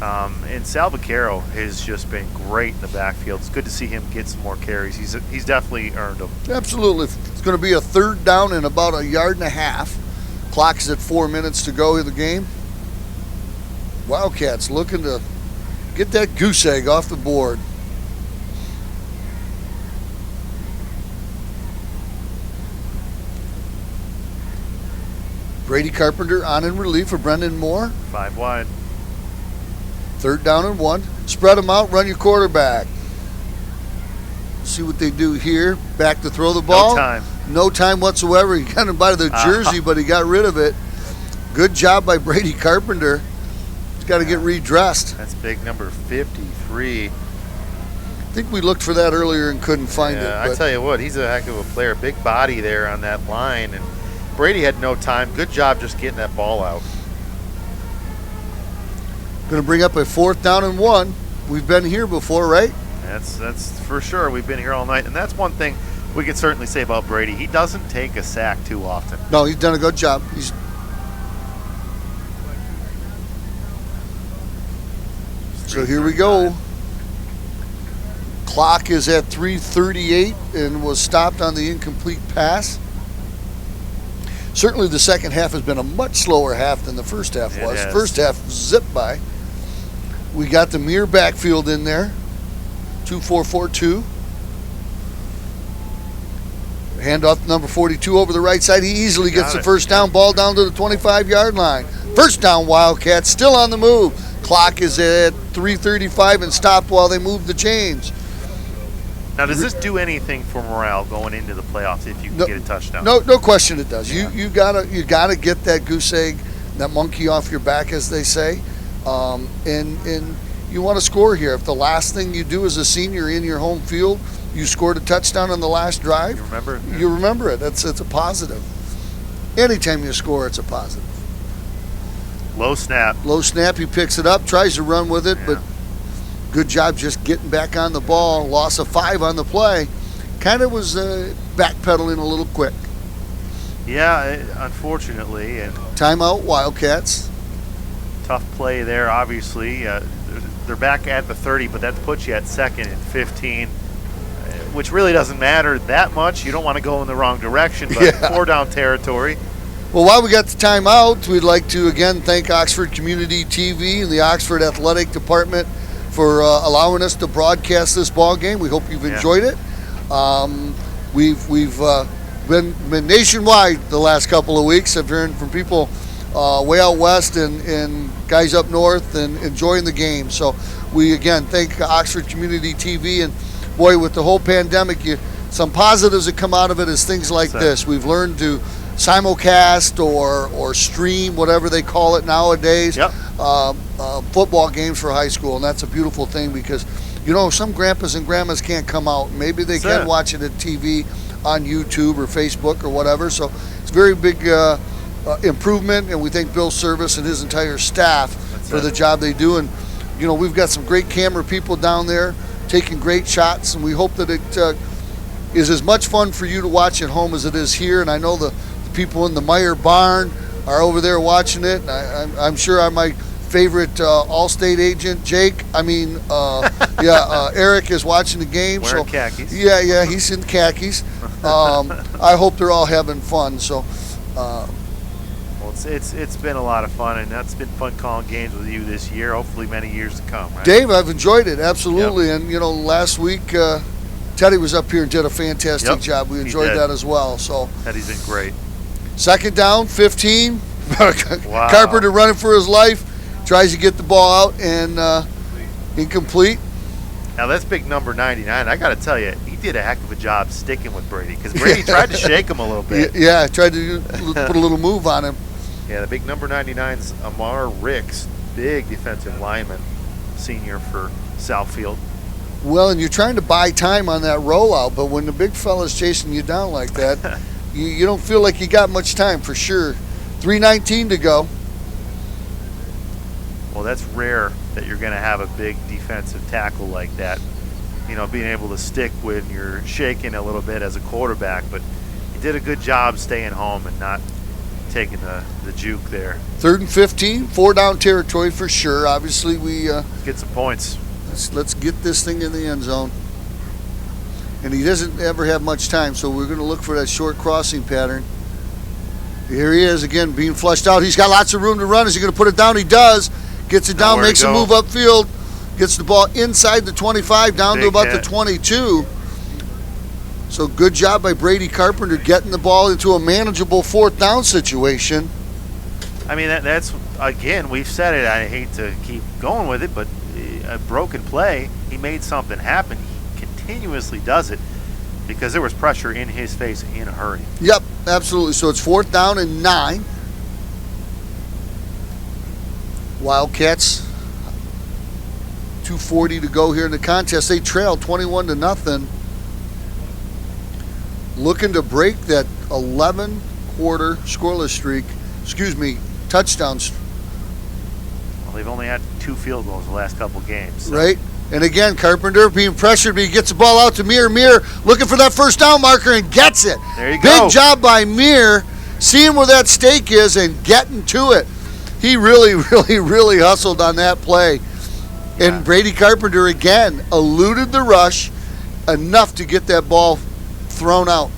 And Sal Vaquero has just been great in the backfield. It's good to see him get some more carries. He's definitely earned them. Absolutely. It's going to be a third down in about a yard and a half. Clock is at 4 minutes to go in the game. Wildcats looking to get that goose egg off the board. Brady Carpenter on in relief for Brendan Moore. 5 wide. Third down and 1. Spread them out, run your quarterback. See what they do here. Back to throw the ball. No time. No time whatsoever. He got him by the jersey, but he got rid of it. Good job by Brady Carpenter. He's got to get redressed. That's big number 53. I think we looked for that earlier and couldn't find it. I tell you what, he's a heck of a player. Big body there on that line. And Brady had no time. Good job just getting that ball out. Going to bring up a 4th down and 1. We've been here before, right? That's for sure. We've been here all night. And that's one thing we can certainly say about Brady. He doesn't take a sack too often. No, he's done a good job. So here we go. Clock is at 3:38 and was stopped on the incomplete pass. Certainly the second half has been a much slower half than the first half It was. has. First half zipped by. We got the Mir backfield in there. 2-4-4-2. Handoff to number 42 over the right side. He easily gets the first down. Ball down to the 25-yard line. First down, Wildcats still on the move. Clock is at 3:35 and stopped while they move the chains. Now, does this do anything for morale going into the playoffs if you can get a touchdown? No question it does. You gotta get that goose egg, that monkey off your back, as they say, and you want to score here. If the last thing you do as a senior in your home field, you scored a touchdown on the last drive, You remember it? you remember it. It's a positive. Anytime you score, it's a positive. Low snap. Low snap, he picks it up, tries to run with it, but good job just getting back on the ball. Loss of 5 on the play. Kind of was backpedaling a little quick. Yeah, unfortunately. And Timeout, Wildcats. tough play there, obviously. They're back at the 30, but that puts you at 2nd and 15, which really doesn't matter that much. You don't want to go in the wrong direction, but 4 down territory. Well, while we got the timeout, we'd like to again thank Oxford Community TV and the Oxford Athletic Department for allowing us to broadcast this ball game. We hope you've enjoyed it. We've been nationwide the last couple of weeks. I've heard from people way out west and guys up north and enjoying the game. So we again thank Oxford Community TV, and boy, with the whole pandemic, some positives that come out of it is things like this. We've learned to simulcast or stream, whatever they call it nowadays, football games for high school, and that's a beautiful thing because, some grandpas and grandmas can't come out. Maybe they can watch it at TV on YouTube or Facebook or whatever, so it's a very big improvement, and we thank Bill Service and his entire staff for the job they do. And, we've got some great camera people down there taking great shots, and we hope that it is as much fun for you to watch at home as it is here. And I know the people in the Meyer barn are over there watching it. And I'm sure my favorite Allstate agent, Jake, Eric is watching the game. Wearing khakis. Yeah, he's in khakis. I hope they're all having fun. So, Well, it's been a lot of fun, and that's been fun calling games with you this year. Hopefully, many years to come. Right? Dave, I've enjoyed it absolutely. And last week Teddy was up here and did a fantastic job. We enjoyed that as well. So Teddy's been great. Second down, 15. Wow. Carpenter running for his life, tries to get the ball out and incomplete. Now that's big number 99. I got to tell you, he did a heck of a job sticking with Brady because Brady tried to shake him a little bit. Yeah, tried to put a little move on him. Yeah, the big number 99 is Amar Ricks, big defensive lineman, senior for Southfield. Well, and you're trying to buy time on that rollout, but when the big fella's chasing you down like that, you don't feel like you got much time for sure. 3:19 to go. Well, that's rare that you're going to have a big defensive tackle like that. You know, being able to stick when you're shaking a little bit as a quarterback. But he did a good job staying home and not taking the juke there. 3rd and 15, 4-down territory for sure. Obviously, we Get some points. let's get this thing in the end zone. And he doesn't ever have much time, so we're going to look for that short crossing pattern. Here he is again, being flushed out. He's got lots of room to run. Is he going to put it down? He does. Gets it down, Nowhere to makes a go. move upfield, gets the ball inside the 25, down to Big about hit. the 22. So good job by Brady Carpenter getting the ball into a manageable 4th down situation. I mean, that's, again, we've said it. I hate to keep going with it, but a broken play, he made something happen. He continuously does it because there was pressure in his face in a hurry. Yep, absolutely. So it's 4th down and 9. Wildcats, 2:40 to go here in the contest. They trail 21-0. Looking to break that 11-quarter scoreless streak. Touchdowns. Well, they've only had 2 field goals the last couple games. So. Right? And again, Carpenter being pressured, but he gets the ball out to Mir. Mir looking for that 1st down marker and gets it. There you go. Big job by Mir, seeing where that stake is and getting to it. He really, really, really hustled on that play. And Yeah. Brady Carpenter, again, eluded the rush enough to get that ball thrown out.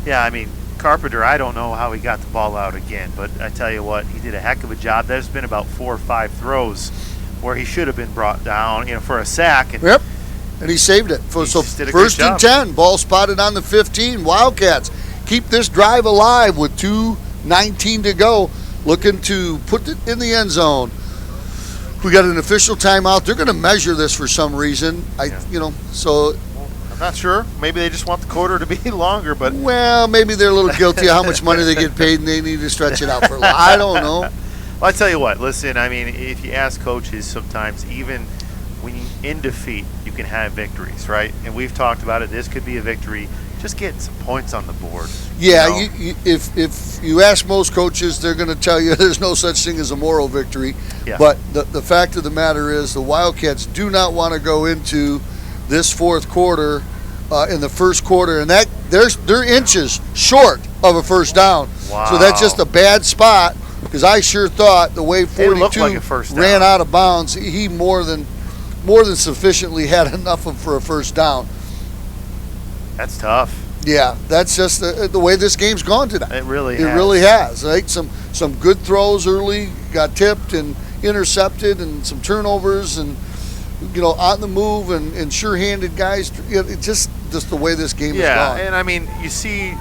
Yeah, I mean, Carpenter, I don't know how he got the ball out again, but I tell you what, he did a heck of a job. There's been about 4 or 5 throws where he should have been brought down, for a sack. And Yep. And he saved it. So just did a good 1st and job. 10, ball spotted on the 15. Wildcats keep this drive alive with 2:19 to go. Looking to put it in the end zone. We got an official timeout. They're going to measure this for some reason. So I'm not sure. Maybe they just want the quarter to be longer, but well, maybe they're a little guilty of how much money they get paid, and they need to stretch it out for a little. I don't know. Well, I tell you what, listen, I mean, if you ask coaches sometimes, even when you're in defeat, you can have victories, right? And we've talked about it. This could be a victory. Just getting some points on the board. Yeah, you know? if you ask most coaches, they're going to tell you there's no such thing as a moral victory. Yeah. But the fact of the matter is the Wildcats do not want to go into this 4th quarter in the 1st quarter, and that they're inches short of a 1st down. Wow. So that's just a bad spot because I sure thought the way It looked 42 like a first down. ran out of bounds, he more than sufficiently had enough for a 1st down. That's tough. Yeah, that's just the way this game's gone today. It really It has. really has. Right? Some good throws early, got tipped and intercepted, and some turnovers, and on the move and sure-handed guys. It's just the way this game has gone. Yeah, and I mean, you see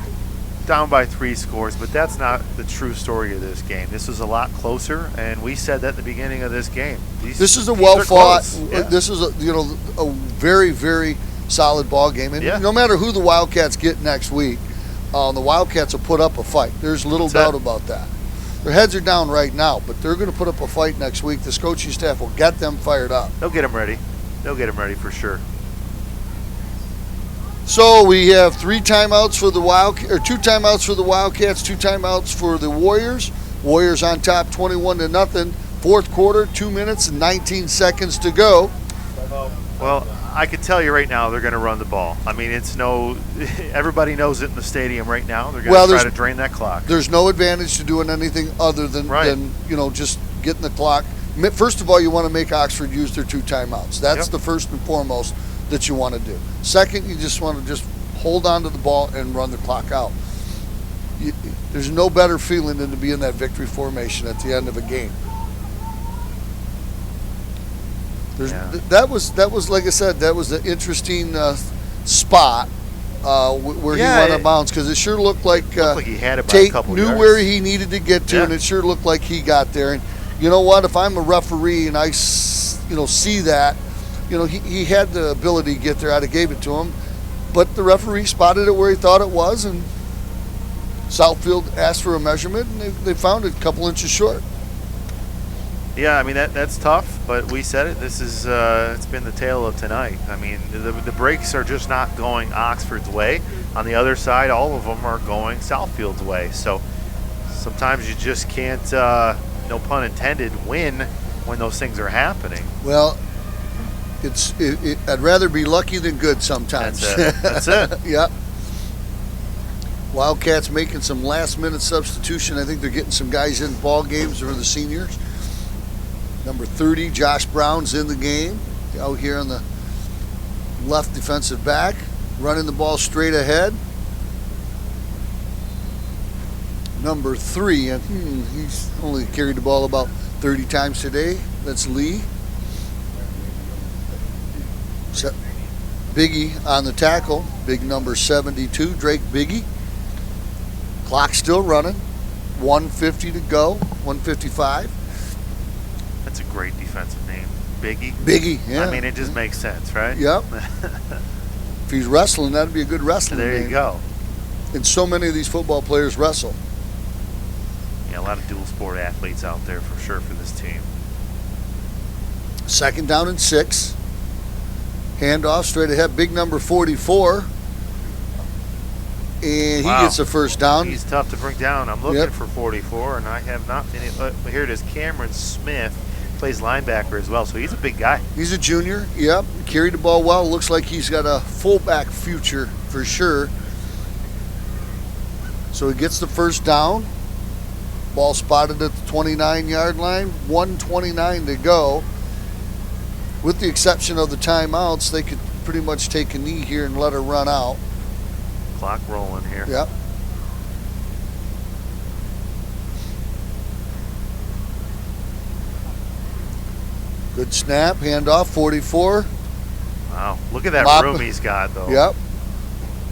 down by 3 scores, but that's not the true story of this game. This was a lot closer, and we said that at the beginning of this game. This is a these are well-fought. close. Yeah. This is a very, very solid ball game, and Yeah. no matter who the Wildcats get next week, the Wildcats will put up a fight. There's little That's doubt it. about that. Their heads are down right now, but they're going to put up a fight next week. This coaching staff will get them fired up. They'll get them ready. They'll get them ready for sure. So we have 3 timeouts for the 2 timeouts for the Wildcats, 2 timeouts for the Warriors. Warriors on top, 21-0. 4th quarter, 2 minutes and 19 seconds to go. Well, I can tell you right now they're going to run the ball. I mean, everybody knows it in the stadium right now. They're going to try to drain that clock. There's no advantage to doing anything other than just getting the clock. First of all, you want to make Oxford use their 2 timeouts. That's the first and foremost that you want to do. Second, you just want to hold on to the ball and run the clock out. There's no better feeling than to be in that victory formation at the end of a game. That was like I said, that was an interesting spot where he went out of bounds, because it sure looked like, he had it by Tate a couple knew yards. where he needed to get to, Yeah. and it sure looked like he got there. And you know what? If I'm a referee and I see that, he had the ability to get there. I'd have gave it to him, but the referee spotted it where he thought it was, and Southfield asked for a measurement, and they found it a couple inches short. Yeah, I mean, that's tough, but we said it. This is it's been the tale of tonight. I mean, the breaks are just not going Oxford's way. On the other side, all of them are going Southfield's way. So sometimes you just can't, no pun intended, win when those things are happening. Well, I'd rather be lucky than good sometimes. That's it. Yep. Wildcats making some last-minute substitution. I think they're getting some guys in ball games for the seniors. Number 30, Josh Brown's in the game, out here on the left defensive back, running the ball straight ahead. Number 3, and he's only carried the ball about 30 times today. That's Lee. Biggie on the tackle, big number 72, Drake Biggie. Clock still running, 1:50 to go, 1:55. That's a great defensive name, Biggie. Biggie, yeah. I mean, it just makes sense, right? Yep. If he's wrestling, that'd be a good wrestling There you name. go. And so many of these football players wrestle. Yeah, a lot of dual sport athletes out there for sure for this team. 2nd down and 6. Handoff straight ahead, big number 44. And he gets the first down. He's tough to bring down. I'm looking Yep. for 44, and I have not been able. Here it is. Cameron Smith plays linebacker as well, so he's a big guy. He's a junior. Yep. Carried the ball well. Looks like he's got a fullback future for sure. So he gets the first down. Ball spotted at the 29-yard line. 1:29 to go. With the exception of the timeouts, they could pretty much take a knee here and let her run out. Clock rolling here. Yep. Good snap, handoff, 44. Wow, look at that Mop- room he's got, though. Yep.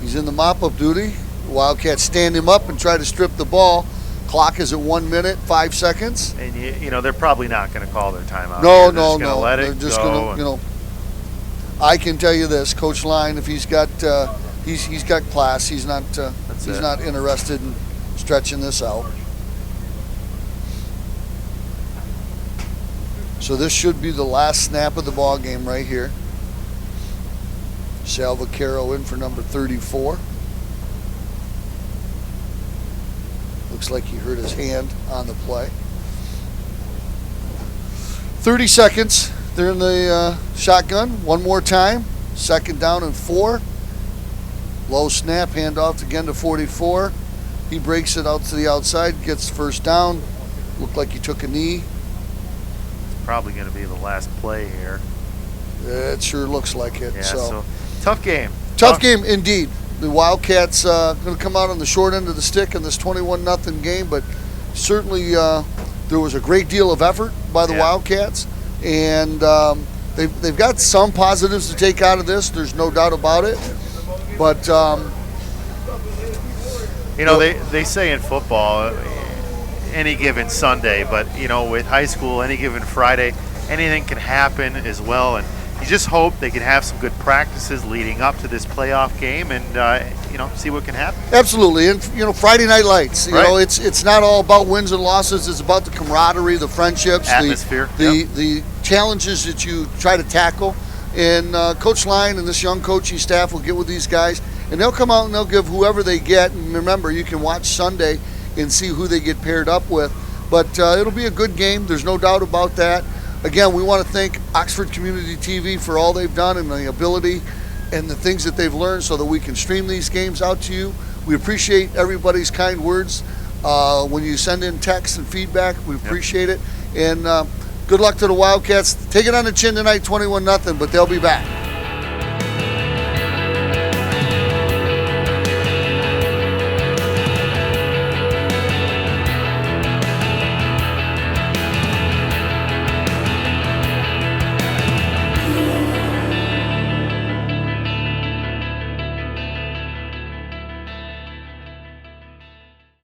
He's in the mop-up duty. Wildcats stand him up and try to strip the ball. Clock is at 1 minute, 5 seconds. And you know they're probably not going to call their timeout. No, here. They're no, just gonna no. Let They're it just go. gonna, I can tell you this, Coach Line, if he's got, he's got class. He's not, it. not interested in stretching this out. So this should be the last snap of the ball game right here. Salvacaro in for number 34. Looks like he hurt his hand on the play. 30 seconds. They're in the shotgun. One more time. 2nd down and 4. Low snap. Handoff again to 44. He breaks it out to the outside. Gets first down. Looked like he took a knee. Probably going to be the last play here. It sure looks like it. Yeah, so so tough game. tough game indeed. The Wildcats going to come out on the short end of the stick in this 21-0 game, but certainly there was a great deal of effort by the Wildcats, and they've got some positives to take out of this. There's no doubt about it. But you know, they say in football, any given Sunday, but you know, with high school, any given Friday, anything can happen as well. And you just hope they can have some good practices leading up to this playoff game, and you know, see what can happen. Absolutely, and you know, Friday Night Lights. You Right. know, it's not all about wins and losses. It's about the camaraderie, the friendships, Atmosphere. the challenges that you try to tackle. And Coach Line and this young coaching staff will get with these guys, and they'll come out and they'll give whoever they get. And remember, you can watch Sunday and see who they get paired up with. But it'll be a good game. There's no doubt about that. Again, we want to thank Oxford Community TV for all they've done and the ability and the things that they've learned so that we can stream these games out to you. We appreciate everybody's kind words. When you send in texts and feedback, we appreciate it. And good luck to the Wildcats. Take it on the chin tonight, 21-0, but they'll be back.